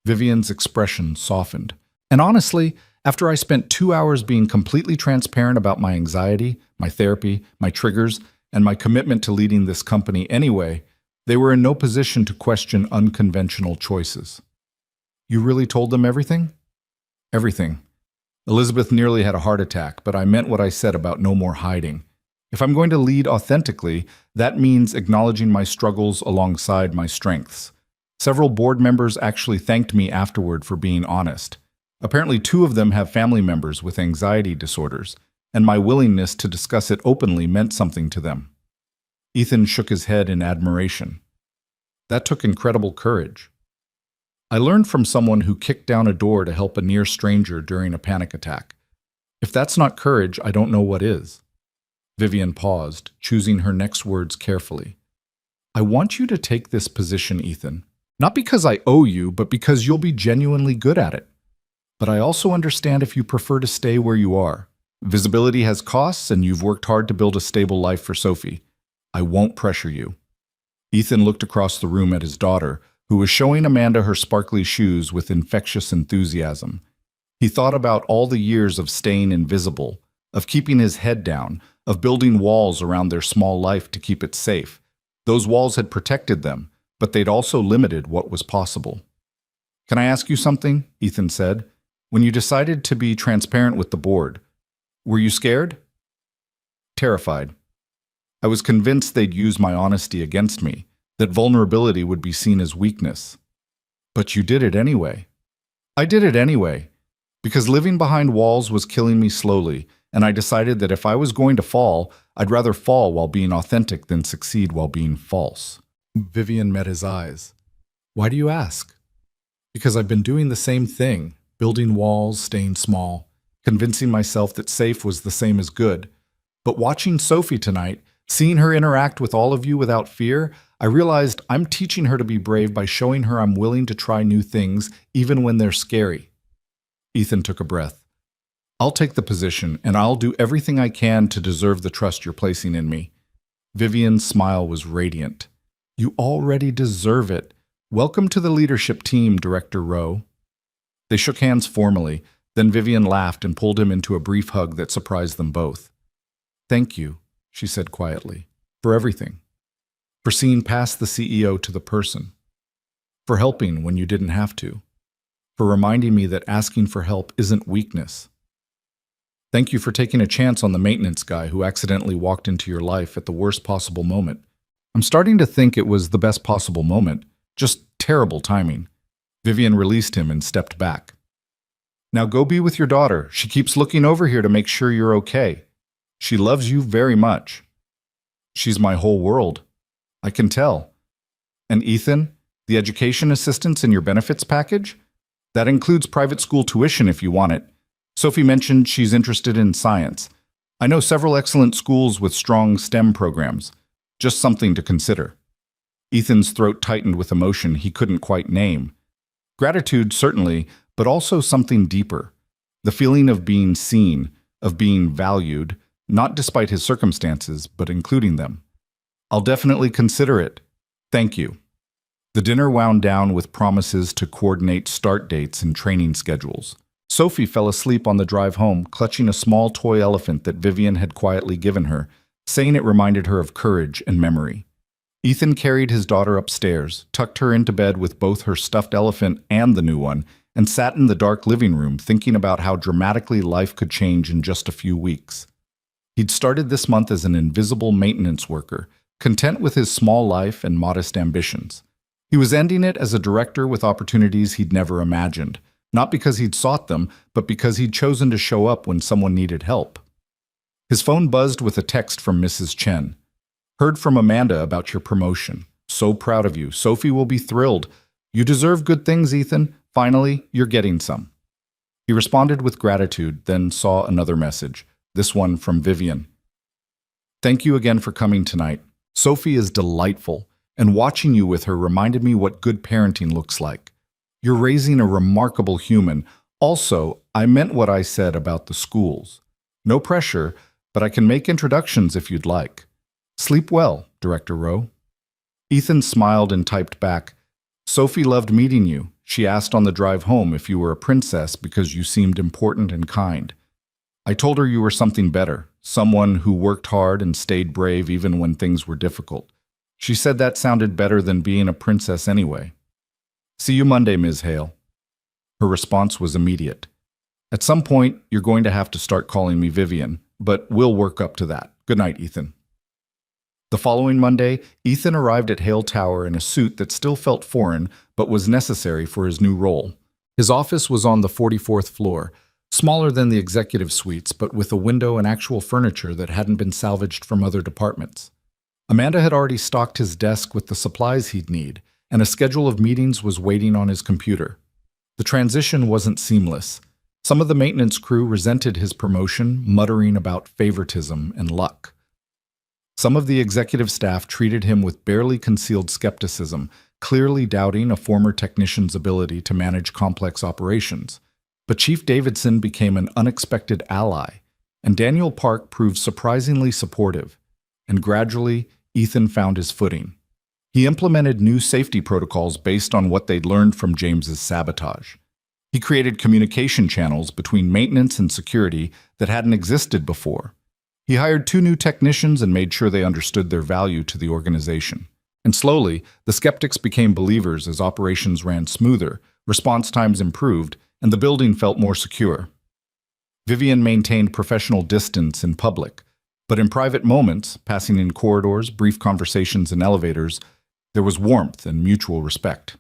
[SPEAKER 1] Vivian's expression softened. "And honestly, after I spent 2 hours being completely transparent about my anxiety, my therapy, my triggers, and my commitment to leading this company anyway, they were in no position to question unconventional choices." "You really told them everything?" "Everything. Elizabeth nearly had a heart attack, but I meant what I said about no more hiding. If I'm going to lead authentically, that means acknowledging my struggles alongside my strengths. Several board members actually thanked me afterward for being honest. Apparently 2 of them have family members with anxiety disorders, and my willingness to discuss it openly meant something to them." Ethan shook his head in admiration. "That took incredible courage." "I learned from someone who kicked down a door to help a near stranger during a panic attack. If that's not courage, I don't know what is." Vivian paused, choosing her next words carefully. "I want you to take this position, Ethan. Not because I owe you, but because you'll be genuinely good at it. But I also understand if you prefer to stay where you are. Visibility has costs, and you've worked hard to build a stable life for Sophie. I won't pressure you." Ethan looked across the room at his daughter, who was showing Amanda her sparkly shoes with infectious enthusiasm. He thought about all the years of staying invisible, of keeping his head down, of building walls around their small life to keep it safe. Those walls had protected them, but they'd also limited what was possible. "Can I ask you something?" Ethan said. "When you decided to be transparent with the board, were you scared?" "Terrified. I was convinced they'd use my honesty against me, that vulnerability would be seen as weakness." "But you did it anyway." "I did it anyway, because living behind walls was killing me slowly, and I decided that if I was going to fall, I'd rather fall while being authentic than succeed while being false." Vivian met his eyes. "Why do you ask?" "Because I've been doing the same thing, building walls, staying small, convincing myself that safe was the same as good. But watching Sophie tonight, seeing her interact with all of you without fear, I realized I'm teaching her to be brave by showing her I'm willing to try new things, even when they're scary. Ethan took a breath. I'll take the position, and I'll do everything I can to deserve the trust you're placing in me. Vivian's smile was radiant. You already deserve it. Welcome to the leadership team, Director Rowe. They shook hands formally, then Vivian laughed and pulled him into a brief hug that surprised them both. Thank you, she said quietly, for everything. For seeing past the CEO to the person. For helping when you didn't have to. For reminding me that asking for help isn't weakness. Thank you for taking a chance on the maintenance guy who accidentally walked into your life at the worst possible moment. I'm starting to think it was the best possible moment, just terrible timing. Vivian released him and stepped back. Now go be with your daughter. She keeps looking over here to make sure you're okay. She loves you very much. She's my whole world. I can tell. And Ethan, the education assistance in your benefits package? That includes private school tuition if you want it. Sophie mentioned she's interested in science. I know several excellent schools with strong STEM programs. Just something to consider. Ethan's throat tightened with emotion he couldn't quite name. Gratitude, certainly, but also something deeper. The feeling of being seen, of being valued, not despite his circumstances, but including them. I'll definitely consider it. Thank you. The dinner wound down with promises to coordinate start dates and training schedules. Sophie fell asleep on the drive home, clutching a small toy elephant that Vivian had quietly given her, saying it reminded her of courage and memory. Ethan carried his daughter upstairs, tucked her into bed with both her stuffed elephant and the new one, and sat in the dark living room thinking about how dramatically life could change in just a few weeks. He'd started this month as an invisible maintenance worker, content with his small life and modest ambitions. He was ending it as a director with opportunities he'd never imagined, not because he'd sought them, but because he'd chosen to show up when someone needed help. His phone buzzed with a text from Mrs. Chen. Heard from Amanda about your promotion. So proud of you. Sophie will be thrilled. You deserve good things, Ethan. Finally, you're getting some. He responded with gratitude, then saw another message, this one from Vivian. Thank you again for coming tonight. Sophie is delightful, and watching you with her reminded me what good parenting looks like. You're raising a remarkable human. Also, I meant what I said about the schools. No pressure, but I can make introductions if you'd like. Sleep well, Director Rowe. Ethan smiled and typed back, Sophie loved meeting you. She asked on the drive home if you were a princess because you seemed important and kind. I told her you were something better, someone who worked hard and stayed brave even when things were difficult. She said that sounded better than being a princess anyway. See you Monday, Ms. Hale. Her response was immediate. At some point, you're going to have to start calling me Vivian, but we'll work up to that. Good night, Ethan. The following Monday, Ethan arrived at Hale Tower in a suit that still felt foreign, but was necessary for his new role. His office was on the 44th floor, smaller than the executive suites, but with a window and actual furniture that hadn't been salvaged from other departments. Amanda had already stocked his desk with the supplies he'd need, and a schedule of meetings was waiting on his computer. The transition wasn't seamless. Some of the maintenance crew resented his promotion, muttering about favoritism and luck. Some of the executive staff treated him with barely concealed skepticism, clearly doubting a former technician's ability to manage complex operations. But Chief Davidson became an unexpected ally, and Daniel Park proved surprisingly supportive. And gradually, Ethan found his footing. He implemented new safety protocols based on what they'd learned from James's sabotage. He created communication channels between maintenance and security that hadn't existed before. He hired 2 new technicians and made sure they understood their value to the organization. And slowly, the skeptics became believers as operations ran smoother, response times improved, and the building felt more secure. Vivian maintained professional distance in public, but in private moments, passing in corridors, brief conversations in elevators, there was warmth and mutual respect.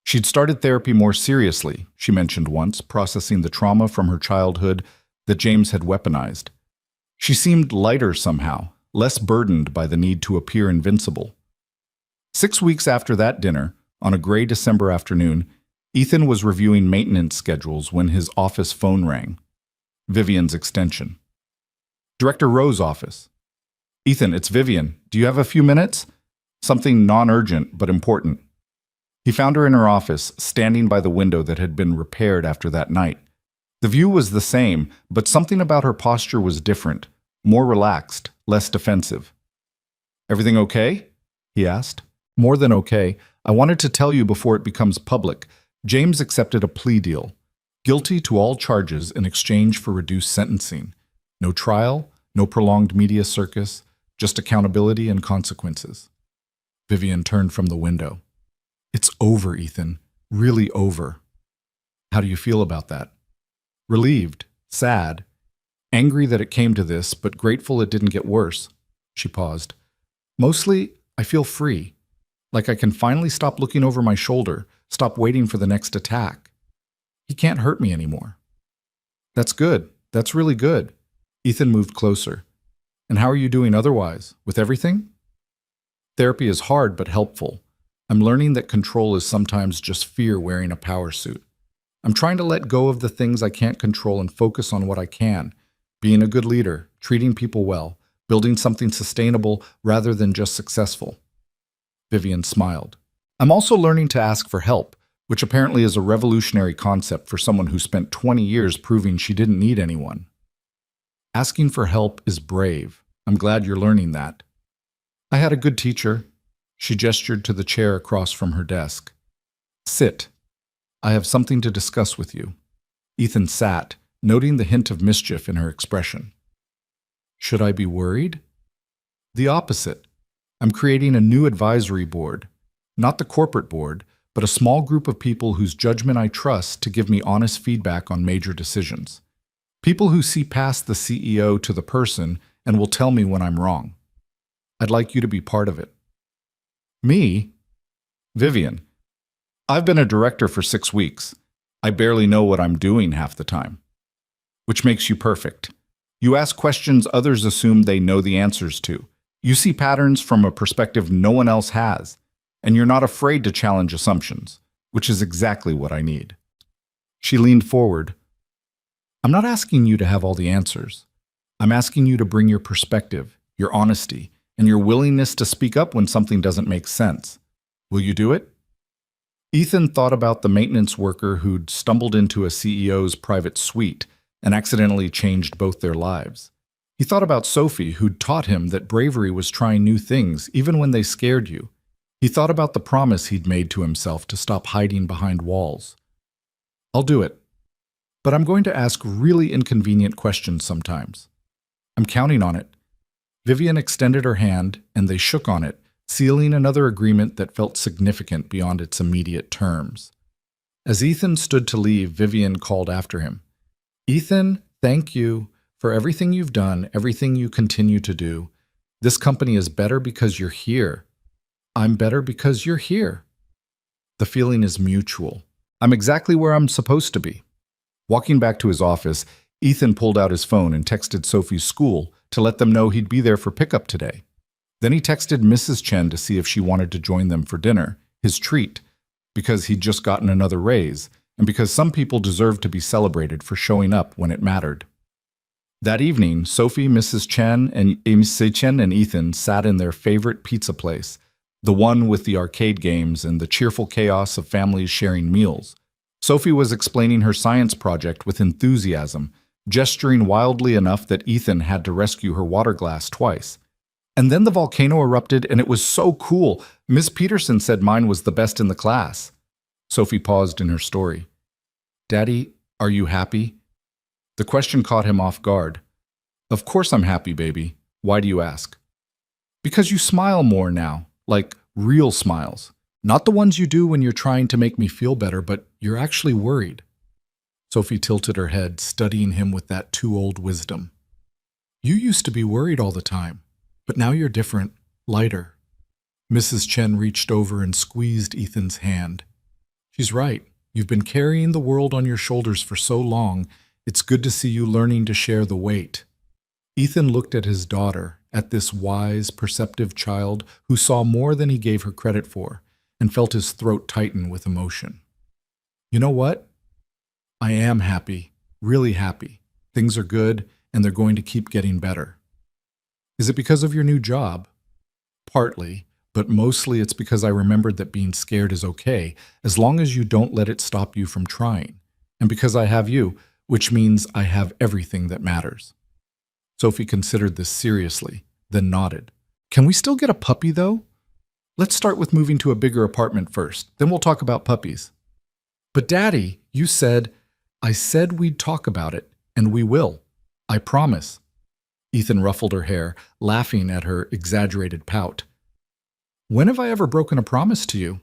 [SPEAKER 1] She'd started therapy more seriously, she mentioned once, processing the trauma from her childhood that James had weaponized. She seemed lighter somehow, less burdened by the need to appear invincible. 6 weeks after that dinner, on a gray December afternoon, Ethan was reviewing maintenance schedules when his office phone rang. Vivian's extension. Director Rowe's office. Ethan, it's Vivian. Do you have a few minutes? Something non-urgent, but important. He found her in her office, standing by the window that had been repaired after that night. The view was the same, but something about her posture was different, more relaxed, less defensive. Everything okay? He asked. More than okay. I wanted to tell you before it becomes public. James accepted a plea deal. Guilty to all charges in exchange for reduced sentencing. No trial, no prolonged media circus, just accountability and consequences. Vivian turned from the window. It's over, Ethan. Really over. How do you feel about that? Relieved, sad, angry that it came to this, but grateful it didn't get worse. She paused. Mostly, I feel free. Like I can finally stop looking over my shoulder, stop waiting for the next attack. He can't hurt me anymore. That's good. That's really good. Ethan moved closer. And how are you doing otherwise? With everything? Therapy is hard but helpful. I'm learning that control is sometimes just fear wearing a power suit. I'm trying to let go of the things I can't control and focus on what I can. Being a good leader, treating people well, building something sustainable rather than just successful. Vivian smiled. I'm also learning to ask for help, which apparently is a revolutionary concept for someone who spent 20 years proving she didn't need anyone. Asking for help is brave. I'm glad you're learning that. I had a good teacher. She gestured to the chair across from her desk. Sit. I have something to discuss with you. Ethan sat, noting the hint of mischief in her expression. Should I be worried? The opposite. I'm creating a new advisory board. Not the corporate board, but a small group of people whose judgment I trust to give me honest feedback on major decisions. People who see past the CEO to the person and will tell me when I'm wrong. I'd like you to be part of it. Me? Vivian. I've been a director for 6 weeks. I barely know what I'm doing half the time. Which makes you perfect. You ask questions others assume they know the answers to. You see patterns from a perspective no one else has. And you're not afraid to challenge assumptions, which is exactly what I need. She leaned forward. I'm not asking you to have all the answers. I'm asking you to bring your perspective, your honesty, and your willingness to speak up when something doesn't make sense. Will you do it? Ethan thought about the maintenance worker who'd stumbled into a CEO's private suite and accidentally changed both their lives. He thought about Sophie, who'd taught him that bravery was trying new things, even when they scared you. He thought about the promise he'd made to himself to stop hiding behind walls. I'll do it. But I'm going to ask really inconvenient questions sometimes. I'm counting on it. Vivian extended her hand, and they shook on it, sealing another agreement that felt significant beyond its immediate terms. As Ethan stood to leave, Vivian called after him. Ethan, thank you for everything you've done, everything you continue to do. This company is better because you're here. I'm better because you're here. The feeling is mutual. I'm exactly where I'm supposed to be. Walking back to his office, Ethan pulled out his phone and texted Sophie's school to let them know he'd be there for pickup today. Then he texted Mrs. Chen to see if she wanted to join them for dinner, his treat, because he'd just gotten another raise, and because some people deserved to be celebrated for showing up when it mattered. That evening, Sophie, Mrs. Chen, and Ethan sat in their favorite pizza place, the one with the arcade games and the cheerful chaos of families sharing meals. Sophie was explaining her science project with enthusiasm, gesturing wildly enough that Ethan had to rescue her water glass twice. And then the volcano erupted, and it was so cool. Miss Peterson said mine was the best in the class. Sophie paused in her story. Daddy, are you happy? The question caught him off guard. Of course I'm happy, baby. Why do you ask? Because you smile more now, like real smiles. Not the ones you do when you're trying to make me feel better, but you're actually worried. Sophie tilted her head, studying him with that too-old wisdom. You used to be worried all the time, but now you're different, lighter. Mrs. Chen reached over and squeezed Ethan's hand. She's right. You've been carrying the world on your shoulders for so long, it's good to see you learning to share the weight. Ethan looked at his daughter, at this wise, perceptive child who saw more than he gave her credit for, and felt his throat tighten with emotion. You know what? I am happy, really happy. Things are good,
[SPEAKER 2] and they're going to keep getting better. Is it because of your new job? Partly, but mostly it's because I remembered that being scared is okay, as long as you don't let it stop you from trying. And because I have you, which means I have everything that matters. Sophie considered this seriously, then nodded. Can we still get a puppy, though? Let's start with moving to a bigger apartment first, then we'll talk about puppies. But Daddy, you said... I said we'd talk about it, and we will. I promise. Ethan ruffled her hair, laughing at her exaggerated pout. When have I ever broken a promise to you?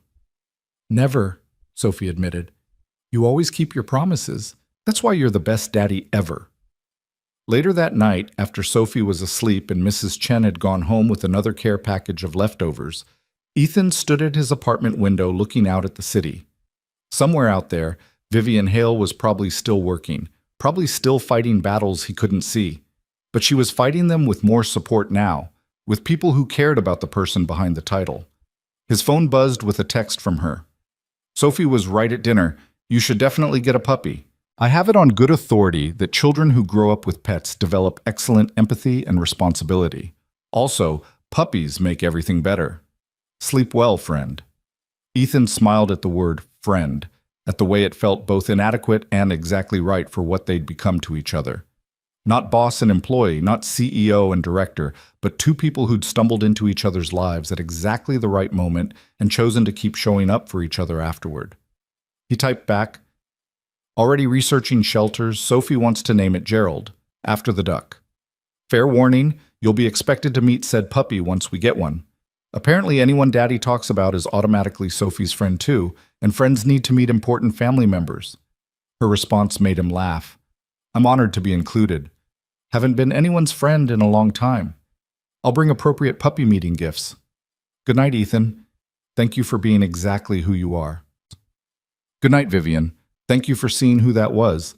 [SPEAKER 2] Never, Sophie admitted. You always keep your promises. That's why you're the best daddy ever. Later that night, after Sophie was asleep and Mrs. Chen had gone home with another care package of leftovers, Ethan stood at his apartment window looking out at the city. Somewhere out there, Vivian Hale was probably still working, probably still fighting battles he couldn't see. But she was fighting them with more support now, with people who cared about the person behind the title. His phone buzzed with a text from her. Sophie was right at dinner. You should definitely get a puppy. I have it on good authority that children who grow up with pets develop excellent empathy and responsibility. Also, puppies make everything better. Sleep well, friend. Ethan smiled at the word friend, at the way it felt both inadequate and exactly right for what they'd become to each other. Not boss and employee, not CEO and director, but two people who'd stumbled into each other's lives at exactly the right moment and chosen to keep showing up for each other afterward. He typed back, already researching shelters, Sophie wants to name it Gerald, after the duck. Fair warning, you'll be expected to meet said puppy once we get one. Apparently anyone Daddy talks about is automatically Sophie's friend too, and friends need to meet important family members. Her response made him laugh. I'm honored to be included. Haven't been anyone's friend in a long time. I'll bring appropriate puppy meeting gifts. Good night, Ethan. Thank you for being exactly who you are. Good night, Vivian. Thank you for seeing who that was.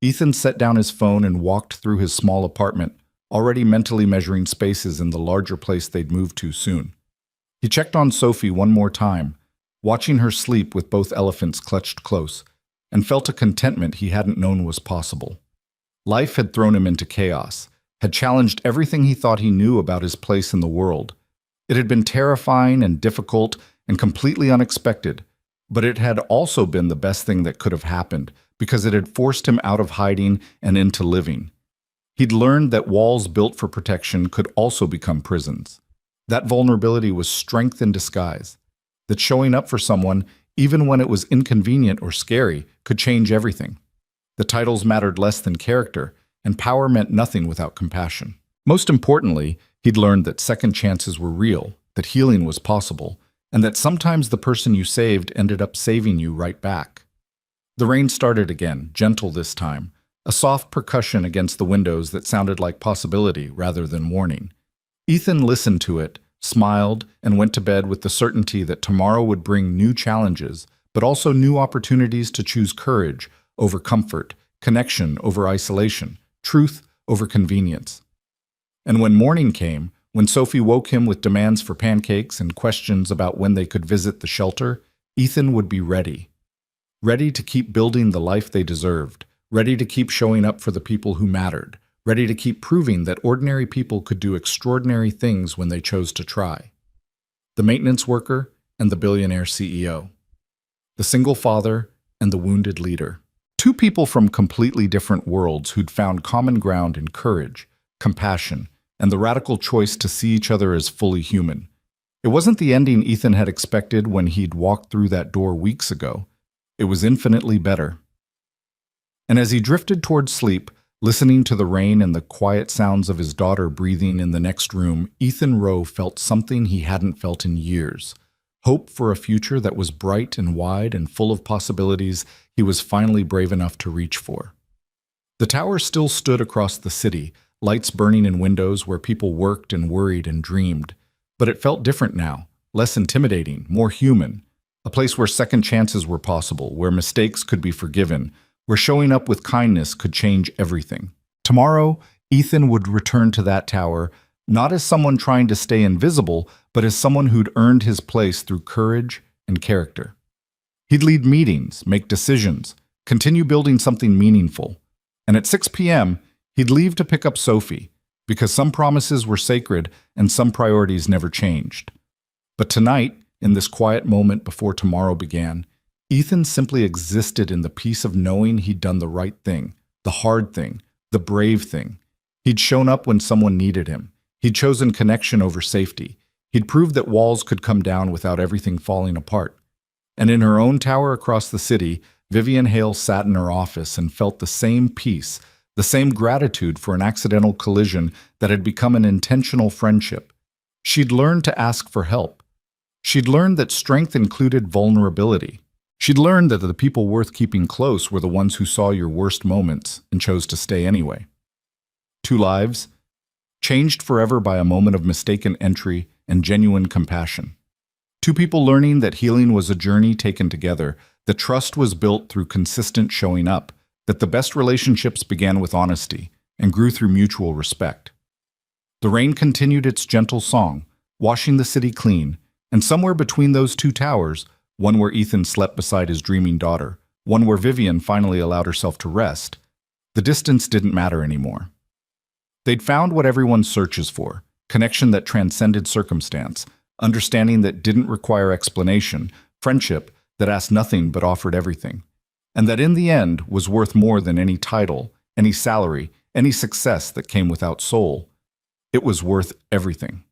[SPEAKER 2] Ethan set down his phone and walked through his small apartment, already mentally measuring spaces in the larger place they'd move to soon. He checked on Sophie one more time, watching her sleep with both elephants clutched close, and felt a contentment he hadn't known was possible. Life had thrown him into chaos, had challenged everything he thought he knew about his place in the world. It had been terrifying and difficult and completely unexpected, but it had also been the best thing that could have happened because it had forced him out of hiding and into living. He'd learned that walls built for protection could also become prisons. That vulnerability was strength in disguise. That showing up for someone, even when it was inconvenient or scary, could change everything. The titles mattered less than character, and power meant nothing without compassion. Most importantly, he'd learned that second chances were real, that healing was possible, and that sometimes the person you saved ended up saving you right back. The rain started again, gentle this time, a soft percussion against the windows that sounded like possibility rather than warning. Ethan listened to it, smiled, and went to bed with the certainty that tomorrow would bring new challenges, but also new opportunities to choose courage over comfort, connection over isolation, truth over convenience. And when morning came, when Sophie woke him with demands for pancakes and questions about when they could visit the shelter, Ethan would be ready. Ready to keep building the life they deserved, ready to keep showing up for the people who mattered, ready to keep proving that ordinary people could do extraordinary things when they chose to try. The maintenance worker and the billionaire CEO. The single father and the wounded leader. Two people from completely different worlds who'd found common ground in courage, compassion, and the radical choice to see each other as fully human. It wasn't the ending Ethan had expected when he'd walked through that door weeks ago. It was infinitely better. And as he drifted toward sleep, listening to the rain and the quiet sounds of his daughter breathing in the next room, Ethan Rowe felt something he hadn't felt in years. Hope for a future that was bright and wide and full of possibilities he was finally brave enough to reach for. The tower still stood across the city, lights burning in windows where people worked and worried and dreamed. But it felt different now, less intimidating, more human. A place where second chances were possible, where mistakes could be forgiven, where showing up with kindness could change everything. Tomorrow, Ethan would return to that tower, not as someone trying to stay invisible, but as someone who'd earned his place through courage and character. He'd lead meetings, make decisions, continue building something meaningful. And at 6 p.m.,
[SPEAKER 1] He'd leave to pick up Sophie, because some promises were sacred and some priorities never changed. But tonight, in this quiet moment before tomorrow began, Ethan simply existed in the peace of knowing he'd done the right thing, the hard thing, the brave thing. He'd shown up when someone needed him. He'd chosen connection over safety. He'd proved that walls could come down without everything falling apart. And in her own tower across the city, Vivian Hale sat in her office and felt the same peace, the same gratitude for an accidental collision that had become an intentional friendship. She'd learned to ask for help. She'd learned that strength included vulnerability. She'd learned that the people worth keeping close were the ones who saw your worst moments and chose to stay anyway. 2 lives, changed forever by a moment of mistaken entry and genuine compassion. 2 people learning that healing was a journey taken together, that trust was built through consistent showing up, that the best relationships began with honesty and grew through mutual respect. The rain continued its gentle song, washing the city clean, and somewhere between those 2 towers, one where Ethan slept beside his dreaming daughter, one where Vivian finally allowed herself to rest, the distance didn't matter anymore. They'd found what everyone searches for, connection that transcended circumstance, understanding that didn't require explanation, friendship that asked nothing but offered everything, and that in the end was worth more than any title, any salary, any success that came without soul. It was worth everything.